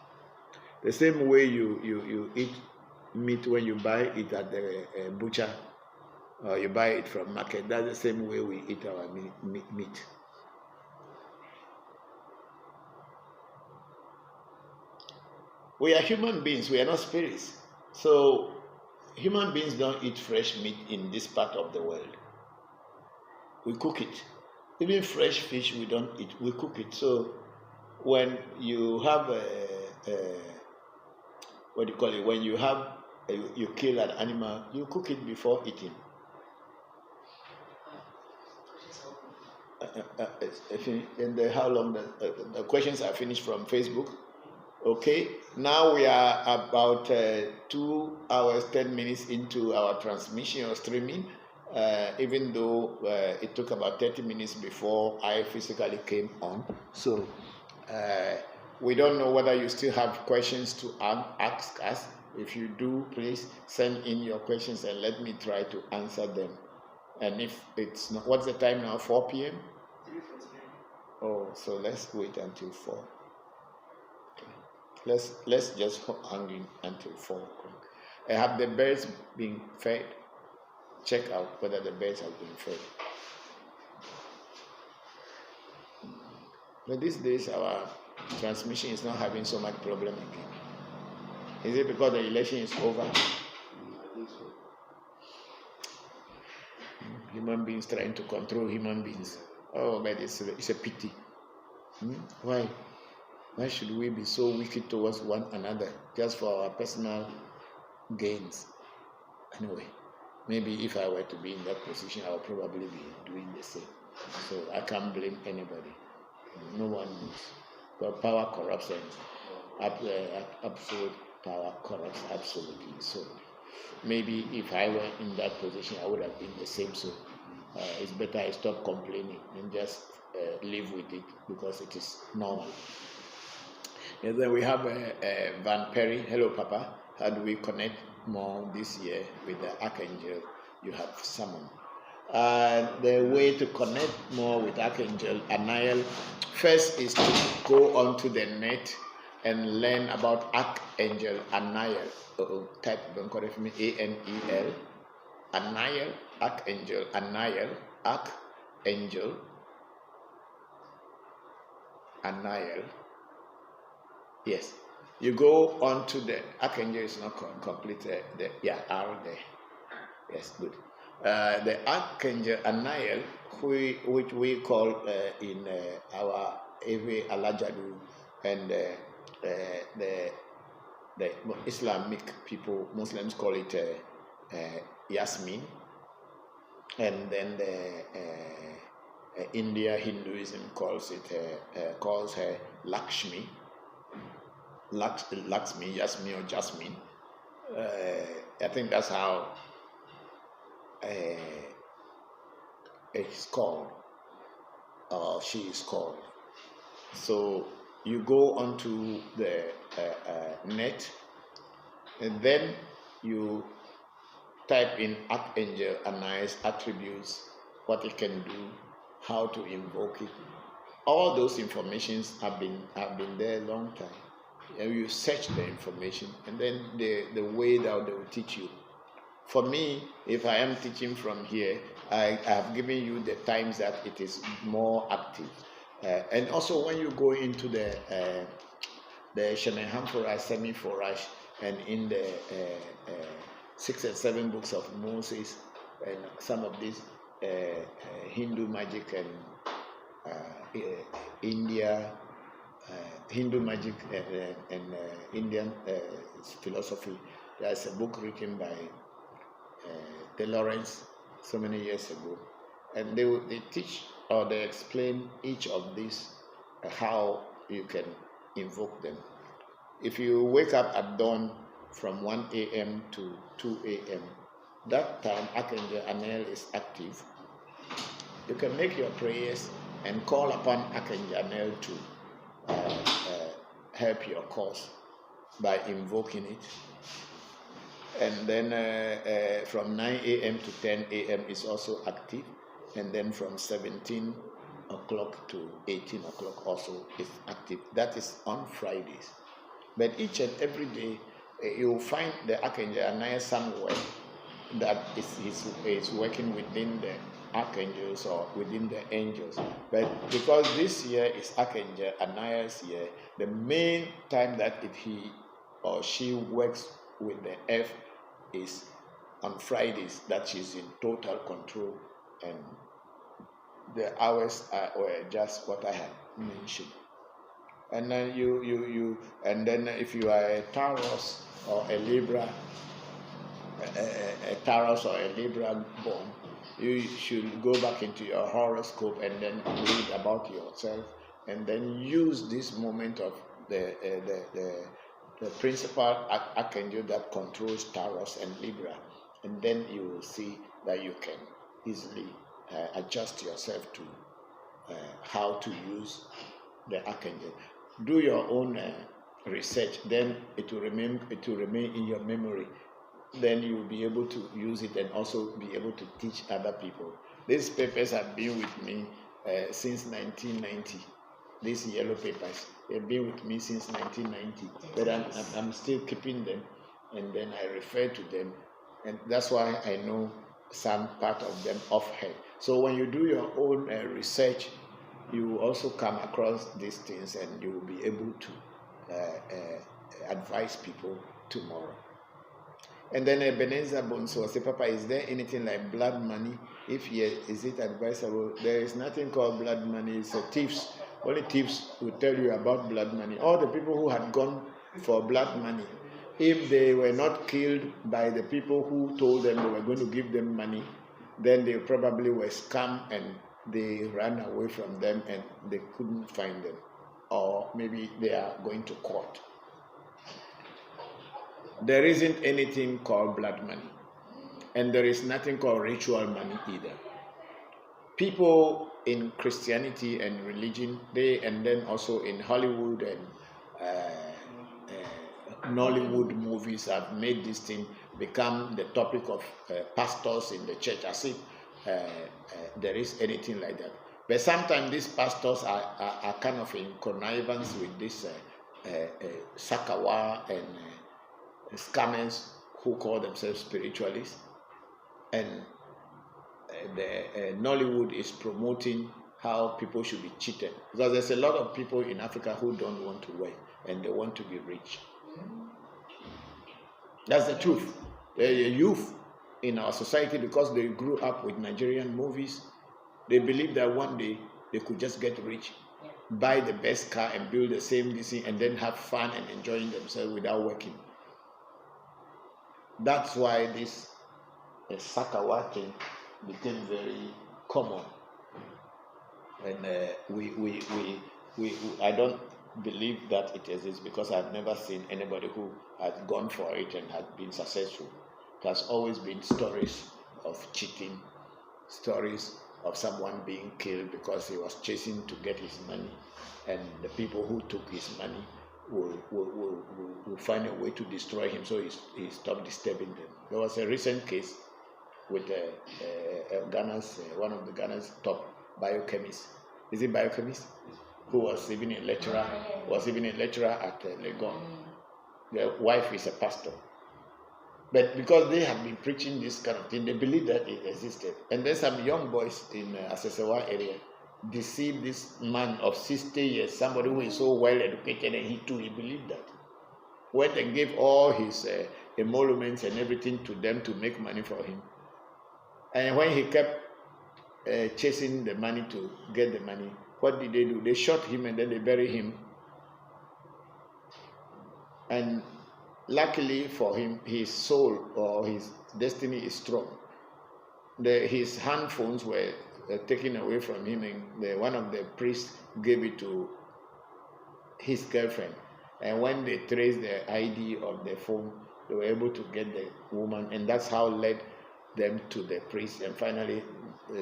The same way you eat meat when you buy it at the butcher or you buy it from market. That's the same way we eat our meat. We are human beings, we are not spirits. So human beings don't eat fresh meat in this part of the world. We cook it. Even fresh fish we don't eat, we cook it. So when you have when you kill an animal, you cook it before eating. And how long the questions are finished from Facebook? Okay, now we are about 2 hours 10 minutes into our transmission or streaming, even though it took about 30 minutes before I physically came on. So we don't know whether you still have questions to ask us. If you do, please send in your questions and let me try to answer them. And if it's not, what's the time now? 4 p.m. 3:49. Oh, so let's wait until 4. Let's just hang in until 4 o'clock. Have the birds been fed? Check out whether the birds have been fed. But these days our transmission is not having so much problem again. Is it because the election is over? I think so. Human beings trying to control human beings. Oh, but it's a pity. Why? Why should we be so wicked towards one another just for our personal gains? Anyway, maybe if I were to be in that position, I would probably be doing the same. So I can't blame anybody. No one knows. But power corrupts, and absolute power corrupts absolutely. So maybe if I were in that position, I would have been the same. So it's better I stop complaining and just live with it because it is normal. And then we have Van Perry. Hello, Papa. How do we connect more this year with the Archangel you have summoned? The way to connect more with Archangel Anael first is to go onto the net and learn about Archangel Anael. Type Bokor for me, A-N-E-L. Anael, Archangel Anael, Archangel Anael. Yes, you go on to the Archangel is not complete. R there. Yes, good. The Archangel Anael, which we call in our Ewe Alajadu and the Islamic people, Muslims call it Yasmin, and then the India Hinduism calls her Lakshmi. Lakshmi, Yasmin or Jasmine. I think that's how it's called, or she is called. So you go onto the net and then you type in Archangel Anael's attributes, what it can do, how to invoke it. All those informations have been there a long time. And you search the information, and then the way that they will teach you. For me, if I am teaching from here, I have given you the times that it is more active. And also when you go into the Shemehan Forage, Semi Forage, and in the 6 and 7 books of Moses, and some of these Hindu magic and India. Hindu magic and Indian philosophy. There's a book written by De Lawrence so many years ago, and they teach or they explain each of these how you can invoke them. If you wake up at dawn from 1 a.m. to 2 a.m., that time Archangel Anael is active. You can make your prayers and call upon Archangel Anael to help your cause by invoking it. And then from 9 a.m. to 10 a.m. is also active. And then from 17 o'clock to 18 o'clock also is active. That is on Fridays. But each and every day, you will find the Archangel Anael somewhere that is working within the archangels or within the angels. But because this year is Archangel Anael's year, the main time that he or she works with the earth is on Fridays, that she's in total control, and the hours are just what I have mentioned. And then and then if you are a Taurus or a Libra, a Taurus or a Libra born, you should go back into your horoscope and then read about yourself, and then use this moment of the principal archangel that controls Taurus and Libra, and then you will see that you can easily adjust yourself to how to use the archangel. Do your own research, then it will remain in your memory. Then you will be able to use it and also be able to teach other people. These papers have been with me since 1990. These yellow papers, they've been with me since 1990. But I'm still keeping them, and then I refer to them, and that's why I know some part of them offhand. So when you do your own research, you will also come across these things, and you will be able to advise people tomorrow. And then Ebenezer Bones will say, Papa, is there anything like blood money? If yes, is it advisable? There is nothing called blood money. It's thieves. Only thieves will tell you about blood money. All the people who had gone for blood money, if they were not killed by the people who told them they were going to give them money, then they probably were scammed and they ran away from them and they couldn't find them. Or maybe they are going to court. There isn't anything called blood money, and there is nothing called ritual money either. People in Christianity and religion, and then also in Hollywood and Nollywood movies have made this thing become the topic of pastors in the church, as if there is anything like that. But sometimes these pastors are kind of in connivance with this Sakawa and scammers who call themselves spiritualists, and the Nollywood is promoting how people should be cheated, because there's a lot of people in Africa who don't want to work and they want to be rich. That's the truth. The youth in our society, because they grew up with Nigerian movies, they believe that one day they could just get rich, buy the best car and build the same DC, and then have fun and enjoying themselves without working. That's why this Sakawa thing became very common, and I don't believe that it exists, because I've never seen anybody who has gone for it and has been successful. It has always been stories of cheating, stories of someone being killed because he was chasing to get his money, and the people who took his money will find a way to destroy him, so he stopped disturbing them. There was a recent case with Ghana's one of the Ghana's top biochemists. Is it biochemist? Who was even a lecturer at Legon. The wife is a pastor. But because they have been preaching this kind of thing, they believe that it existed. And then some young boys in Asesewa area deceived this man of 60 years, somebody who is so well educated, and he believed that. Went and gave all his emoluments and everything to them to make money for him. And when he kept chasing the money to get the money, what did they do? They shot him and then they buried him. And luckily for him, his soul or his destiny is strong. His handphones were taken away from him, and one of the priests gave it to his girlfriend. And when they traced the ID of the phone, they were able to get the woman, and that's how led them to the priest, and finally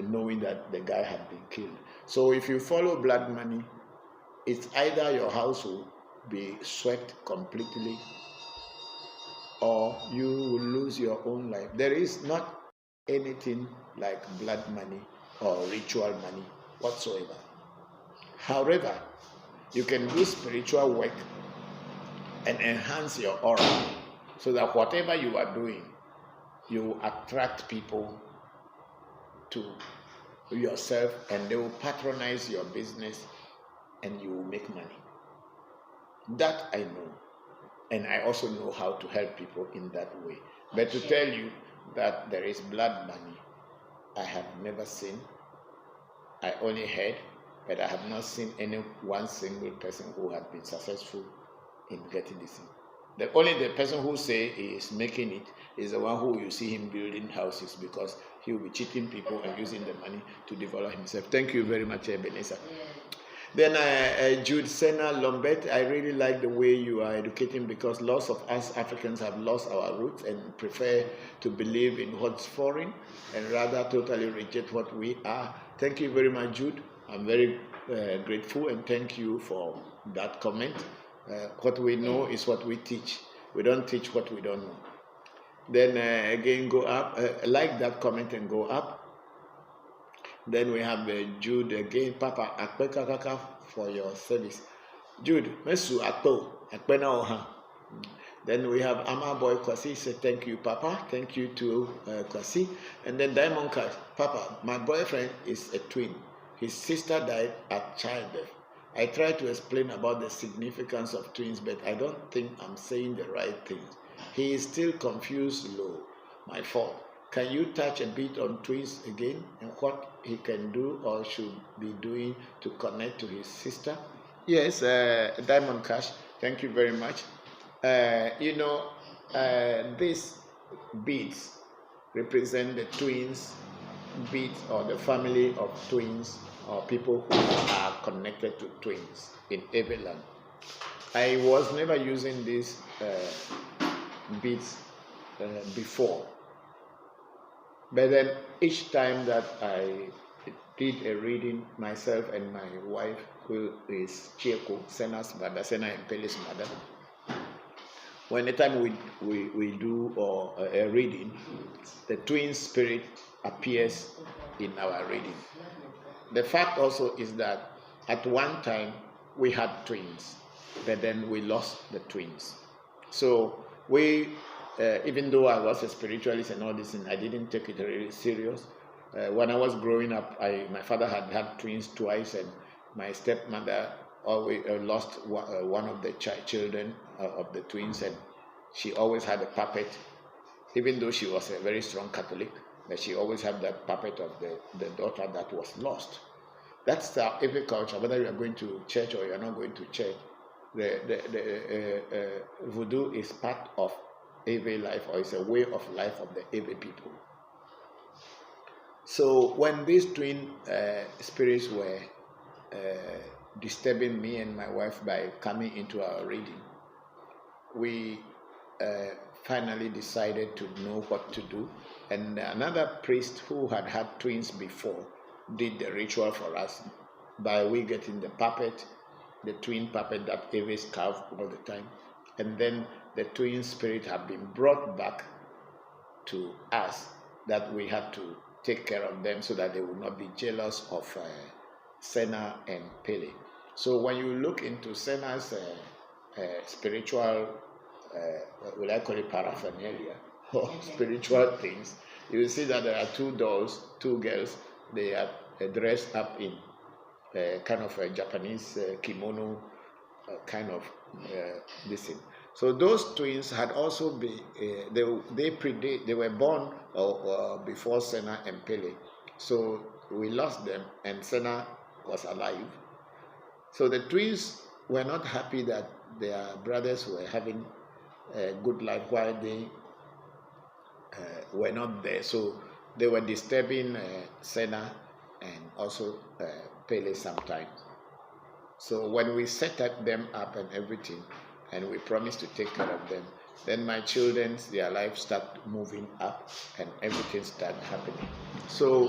knowing that the guy had been killed. So if you follow blood money, it's either your house will be swept completely, or you will lose your own life. There is not anything like blood money or ritual money whatsoever. However, you can do spiritual work and enhance your aura so that whatever you are doing, you attract people to yourself, and they will patronize your business and you will make money. That I know. And I also know how to help people in that way. But to tell you that there is blood money, I have never seen. I only heard, but I have not seen any one single person who has been successful in getting this thing. The person who say he is making it is the one who you see him building houses, because he will be cheating people and using the money to develop himself. Thank you very much, Ebenezer. Then Jude Senna Lombet, I really like the way you are educating, because lots of us Africans have lost our roots and prefer to believe in what's foreign and rather totally reject what we are. Thank you very much, Jude. I'm very grateful, and thank you for that comment. What we know is what we teach. We don't teach what we don't know. Then again, go up. Like that comment and go up. Then we have Jude again. Papa, akpe kakaka for your service. Jude, mesu akpe na oha. Then we have Ama Boy Kwasi. Say thank you, Papa. Thank you to Kwasi. And then Diamond Cat. Papa, my boyfriend is a twin. His sister died at childbirth. I try to explain about the significance of twins, but I don't think I'm saying the right things. He is still confused, Lord. My fault. Can you touch a bit on twins again and what he can do or should be doing to connect to his sister? Yes, Diamond Cash, thank you very much. These beads represent the twins, beads, or the family of twins, or people who are connected to twins in every land. I was never using these beads before. But then each time that I did a reading, myself and my wife, who is Chieko, Sena's mother, Sena and Pele's mother, when the time we do a reading, the twin spirit appears in our reading. The fact also is that at one time we had twins, but then we lost the twins. So we, even though I was a spiritualist and all this, and I didn't take it really serious. When I was growing up, my father had twins twice, and my stepmother always lost one of the children of the twins, and she always had a puppet, even though she was a very strong Catholic, but she always had that puppet of the daughter that was lost. That's every culture, whether you are going to church or you are not going to church. The voodoo is part of every life, or it's a way of life of the every people. So when these twin spirits were disturbing me and my wife by coming into our reading, we finally decided to know what to do. And another priest who had twins before did the ritual for us by we getting the puppet, the twin puppet that always carved all the time, and then the twin spirit have been brought back to us, that we had to take care of them so that they would not be jealous of Sena and Pele. So when you look into Sena's spiritual, will I call it paraphernalia, or spiritual things, you will see that there are two dolls, two girls. They are dressed up in kind of a Japanese kimono, kind of this thing. So those twins had also been, they were born before Sena and Pele. So we lost them, and Sena was alive. So the twins were not happy that their brothers were having a good life while they were not there. So they were disturbing Sena and also Pele sometimes. So when we set them up and everything, and we promise to take care of them, then my children's, their life start moving up and everything start happening. So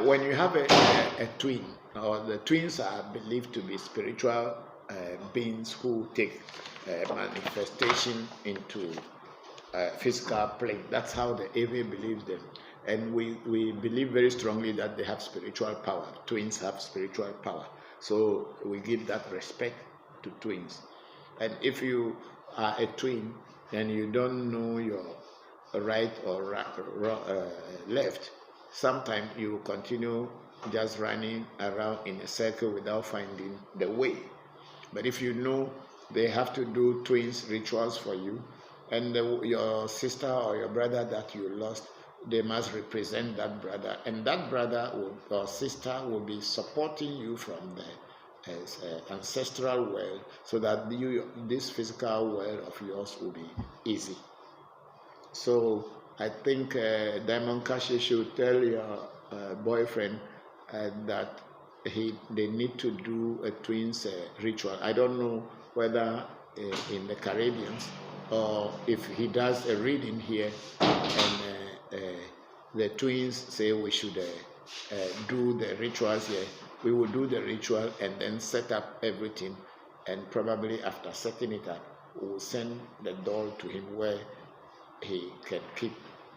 when you have a twin, or the twins are believed to be spiritual beings who take manifestation into physical plane. That's how the AV believes them. And we believe very strongly that they have spiritual power. Twins have spiritual power. So we give that respect to twins. And if you are a twin and you don't know your right or left, sometimes you will continue just running around in a circle without finding the way. But if you know they have to do twins rituals for you, and your sister or your brother that you lost, they must represent that brother, and that brother or sister will be supporting you from the ancestral world, so that this physical world of yours will be easy. So I think Diamond Kashi should tell your boyfriend that they need to do a twins ritual. I don't know whether in the Caribbean, or if he does a reading here and the twins say we should do the rituals here, we will do the ritual and then set up everything, and probably after setting it up, we will send the doll to him where he can keep,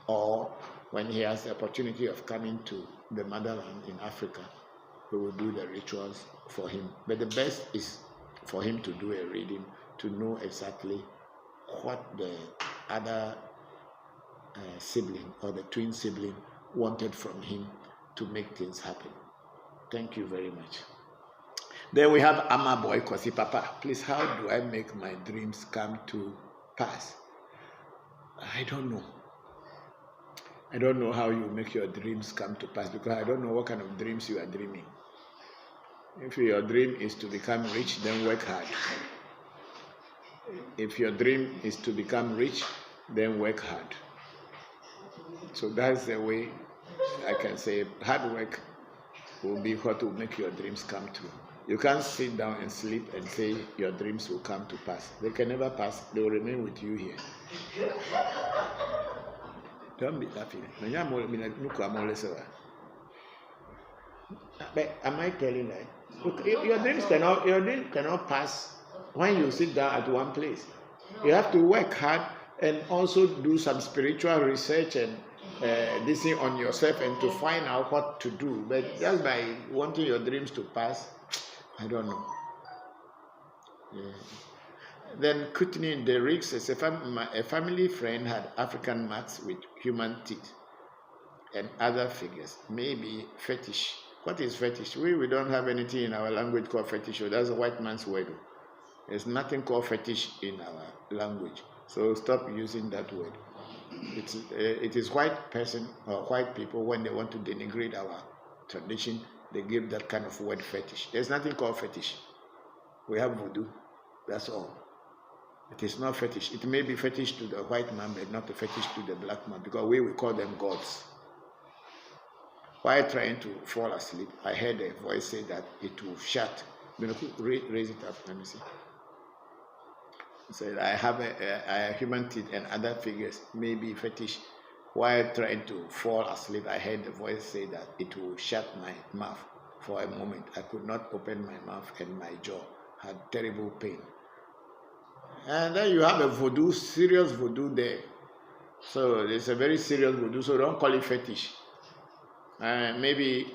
or when he has the opportunity of coming to the motherland in Africa, we will do the rituals for him. But the best is for him to do a reading to know exactly what the other sibling or the twin sibling wanted from him to make things happen. Thank you very much. Then we have Ama Boy Kosi Papa. Please, how do I make my dreams come to pass? I don't know. I don't know how you make your dreams come to pass, because I don't know what kind of dreams you are dreaming. If your dream is to become rich, then work hard. If your dream is to become rich, then work hard. So that's the way I can say hard work will be what will make your dreams come true. You can't sit down and sleep and say your dreams will come to pass. They can never pass. They will remain with you here. Don't be laughing. But am I telling that? Look, your dreams cannot pass when you sit down at one place. You have to work hard and also do some spiritual research and this thing on yourself, and to find out what to do. But just by wanting your dreams to pass, I don't know. Yeah. Then Kutni Derrick says a family friend had African mats with human teeth and other figures, maybe fetish. What is fetish? We don't have anything in our language called fetish. That's a white man's word. There's nothing called fetish in our language. So stop using that word. It is white person or white people, when they want to denigrate our tradition, they give that kind of word fetish. There's nothing called fetish. We have voodoo. That's all. It is not fetish. It may be fetish to the white man, but not a fetish to the black man, because we call them gods. While trying to fall asleep, I heard a voice say that it will shut. Raise it up, let me see. It said, I have human teeth and other figures, maybe fetish. While trying to fall asleep, I heard the voice say that it will shut my mouth for a moment. I could not open my mouth, and my jaw had terrible pain. And then you have a voodoo, serious voodoo there. So it's a very serious voodoo, so don't call it fetish. Maybe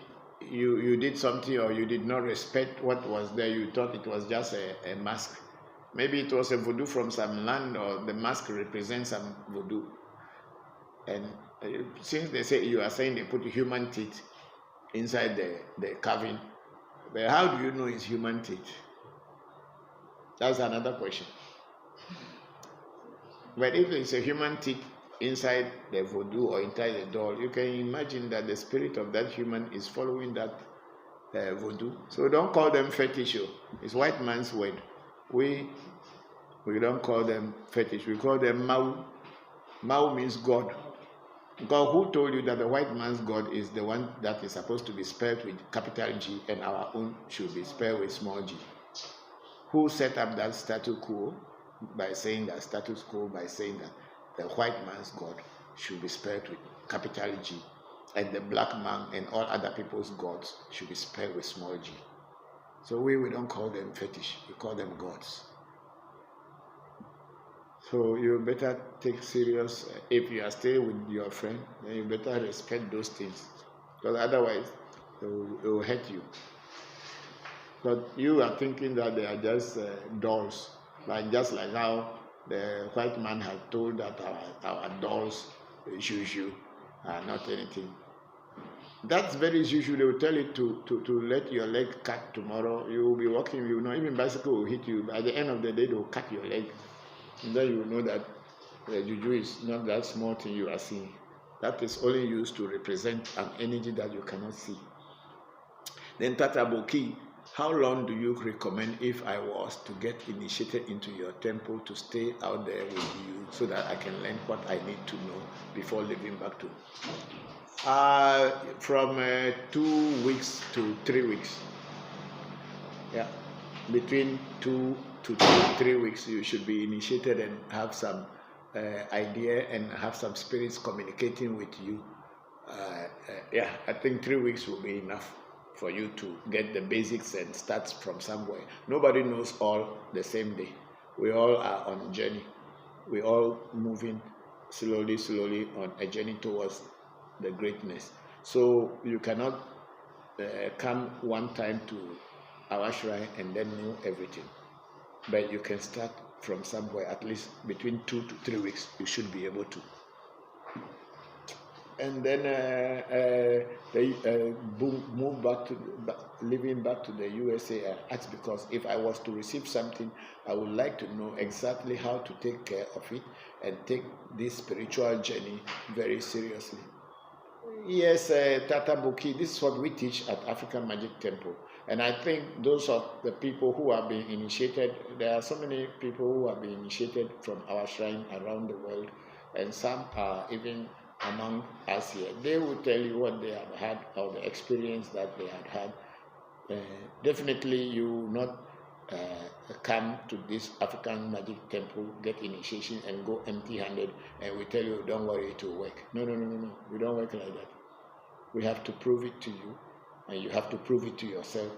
you did something, or you did not respect what was there. You thought it was just a mask. Maybe it was a voodoo from some land, or the mask represents some voodoo. And since they say, you are saying they put human teeth inside the carving, but how do you know it's human teeth? That's another question. But if it's a human teeth inside the voodoo or inside the doll, you can imagine that the spirit of that human is following that voodoo. So don't call them fetish. It's white man's word. We don't call them fetish. We call them Mau. Mau means God. God, who told you that the white man's God is the one that is supposed to be spelled with capital G, and our own should be spelled with small g? who set up that status quo by saying that the white man's God should be spelled with capital G, and the black man and all other people's gods should be spelled with small g. So we don't call them fetish, we call them gods. So you better take serious. If you are staying with your friend, then you better respect those things, because otherwise it will hurt you. But you are thinking that they are just dolls, like just like how the white man had told that our dolls, juju, are not anything. That's very usual. They will tell you to let your leg cut tomorrow. You will be walking, you know, even bicycle will hit you. By the end of the day, they will cut your leg. And then you will know that the juju is not that small thing you are seeing. That is only used to represent an energy that you cannot see. Then Tata Boki, how long do you recommend if I was to get initiated into your temple to stay out there with you so that I can learn what I need to know before leaving back to? From 2 weeks to 3 weeks. Yeah, between 2 to 3 weeks, you should be initiated and have some idea and have some spirits communicating with you. Yeah, I think 3 weeks will be enough for you to get the basics and start from somewhere. Nobody knows all the same day. We all are on a journey. We all moving slowly on a journey towards the greatness. So you cannot come one time to our shrine and then know everything. But you can start from somewhere, at least between 2 to 3 weeks, you should be able to. And then they move back to living back to the USA. I asked because if I was to receive something, I would like to know exactly how to take care of it and take this spiritual journey very seriously. Yes, Tata Buki, this is what we teach at African Magic Temple. And I think those of the people who have been initiated, there are so many people who have been initiated from our shrine around the world, and some are even among us here. They will tell you what they have had or the experience that they had. Definitely you will not come to this African Magic Temple, get initiation and go empty-handed, and we tell you, don't worry, it will work. No. We don't work like that. We have to prove it to you, and you have to prove it to yourself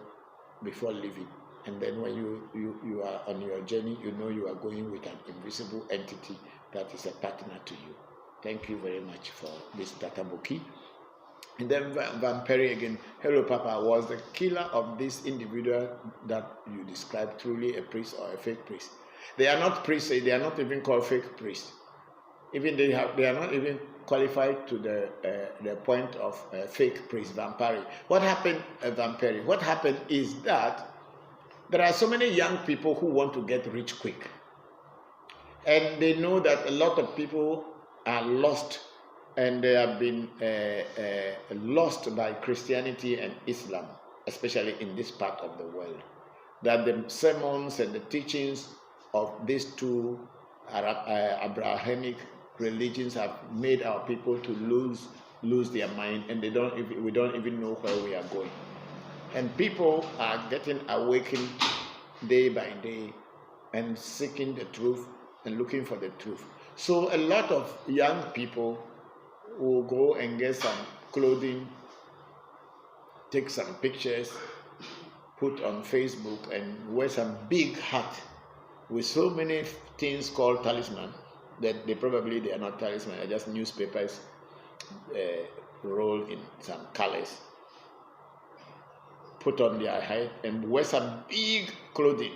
before leaving. And then when you are on your journey, you know you are going with an invisible entity that is a partner to you. Thank you very much for this Tata Buki. And then Van Perry again. Hello, Papa. Was the killer of this individual that you described truly a priest or a fake priest? They are not priests. They are not even called fake priests. Even they are not even qualified to the point of fake priest. Van Perry. What happened, Van Perry? What happened is that there are so many young people who want to get rich quick, and they know that a lot of people are lost, and they have been lost by Christianity and Islam, especially in this part of the world. That the sermons and the teachings of these two Abrahamic religions have made our people to lose their mind, and we don't even know where we are going. And people are getting awakened day by day and seeking the truth and looking for the truth. So a lot of young people will go and get some clothing, take some pictures, put on Facebook, and wear some big hat with so many things called talisman that they are not talisman, they're just newspapers rolled in some colors, put on their head and wear some big clothing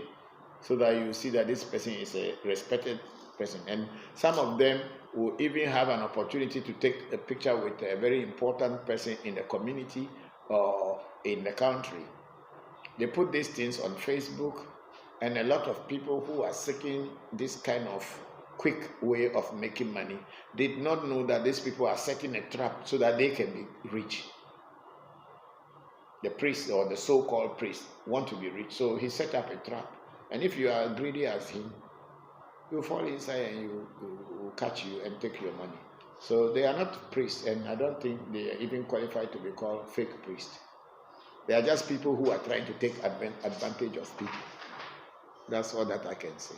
so that you see that this person is a respected person. And some of them will even have an opportunity to take a picture with a very important person in the community or in the country. They put these things on Facebook, and a lot of people who are seeking this kind of quick way of making money did not know that these people are setting a trap so that they can be rich. The priest or the so-called priest want to be rich, so he set up a trap. And if you are greedy as him, you fall inside and you will catch you and take your money. So they are not priests, and I don't think they are even qualified to be called fake priests. They are just people who are trying to take advantage of people. That's all that I can say.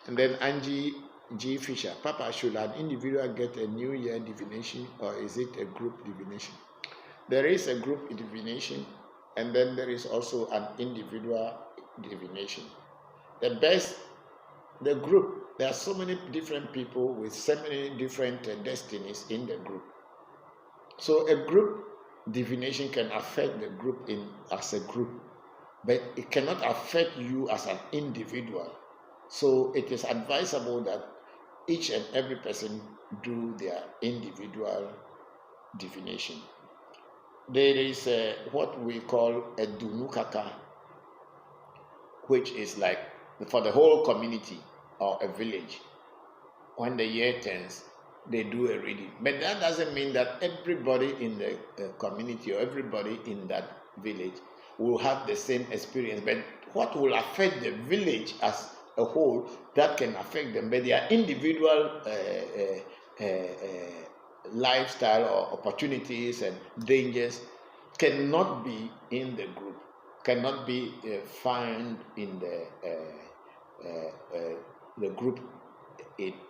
And then Angie G. Fisher, Papa, should an individual get a New Year divination or is it a group divination? There is a group divination and then there is also an individual divination. The group, there are so many different people with so many different destinies in the group. So a group divination can affect the group as a group, but it cannot affect you as an individual. So it is advisable that each and every person do their individual divination. There is what we call a dunukaka, which is like for the whole community or a village. When the year turns, they do a reading. But that doesn't mean that everybody in the community or everybody in that village will have the same experience. But what will affect the village as a whole, that can affect them. But their individual lifestyle or opportunities and dangers cannot be in the group, cannot be found in the group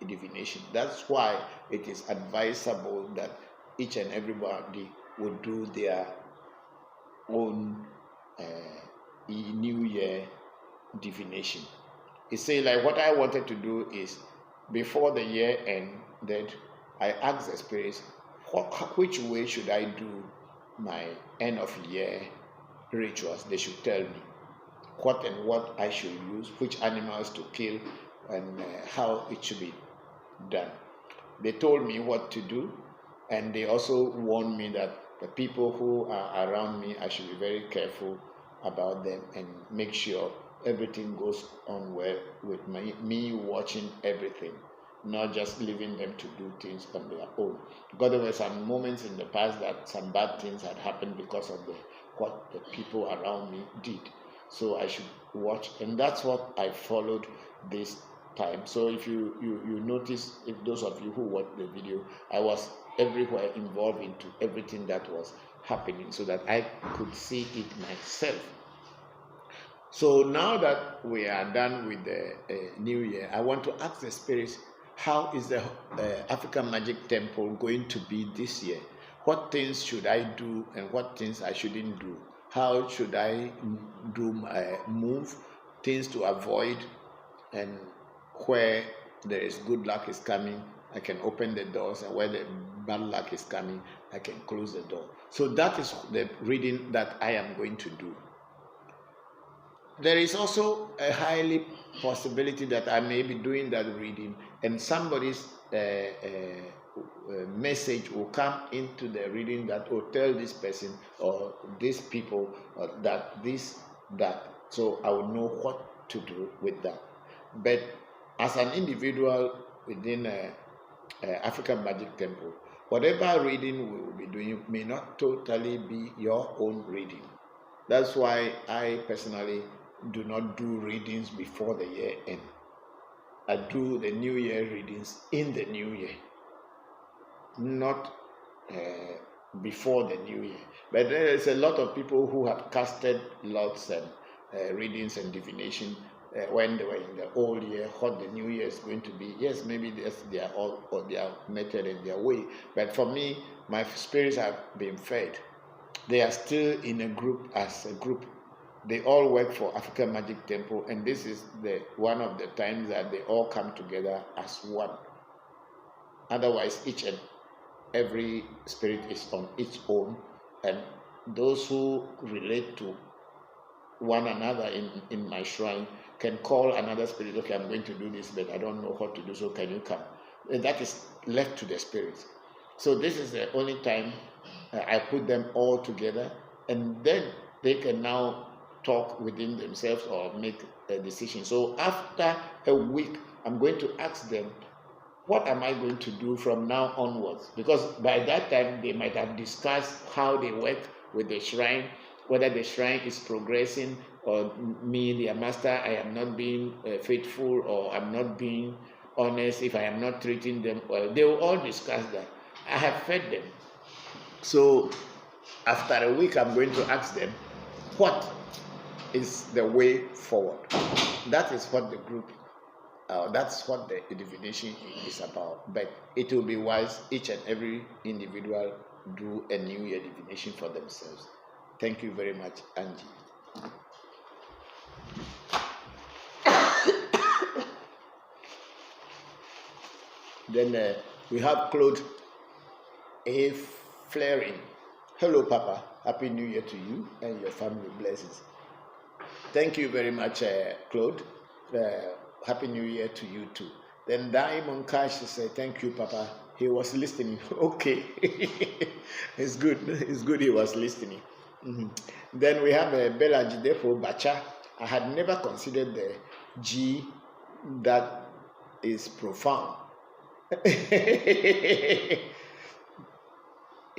divination. That's why it is advisable that each and everybody would do their own New Year divination. It says like what I wanted to do is before the year ended, I asked the spirits, which way should I do my end of year rituals? They should tell me what and what I should use, which animals to kill, and how it should be done. They told me what to do, and they also warned me that the people who are around me, I should be very careful about them and make sure everything goes on well with me watching everything, not just leaving them to do things on their own. Because there were some moments in the past that some bad things had happened because of what the people around me did. So I should watch, and that's what I followed this time. So if you notice, if those of you who watched the video, I was everywhere involved into everything that was happening so that I could see it myself. So now that we are done with the New Year, I want to ask the spirits, how is the African Magic Temple going to be this year? What things should I do and what things I shouldn't do? How should I move, things to avoid, and where there is good luck is coming, I can open the doors, and where the bad luck is coming, I can close the door. So that is the reading that I am going to do. There is also a highly possibility that I may be doing that reading and somebody's message will come into the reading that will tell this person or these people that. So I will know what to do with that. But as an individual within African Magic Temple, whatever reading we will be doing may not totally be your own reading. That's why I personally do not do readings before the year end. I do the New Year readings in the New Year, not before the New Year. But there is a lot of people who have casted lots and readings and divination when they were in the old year, what the New Year is going to be. Yes, maybe they are all or their method and their way. But for me, my spirits have been fed. They are still in a group as a group. They all work for African Magic Temple, and this is one of the times that they all come together as one. Otherwise, each and every spirit is on its own, and those who relate to one another in my shrine can call another spirit, okay, I'm going to do this, but I don't know what to do, so can you come? And that is left to the spirits. So this is the only time I put them all together, and then they can now talk within themselves or make a decision. So after a week, I'm going to ask them, what am I going to do from now onwards? Because by that time, they might have discussed how they work with the shrine, whether the shrine is progressing, or me, their master, I am not being faithful, or I'm not being honest, if I am not treating them well. They will all discuss that. I have fed them. So after a week, I'm going to ask them, what is the way forward? That is what the group, that's what the divination is about. But it will be wise each and every individual do a New Year divination for themselves. Thank you very much, Angie. Then we have Claude A. Flaring. Hello, Papa. Happy New Year to you and your family. Blessings. Thank you very much, Claude. Happy New Year to you too. Then Diamond Cash said, thank you, Papa. He was listening. Okay. It's good. It's good he was listening. Mm-hmm. Then we have Bella Jidefo Bacha. I had never considered the G that is profound.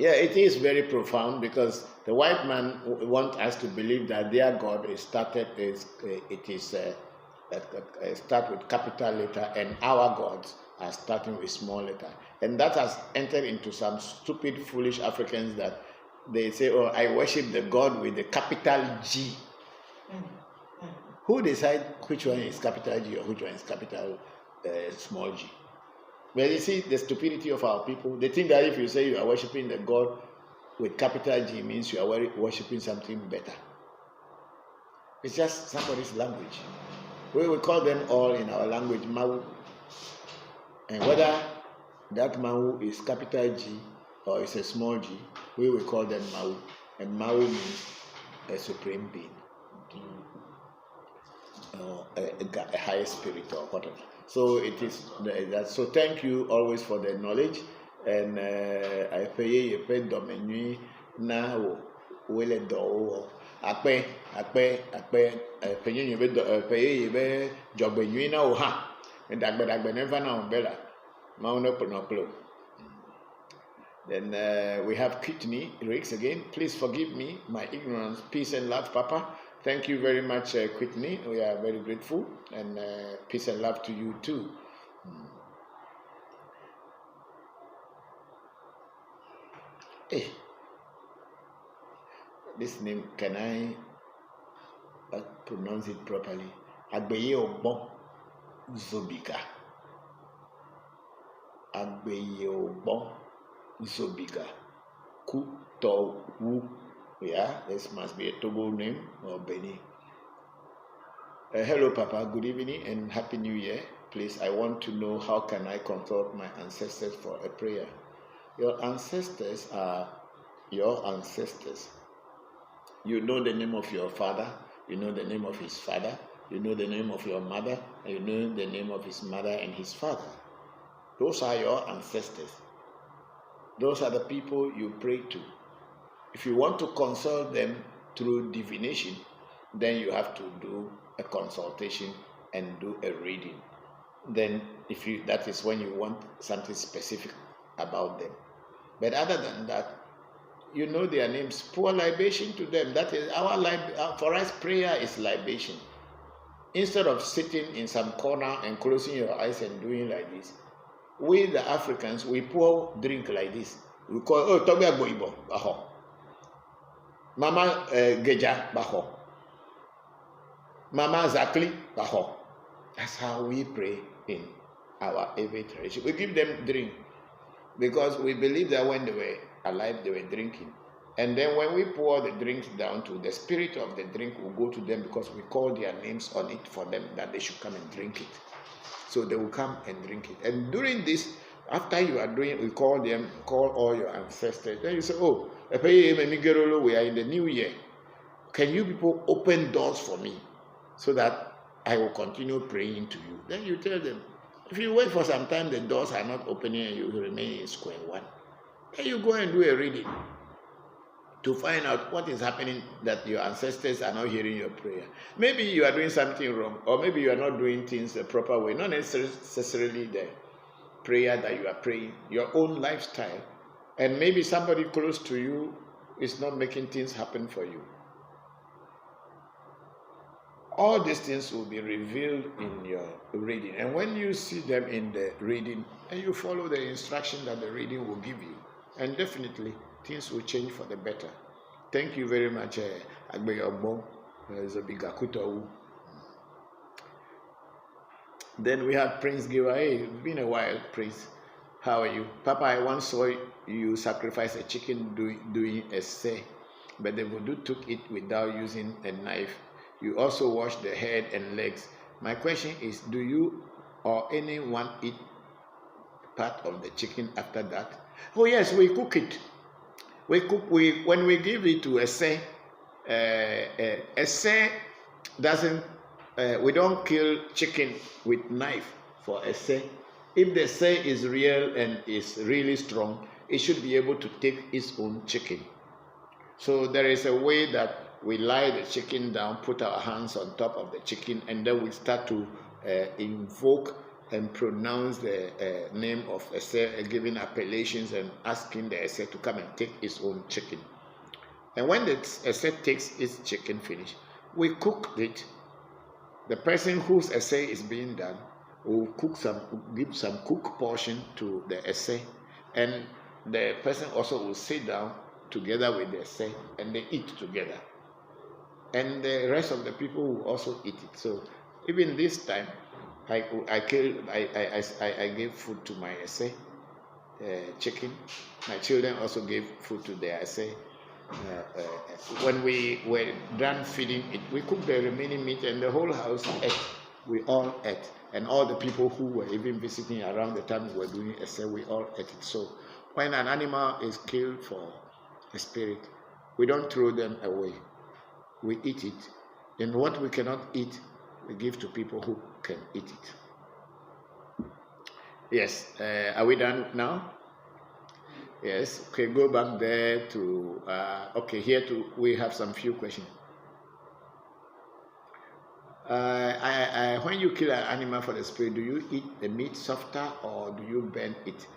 Yeah, it is very profound because the white man want us to believe that their God is start with capital letter, and our gods are starting with small letter, and that has entered into some stupid, foolish Africans that they say, "Oh, I worship the God with the capital G." Who decide which one is capital G or which one is capital small g? Well, you see the stupidity of our people. They think that if you say you are worshiping the God with capital G means you are worshiping something better. It's just somebody's language. We will call them all in our language Mau. And whether that Mau is capital G or is a small g, we will call them Mau. And Mau means a supreme being, or a higher spirit or whatever. So it is that. So thank you always for the knowledge, and I pay domenui na wele do akpe penyu pay jogbenui na ha and dagbe never na bella mauno ponoklo. Then we have Kitney Riggs again. Please forgive me my ignorance. Peace and love, Papa. Thank you very much, Whitney. We are very grateful, and peace and love to you too. Hey, this name, can I pronounce it properly? Agbeye Obon Zobiga. Agbeye Obon Zobiga. Kutowu. Yeah, this must be a Togo name or Beni. Hello, Papa. Good evening and Happy New Year. Please, I want to know how can I consult my ancestors for a prayer. Your ancestors are your ancestors. You know the name of your father. You know the name of his father. You know the name of your mother. And you know the name of his mother and his father. Those are your ancestors. Those are the people you pray to. If you want to consult them through divination, then you have to do a consultation and do a reading. Then that is when you want something specific about them. But other than that, you know their names. Pour libation to them. That is for us, prayer is libation. Instead of sitting in some corner and closing your eyes and doing like this, we the Africans, we pour drink like this. We call Tobia Boibo Baho. Mama Geja Baho. Mama Zakli Baho. That's how we pray in our every tradition. We give them drink because we believe that when they were alive, they were drinking. And then when we pour the drinks down to the spirit of the drink will go to them because we call their names on it for them that they should come and drink it. So they will come and drink it. And during this, after you are doing, we call all your ancestors. Then you say, oh, we are in the new year. Can you people open doors for me so that I will continue praying to you? Then you tell them, if you wait for some time, the doors are not opening and you remain in square one. Then you go and do a reading to find out what is happening that your ancestors are not hearing your prayer. Maybe you are doing something wrong, or maybe you are not doing things the proper way, not necessarily the prayer that you are praying, your own lifestyle. And maybe somebody close to you is not making things happen for you. All these things will be revealed in your reading. And when you see them in the reading, and you follow the instruction that the reading will give you, and definitely things will change for the better. Thank you very much, Agbeyogbo Zobigakutowu. Then we had Prince Giwa. Hey, it's been a while, Prince. How are you? Papa, I once saw you sacrifice a chicken doing a say, but the voodoo took it without using a knife. You also wash the head and legs. My question is, do you or anyone eat part of the chicken after that? Oh yes, we cook it. When we give it to a say doesn't. We don't kill chicken with knife for a say. If the say is real and is really strong, it should be able to take its own chicken. So there is a way that we lie the chicken down, put our hands on top of the chicken, and then we start to invoke and pronounce the name of Ese, giving appellations and asking the Ese to come and take its own chicken. And when the Ese takes its chicken finish, we cook it. The person whose essay is being done will give some cook portion to the essay, and the person also will sit down together with the essay and they eat together. And the rest of the people will also eat it. So even this time, I gave food to my essay, chicken. My children also gave food to their essay. When we were done feeding it, we cooked the remaining meat and the whole house ate. We all ate. And all the people who were even visiting around the time we were doing essay, we all ate it. So when an animal is killed for a spirit, we don't throw them away. We eat it. And what we cannot eat, we give to people who can eat it. Yes, are we done now? Yes, okay, go back there to, okay, here we have some few questions. When you kill an animal for the spirit, do you eat the meat softer or do you burn it?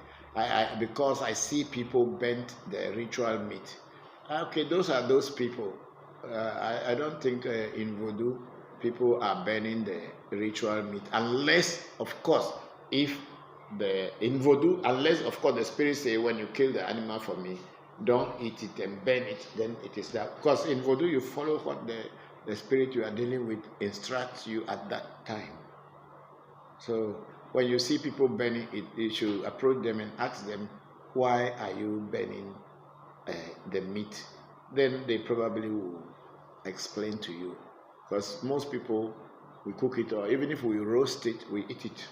Because I see people burn the ritual meat. Okay, those are those people. I don't think in voodoo people are burning the ritual meat, unless, of course, in voodoo, unless of course the spirit say when you kill the animal for me, don't eat it and burn it, then it is that. Because in voodoo you follow what the spirit you are dealing with instructs you at that time. So when you see people burning it, you should approach them and ask them, why are you burning the meat? Then they probably will explain to you. Because most people, we cook it, or even if we roast it, we eat it.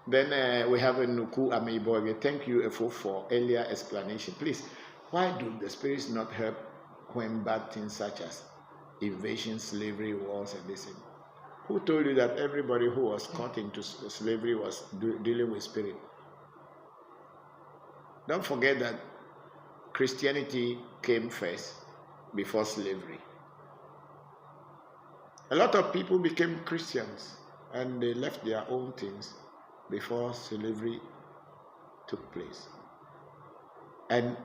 Then we have a Nuku Ameiboge. Thank you, Efo, for earlier explanation. Please, why do the spirits not help when bad things such as invasion, slavery, wars, and this thing? Who told you that everybody who was caught into slavery was dealing with spirit? Don't forget that Christianity came first before slavery. A lot of people became Christians and they left their own things before slavery took place. And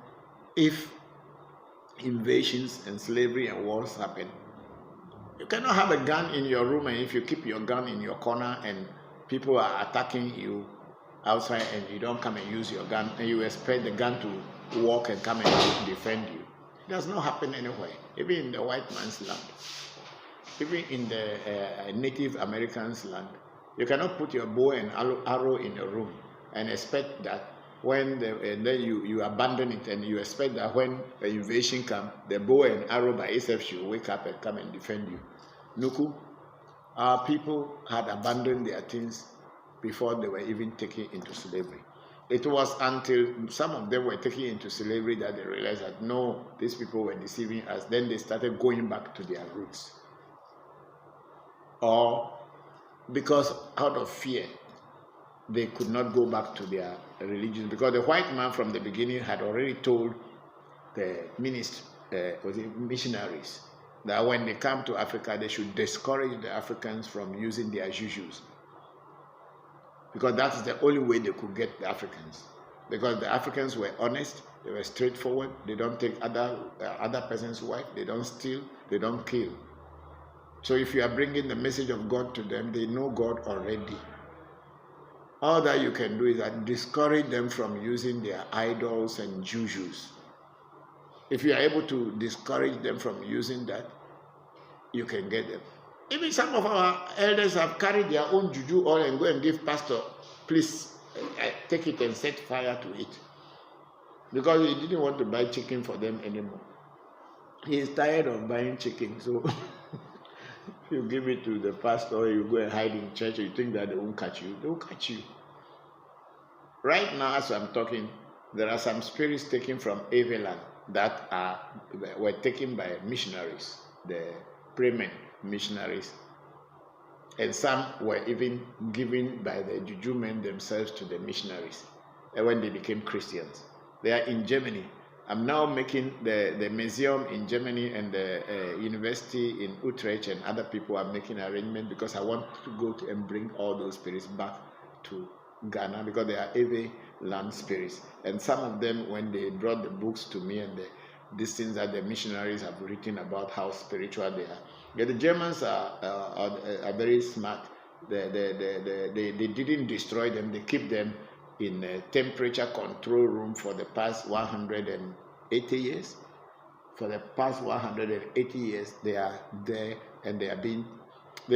if invasions and slavery and wars happen, you cannot have a gun in your room, and if you keep your gun in your corner and people are attacking you outside and you don't come and use your gun and you expect the gun to walk and come and defend you. It does not happen anywhere, even in the white man's land, even in the Native Americans' land. You cannot put your bow and arrow in your room and expect that when then you abandon it and you expect that when the invasion comes, the bow and arrow by itself should wake up and come and defend you. Nuku, our people had abandoned their things before they were even taken into slavery. It was until some of them were taken into slavery that they realized that no, these people were deceiving us. Then they started going back to their roots. Or because out of fear, they could not go back to their religion, because the white man from the beginning had already told the missionaries that when they come to Africa, they should discourage the Africans from using their jujus, because that's the only way they could get the Africans. Because the Africans were honest, they were straightforward, they don't take other person's wife, they don't steal, they don't kill. So if you are bringing the message of God to them, they know God already. All that you can do is that discourage them from using their idols and jujus. If you are able to discourage them from using that, you can get them. Even some of our elders have carried their own juju oil and go and give pastor, please take it and set fire to it. Because he didn't want to buy chicken for them anymore. He is tired of buying chicken, so you give it to the pastor, you go and hide in church, you think that they won't catch you. They will catch you. Right now, as I'm talking, there are some spirits taken from Aveland that were taken by missionaries, the Bremen missionaries. And some were even given by the juju men themselves to the missionaries when they became Christians. They are in Germany. I'm now making the museum in Germany and the university in Utrecht, and other people are making arrangements because I want to go to and bring all those spirits back to Ghana, because they are Ave land spirits. And some of them, when they brought the books to me and these things that the missionaries have written about how spiritual they are. Yeah, the Germans are very smart. They didn't destroy them. They keep them in a temperature control room for the past 180 years. For the past 180 years, they are there, and they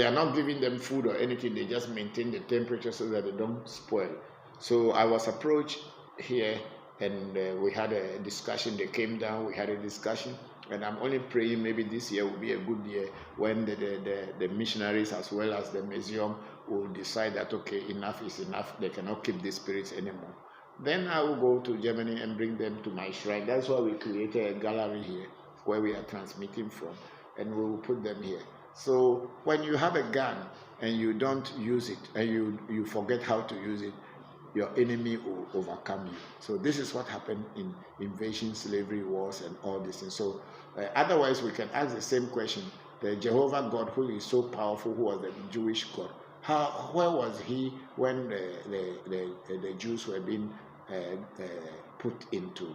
are not giving them food or anything. They just maintain the temperature so that they don't spoil. So I was approached here, and we had a discussion. They came down, we had a discussion, and I'm only praying maybe this year will be a good year when the missionaries as well as the museum will decide that, okay, enough is enough. They cannot keep these spirits anymore. Then I will go to Germany and bring them to my shrine. That's why we created a gallery here where we are transmitting from, and we will put them here. So when you have a gun and you don't use it, and you forget how to use it, your enemy will overcome you. So this is what happened in invasion, slavery, wars, and all these things. So otherwise we can ask the same question. The Jehovah God, who is so powerful, who was the Jewish God, where was he when the Jews were being put into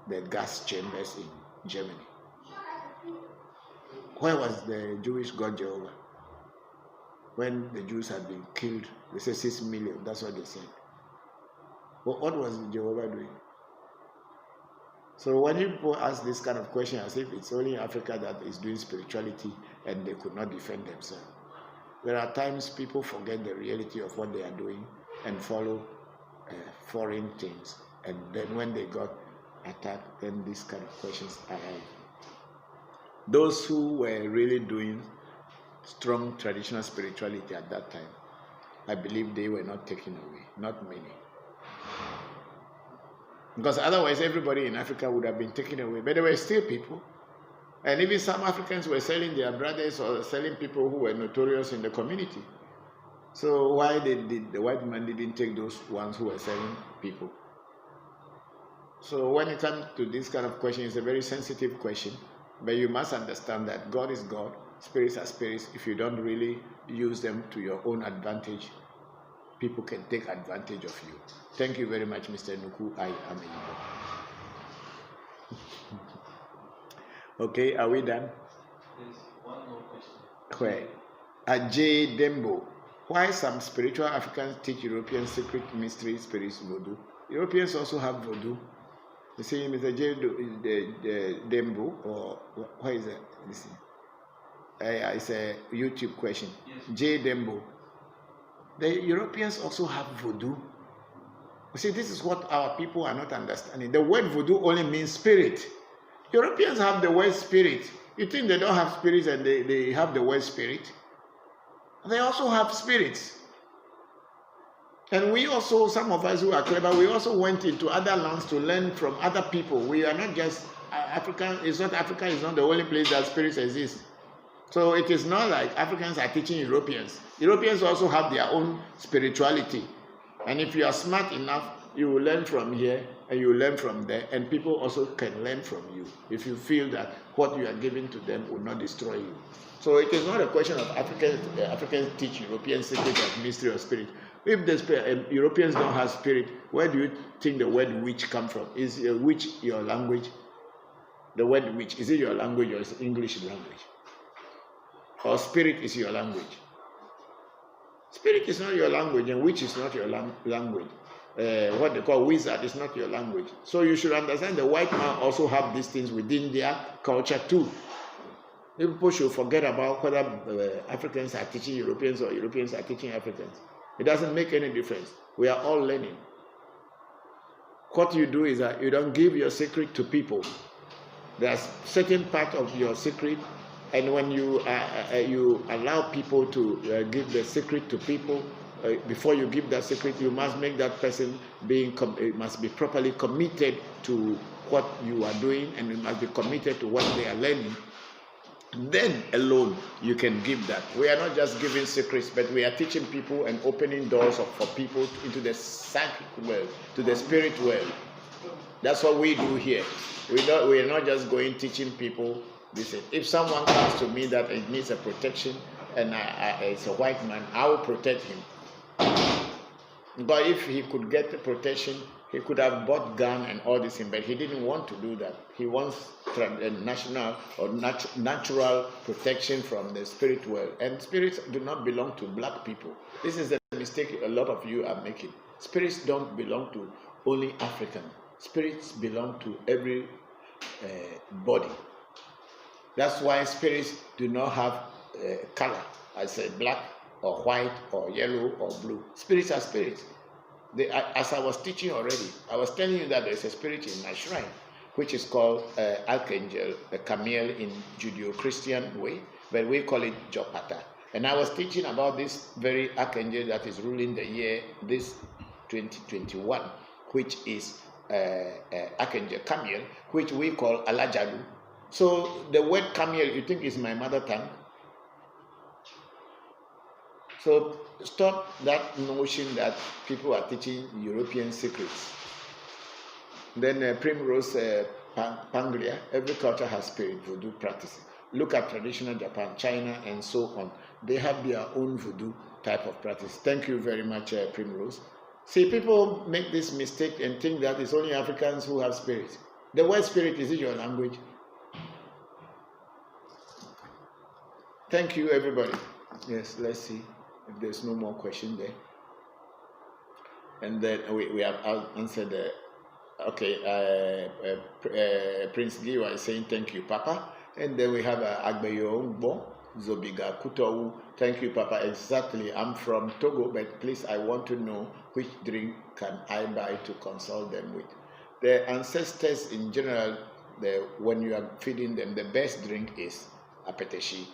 the gas chambers in Germany? Where was the Jewish God Jehovah when the Jews had been killed? They say 6 million, that's what they said. But what was Jehovah doing? So when people ask this kind of question, as if it's only Africa that is doing spirituality and they could not defend themselves. There are times people forget the reality of what they are doing and follow foreign things. And then when they got attacked, then these kind of questions arrive. Those who were really doing strong traditional spirituality at that time, I believe they were not taken away, not many. Because otherwise everybody in Africa would have been taken away, but there were still people. And even some Africans were selling their brothers or selling people who were notorious in the community. So why did the white man didn't take those ones who were selling people? So when it comes to this kind of question, it's a very sensitive question, but you must understand that God is God, spirits are spirits. If you don't really use them to your own advantage, people can take advantage of you. Thank you very much, Mr. Nuku. I am a Okay, are we done? There's one more question. Where? Ajay Dembo. Why some spiritual Africans teach European secret mystery spirits voodoo? Europeans also have voodoo. You see, Mr. J. Dembo, or what is it? It's a YouTube question. Yes. J. Dembo. The Europeans also have voodoo. You see, this is what our people are not understanding. The word voodoo only means spirit. Europeans have the word spirit. You think they don't have spirits and they have the word spirit? They also have spirits. And we also, some of us who are clever, we also went into other lands to learn from other people. We are not just African. Africa is not the only place that spirits exist. So it is not like Africans are teaching Europeans. Europeans also have their own spirituality. And if you are smart enough, you will learn from here and you will learn from there. And people also can learn from you if you feel that what you are giving to them will not destroy you. So it is not a question of Africans teach European secret of mystery or spirit. If the Europeans don't have spirit, where do you think the word witch come from? Is witch your language? The word witch, is it your language or is it English language? Or spirit is your language? Spirit is not your language and witch is not your language. What they call wizard is not your language. So you should understand the white man also have these things within their culture too. People should forget about whether Africans are teaching Europeans or Europeans are teaching Africans. It doesn't make any difference. We are all learning. What you do is that you don't give your secret to people. There's certain part of your secret, and when you allow people to give the secret to people, before you give that secret, you must make that person must be properly committed to what you are doing, and you must be committed to what they are learning. Then alone you can give that. We are not just giving secrets, but we are teaching people and opening doors for people into the psychic world, to the spirit world. That's what we do here. We are not just going teaching people this. If someone comes to me that it needs a protection and it's a white man, I will protect him. But if he could get the protection, he could have bought gun and all this thing, but he didn't want to do that. He wants national or natural protection from the spirit world. And spirits do not belong to black people. This is the mistake a lot of you are making. Spirits don't belong to only African. Spirits belong to every body. That's why spirits do not have color. I said black or white or yellow or blue. Spirits are spirits. As I was teaching already, I was telling you that there's a spirit in my shrine, which is called Archangel Camille in Judeo-Christian way, but we call it Jopata. And I was teaching about this very Archangel that is ruling the year, this 2021, which is Archangel Camille, which we call Alajadu. So the word Camille, you think is my mother tongue? So stop that notion that people are teaching European secrets. Then Primrose Panglia, every culture has spirit voodoo practices. Look at traditional Japan, China, and so on. They have their own voodoo type of practice. Thank you very much, Primrose. See, people make this mistake and think that it's only Africans who have spirit. The word spirit is in your language. Thank you, everybody. Yes, let's see if there's no more question there. And then we have answered Prince Giwa is saying thank you, Papa. And then we have Agbeyo Ngbo, Zobiga Kutowu. Thank you, Papa. Exactly. I'm from Togo, but please, I want to know which drink can I buy to consult them with. The ancestors in general, when you are feeding them, the best drink is apeteshi,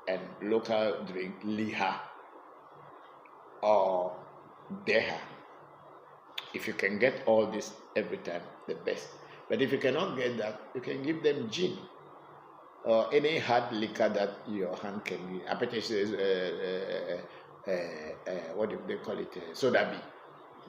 and local drink liha or deha. If you can get all this every time, the best. But if you cannot get that, you can give them gin or any hard liquor that your hand can give. Apeteshi is what do they call it? Soda bee.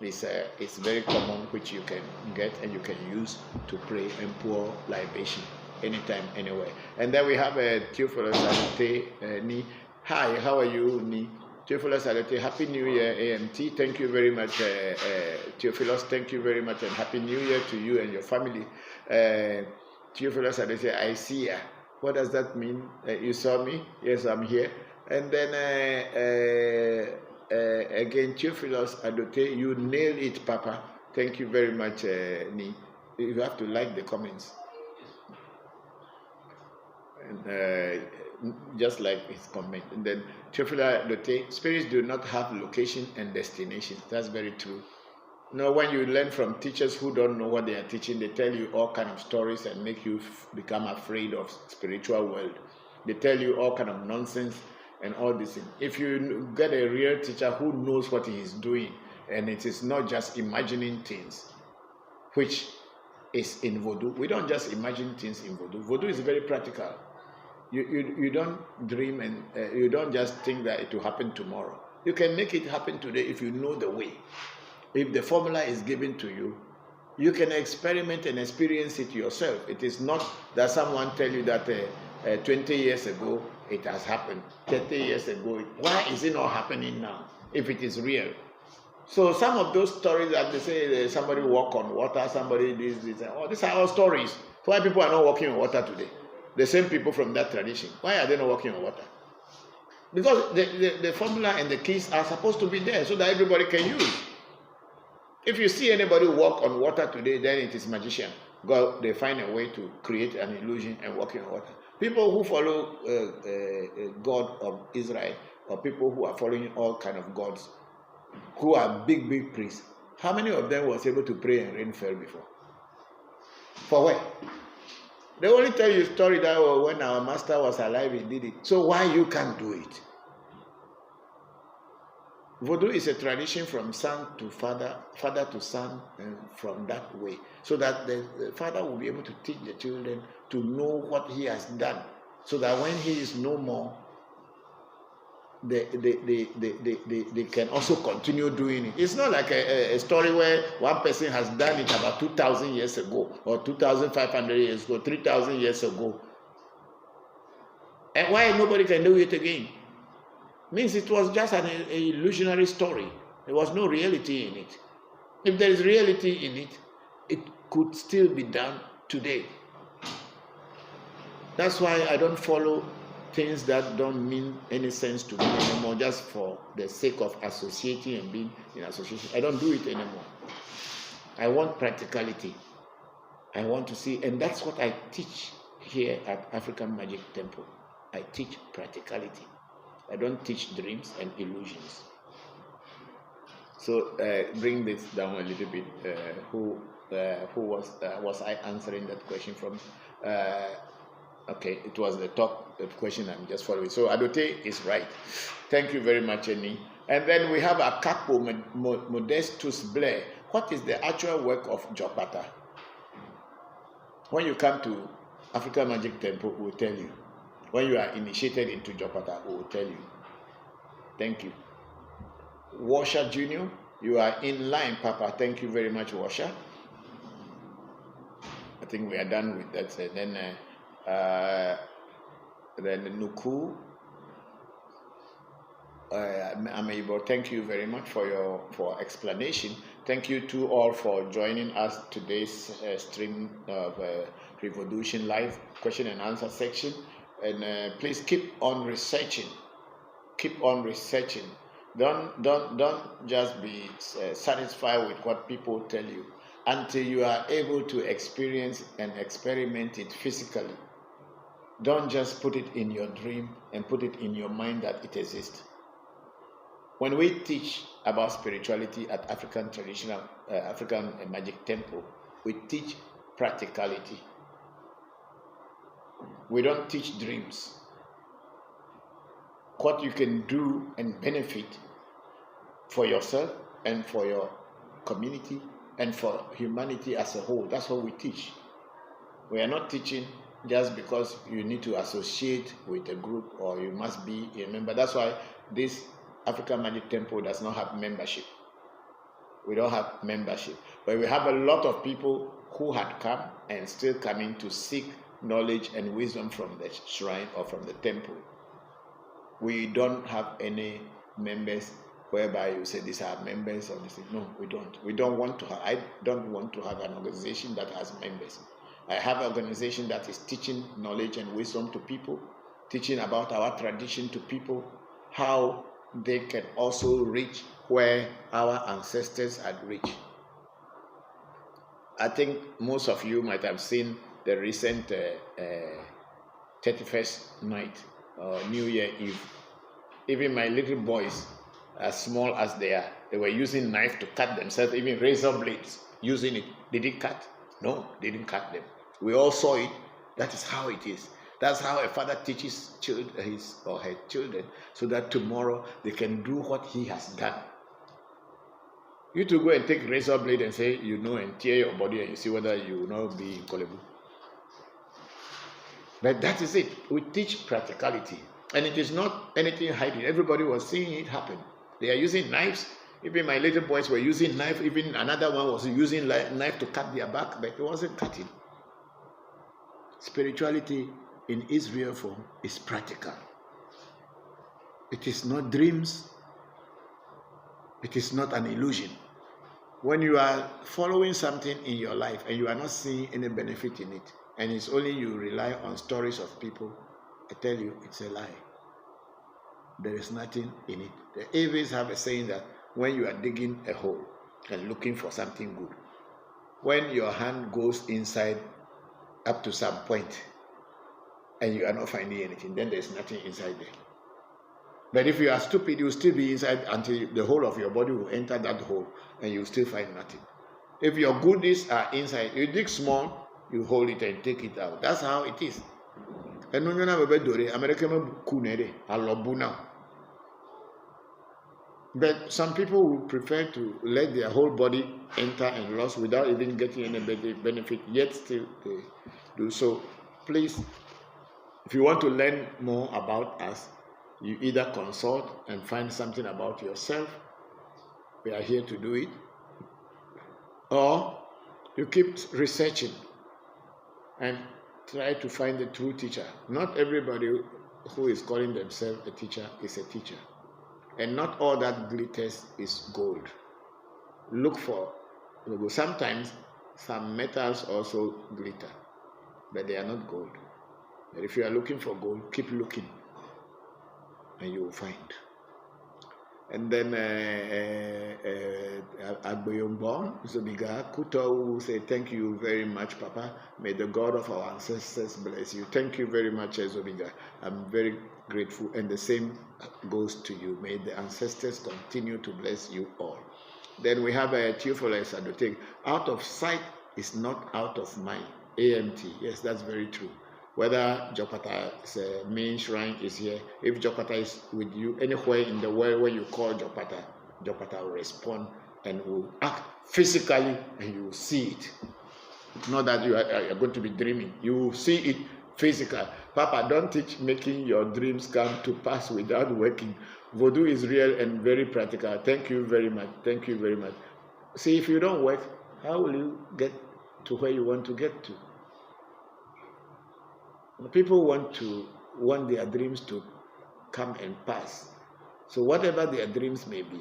It's very common, which you can get and you can use to pray and pour libation anytime, anywhere. And then we have Theophilus Salute Ni. Hi, how are you, Ni? Theophilus Salute, Happy New Year, AMT. Thank you very much, Theophilus. Thank you very much, and Happy New Year to you and your family. Theophilus Salute, I see ya. What does that mean? You saw me? Yes, I'm here. And then again, Theophilus Adote, you nailed it, Papa. Thank you very much, Ni. You have to like the comments. And, just like his comment. And then Theophilus Adote, spirits do not have location and destination. That's very true. No, when you learn from teachers who don't know what they are teaching, they tell you all kind of stories and make you become afraid of spiritual world. They tell you all kind of nonsense and all this thing. If you get a real teacher who knows what he is doing, and it is not just imagining things, which is in voodoo. We don't just imagine things in voodoo. Voodoo is very practical. You don't dream and you don't just think that it will happen tomorrow. You can make it happen today if you know the way. If the formula is given to you, you can experiment and experience it yourself. It is not that someone tell you that 20 years ago it has happened, 30 years ago. Why is it not happening now if it is real? So some of those stories that they say somebody walk on water, somebody this, oh, these are all stories. Why people are not walking on water today? The same people from that tradition. Why are they not walking on water? Because the formula and the keys are supposed to be there so that everybody can use. If you see anybody walk on water today, then it is magician. God, they find a way to create an illusion and walk on water. People who follow God of Israel, or people who are following all kind of gods, who are big priests, how many of them was able to pray and rain fell before? For what? They only tell you a story that when our master was alive, he did it. So why you can't do it? Vodu is a tradition from son to father, father to son, and from that way, so that the father will be able to teach the children to know what he has done, so that when he is no more, they can also continue doing it. It's not like a story where one person has done it about 2,000 years ago, or 2,500 years ago, 3,000 years ago, and why nobody can do it again? Means it was just an illusionary story. There was no reality in it. If there is reality in it, it could still be done today. That's why I don't follow things that don't mean any sense to me anymore, just for the sake of associating and being in association. I don't do it anymore. I want practicality. I want to see, and that's what I teach here at African Magic Temple. I teach practicality. I don't teach dreams and illusions. So bring this down a little bit. Who was I answering that question from? Okay, it was the top question I'm just following. So Adote is right. Thank you very much, Eni. And then we have Akapo Modestus Blair. What is the actual work of Jopata? When you come to African Magic Temple, we will tell you. When you are initiated into Jopata, we will tell you. Thank you. Washer Junior, you are in line, Papa. Thank you very much, Washer. I think we are done with that. Then Nuku, Ameibo, thank you very much for explanation. Thank you to all for joining us today's stream of Revolution Live question and answer section. And please keep on researching. Keep on researching. Don't just be satisfied with what people tell you until you are able to experience and experiment it physically. Don't just put it in your dream and put it in your mind that it exists. When we teach about spirituality at African Magic Temple, we teach practicality. We don't teach dreams. What you can do and benefit for yourself and for your community and for humanity as a whole. That's what we teach. We are not teaching just because you need to associate with a group or you must be a member. That's why this African Magic Temple does not have membership. We don't have membership. But we have a lot of people who had come and still coming to seek knowledge and wisdom from the shrine or from the temple. We don't have any members whereby you say these are members of this. No, we don't. We don't want to have. I don't want to have an organization that has members. I have an organization that is teaching knowledge and wisdom to people, teaching about our tradition to people, how they can also reach where our ancestors had reached. I think most of you might have seen the recent 31st night, New Year Eve. Even my little boys, as small as they are, they were using knife to cut themselves, even razor blades, using it. Did it cut? No, they didn't cut them. We all saw it. That is how it is. That's how a father teaches his or her children, so that tomorrow they can do what he has done. You to go and take razor blade and say, and tear your body and you see whether you will not be in Kolebu. But that is it. We teach practicality. And it is not anything hiding. Everybody was seeing it happen. They are using knives. Even my little boys were using knife. Even another one was using knife to cut their back, but it wasn't cutting. Spirituality in Israel form is practical. It is not dreams. It is not an illusion. When you are following something in your life and you are not seeing any benefit in it, and it's only you rely on stories of people, I tell you, it's a lie. There is nothing in it. The Aves have a saying that when you are digging a hole and looking for something good, when your hand goes inside up to some point and you are not finding anything, then there's nothing inside there. But if you are stupid, you will still be inside until the whole of your body will enter that hole and you will still find nothing. If your goodies are inside, you dig small, you hold it and take it out. That's how it is. And no, but some people will prefer to let their whole body enter and lost without even getting any benefit, yet still they do so. Please, if you want to learn more about us, you either consult and find something about yourself. We are here to do it. Or you keep researching and try to find the true teacher. Not everybody who is calling themselves a teacher is a teacher. And not all that glitters is gold. Look for, sometimes some metals also glitter, but they are not gold. But if you are looking for gold, keep looking and you will find. And then Agboyombo Zobiga Kuto will say, thank you very much, Papa. May the God of our ancestors bless you. Thank you very much, Zobiga. I'm very grateful. And the same goes to you. May the ancestors continue to bless you all. Then we have a Theophilus Adotek. Out of sight is not out of mind. AMT. Yes, that's very true. Whether Jopata's main shrine is here, if Jopata is with you anywhere in the world, when you call Jopata, Jopata will respond and will act physically and you will see it. Not that you are going to be dreaming. You will see it physical. Papa, don't teach making your dreams come to pass without working. Voodoo is real and very practical. Thank you very much. Thank you very much. See, if you don't work, how will you get to where you want to get to? People want their dreams to come and pass. So whatever their dreams may be,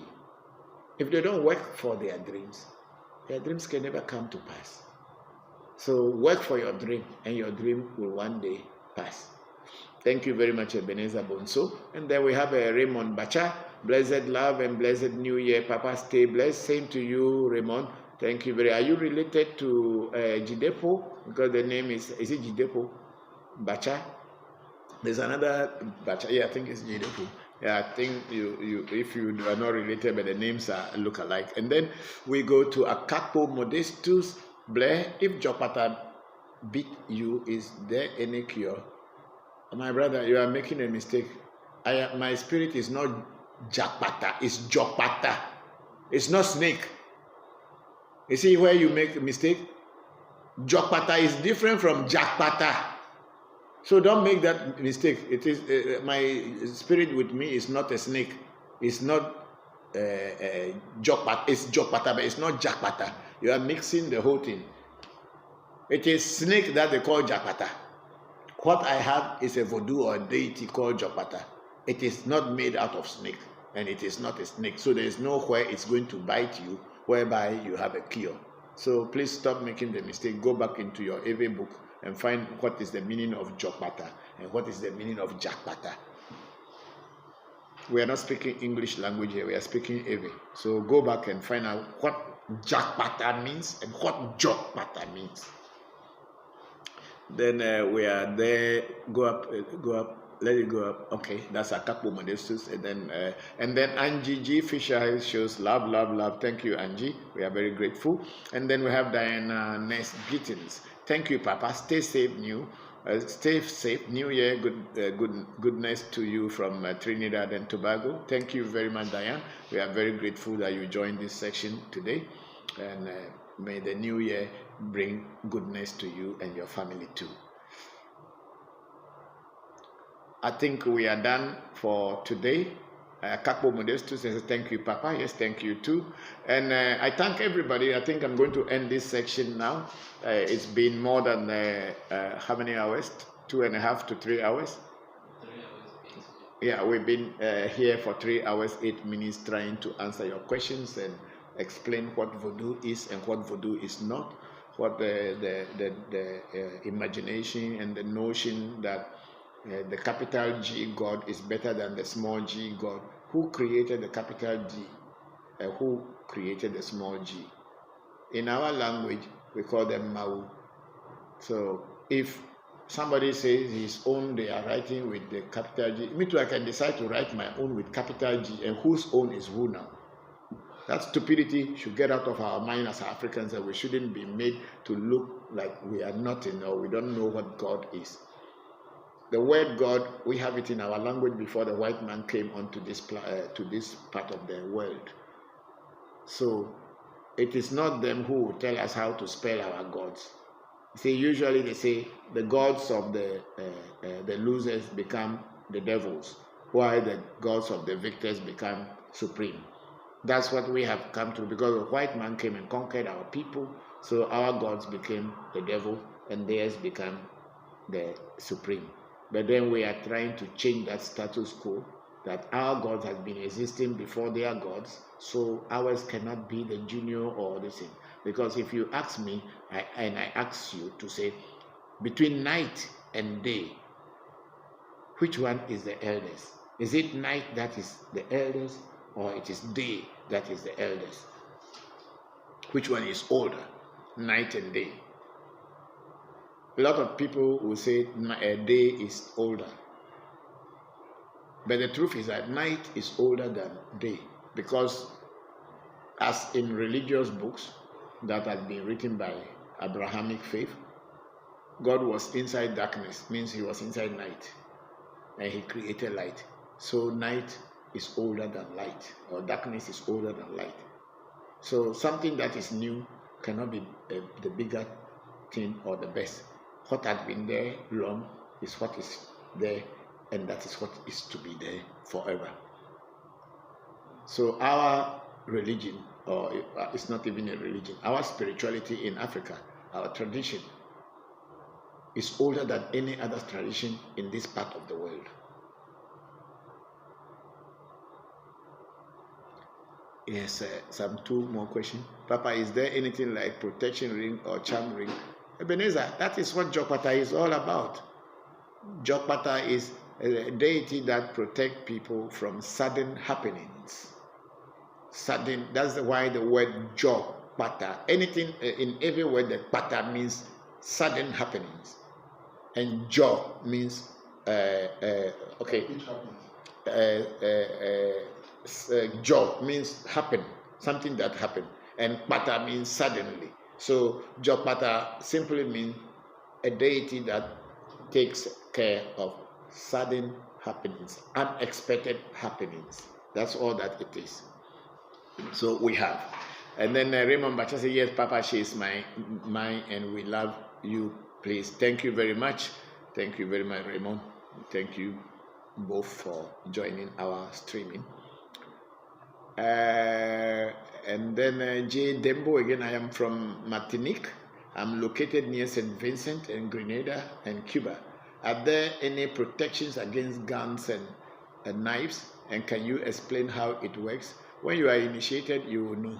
if they don't work for their dreams can never come to pass. So work for your dream, and your dream will one day pass. Thank you very much, Ebenezer Bonso. And then we have Raymond Bacha. Blessed love and blessed New Year, Papa. Stay blessed. Same to you, Raymond. Thank you very much. Are you related to Jidepo? Because the name is it Jidepo? Bacha. There's another Bacha. Yeah, I think it's Jidepo. Yeah, I think you if you are not related, but the names look alike. And then we go to Akapo Modestus Blair. If Jopata beat you, is there any cure? My brother, you are making a mistake. My spirit is not Japata, it's Jopata. It's not snake. You see where you make a mistake? Jopata is different from Jakpata. So don't make that mistake. It is my spirit with me is not a snake. It's not Jokpata. It's Jokpata, but it's not Jakpata. You are mixing the whole thing. It is snake that they call Jakpata. What I have is a voodoo or a deity called Jokpata. It is not made out of snake, and it is not a snake. So there is nowhere it's going to bite you, whereby you have a cure. So please stop making the mistake. Go back into your Eve book and find what is the meaning of Jokpata and what is the meaning of Jakpata. We are not speaking English language here, we are speaking Eve. So go back and find out what Jakpata means and what Jokpata means. Then we are there, go up, let it go up. Okay, that's a couple modestus. And then Angie G. Fisher shows love, love, love. Thank you, Angie. We are very grateful. And then we have Diana Ness Gittins. Thank you, Papa. Stay safe, stay safe. New Year, goodness to you from Trinidad and Tobago. Thank you very much, Diane. We are very grateful that you joined this section today. And may the new year bring goodness to you and your family too. I think we are done for today. Kakbo Modestus says, thank you, Papa. Yes, thank you too. And I thank everybody. I think I'm going to end this section now. It's been more than how many hours? 2.5 to 3 hours? 3 hours, 8. Yeah, we've been here for 3 hours, 8 minutes trying to answer your questions and explain what voodoo is and what voodoo is not, what the imagination and the notion that the capital G God is better than the small g God. Who created the capital G? Who created the small g? In our language, we call them Mau. So if somebody says his own, they are writing with the capital G. Me too, I can decide to write my own with capital G, and whose own is who now? That stupidity should get out of our mind as Africans, and we shouldn't be made to look like we are nothing or we don't know what God is. The word God, we have it in our language before the white man came onto this to this part of the world. So it is not them who will tell us how to spell our gods. See, usually they say the gods of the losers become the devils, while the gods of the victors become supreme. That's what we have come to, because the white man came and conquered our people, so our gods became the devil and theirs became the supreme. But then we are trying to change that status quo, that our gods have been existing before their gods, so ours cannot be the junior or the same. Because if you ask me, I ask you to say, between night and day, which one is the eldest? Is it night that is the eldest, or it is day that is the eldest? Which one is older, night and day? A lot of people will say a day is older. But the truth is that night is older than day, because as in religious books that have been written by Abrahamic faith, God was inside darkness, means he was inside night, and he created light. So night is older than light, or darkness is older than light. So something that is new cannot be the bigger thing or the best. What had been there long is what is there, and that is what is to be there forever. So our religion, or it's not even a religion, our spirituality in Africa, our tradition, is older than any other tradition in this part of the world. Yes, some two more questions. Papa, is there anything like protection ring or charm ring? Ebenezer, that is what Jokpata is all about. Jokpata is a deity that protects people from sudden happenings. Sudden, that's why the word Jokpata, anything in every word, the pata means sudden happenings. And Jo means, Jo means happen, something that happened. And Pata means suddenly. So Jokpata simply means a deity that takes care of sudden happenings, unexpected happenings. That's all that it is. So we have. And then Raymond Bacha said, yes, Papa, she is mine, and we love you, please. Thank you very much. Thank you very much, Raymond. Thank you both for joining our streaming. And then J. Dembo, again, I am from Martinique. I'm located near St. Vincent and Grenada and Cuba. Are there any protections against guns and knives? And can you explain how it works? When you are initiated, you will know.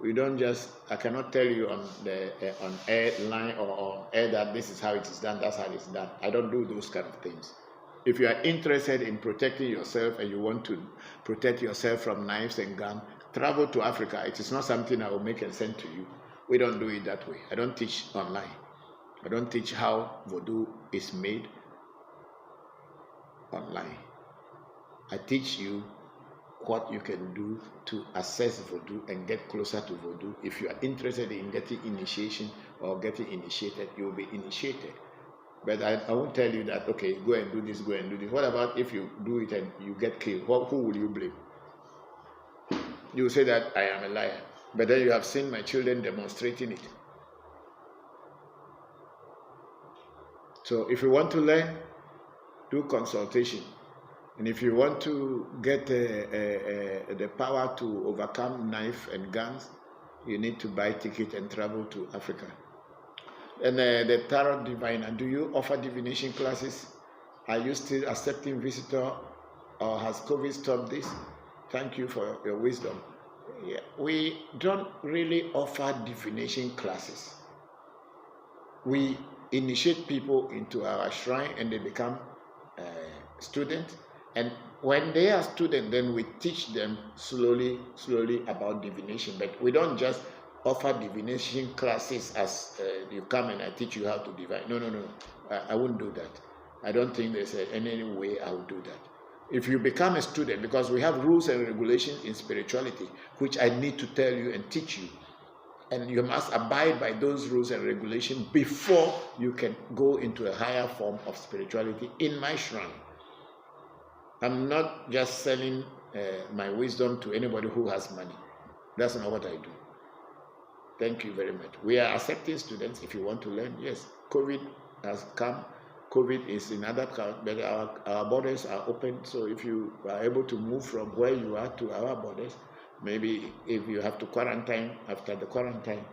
We don't just, I cannot tell you on the on air line or on air that this is how it is done, that's how it's done. I don't do those kind of things. If you are interested in protecting yourself and you want to protect yourself from knives and guns, travel to Africa. It is not something I will make and send to you. We don't do it that way. I don't teach online. I don't teach how voodoo is made online. I teach you what you can do to assess voodoo and get closer to voodoo. If you are interested in getting initiation or getting initiated, you will be initiated. But I won't tell you that, okay, go and do this, go and do this. What about if you do it and you get killed? Who will you blame? You will say that I am a liar. But then you have seen my children demonstrating it. So if you want to learn, do consultation. And if you want to get the power to overcome knife and guns, you need to buy ticket and travel to Africa. And the tarot diviner, do you offer divination classes? Are you still accepting visitor, or has COVID stopped this? Thank you for your wisdom. Yeah, we don't really offer divination classes. We initiate people into our shrine and they become students. And when they are students, then we teach them slowly about divination. But we don't just offer divination classes as you come and I teach you how to divine. No. I won't do that. I don't think there's any way I will do that. If you become a student, because we have rules and regulations in spirituality, which I need to tell you and teach you, and you must abide by those rules and regulations before you can go into a higher form of spirituality in my shrine. I'm not just selling my wisdom to anybody who has money. That's not what I do. Thank you very much. We are accepting students if you want to learn. Yes, COVID has come. COVID is in other countries, but our borders are open. So if you are able to move from where you are to our borders, maybe if you have to quarantine, after the quarantine,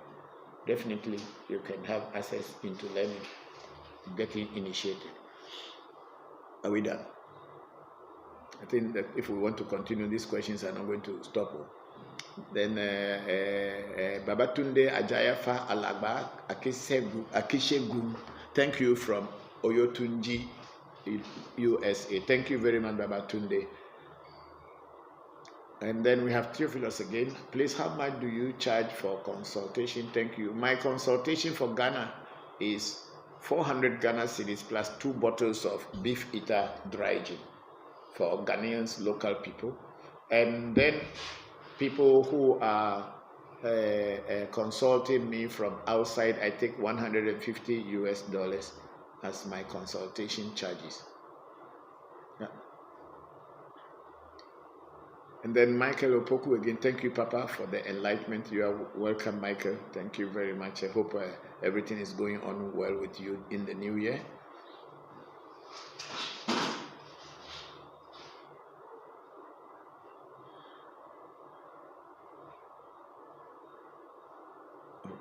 definitely you can have access into learning, getting initiated. Are we done? I think that if we want to continue, these questions are not going to stop. Then Babatunde Ajayafa Alagba Akishegu, thank you from Oyotunji, USA. Thank you very much, Babatunde. And then we have Theophilus again. Please, how much do you charge for consultation? Thank you. My consultation for Ghana is 400 Ghana cedis plus 2 bottles of beef eater dry gin for Ghanaians, local people. And then people who are consulting me from outside, I take $150 as my consultation charges. Yeah. And then Michael Opoku again, thank you, Papa, for the enlightenment. You are welcome, Michael. Thank you very much. I hope everything is going on well with you in the new year.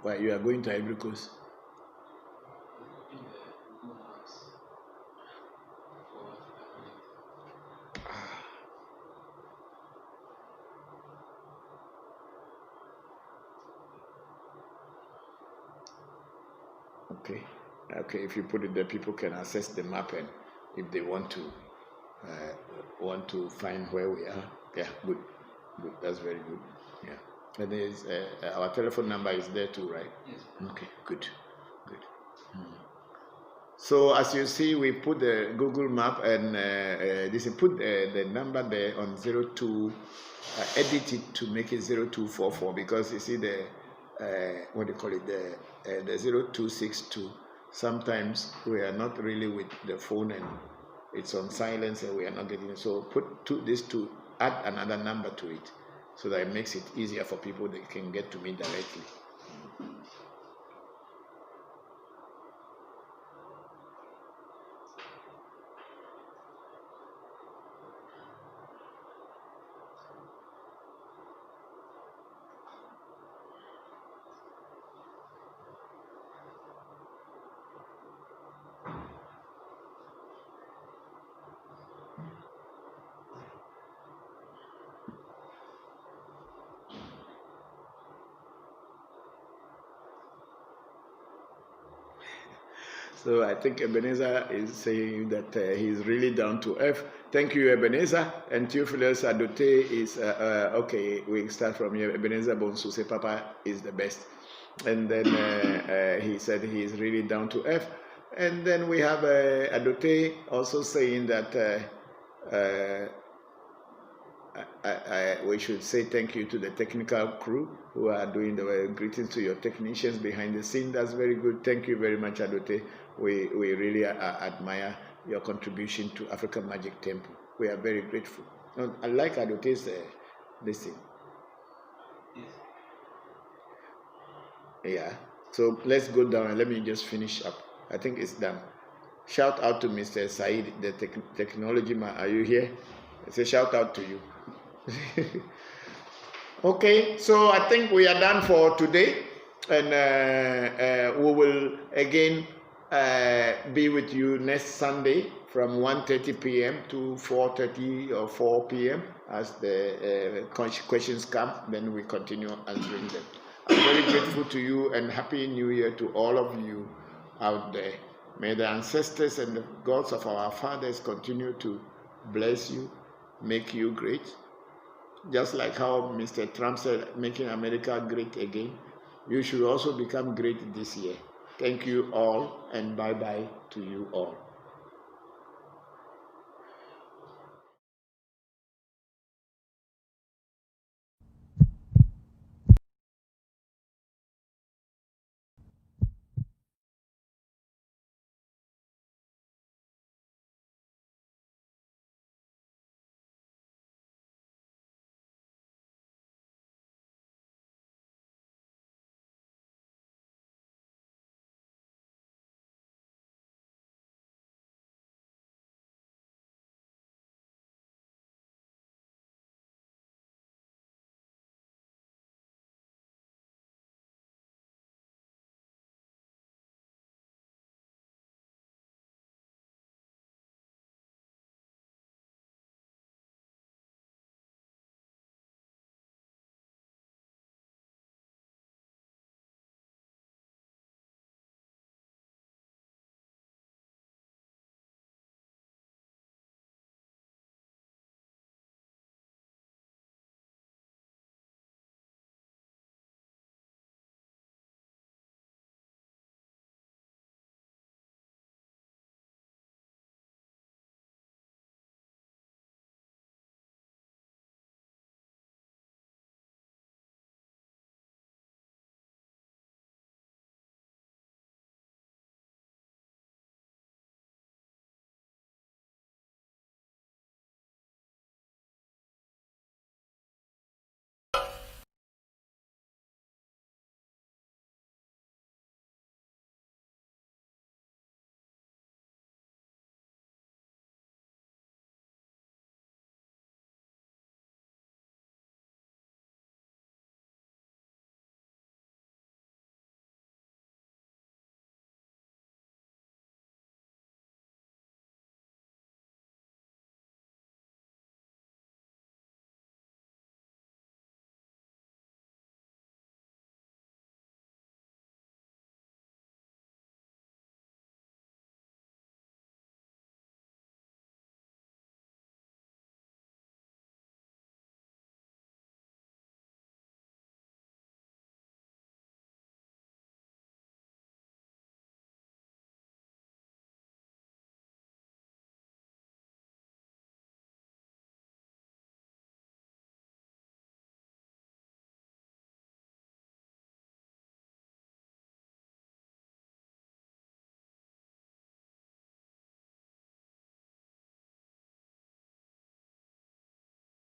Why, you are going to Ivory Coast? Okay, if you put it there, people can access the map, and if they want to find where we are. Yeah, good, that's very good. Yeah, and there's our telephone number is there too, right? Yes. Okay, good. So as you see, we put the Google map, and this put the number there on 02. Edit it to make it 0244, because you see the what do you call it, the 0262. Sometimes we are not really with the phone and it's on silence and we are not getting it. So put this to add another number to it, so that it makes it easier for people that can get to me directly. So I think Ebenezer is saying that he's really down to earth. Thank you, Ebenezer. And Theophilus Adote is, okay, we start from here. Ebenezer Bonsu say Papa is the best. And then he said he is really down to earth. And then we have Adote also saying that we should say thank you to the technical crew who are doing the greetings to your technicians behind the scene. That's very good. Thank you very much, Adote. We really admire your contribution to African Magic Temple. We are very grateful. I like Adote's this thing. Yes. Yeah. So let's go down and let me just finish up. I think it's done. Shout out to Mr. Said, the technology man. Are you here? It's a shout out to you. Okay, so I think we are done for today, and we will again be with you next Sunday from 1:30 p.m. to 4:30 or 4 p.m. as the questions come. Then we continue answering them. I'm very grateful to you, and Happy New Year to all of you out there. May the ancestors and the gods of our fathers continue to bless you, make you great. Just like how Mr. Trump said, making America great again. You should also become great this year. Thank you all, and bye-bye to you all.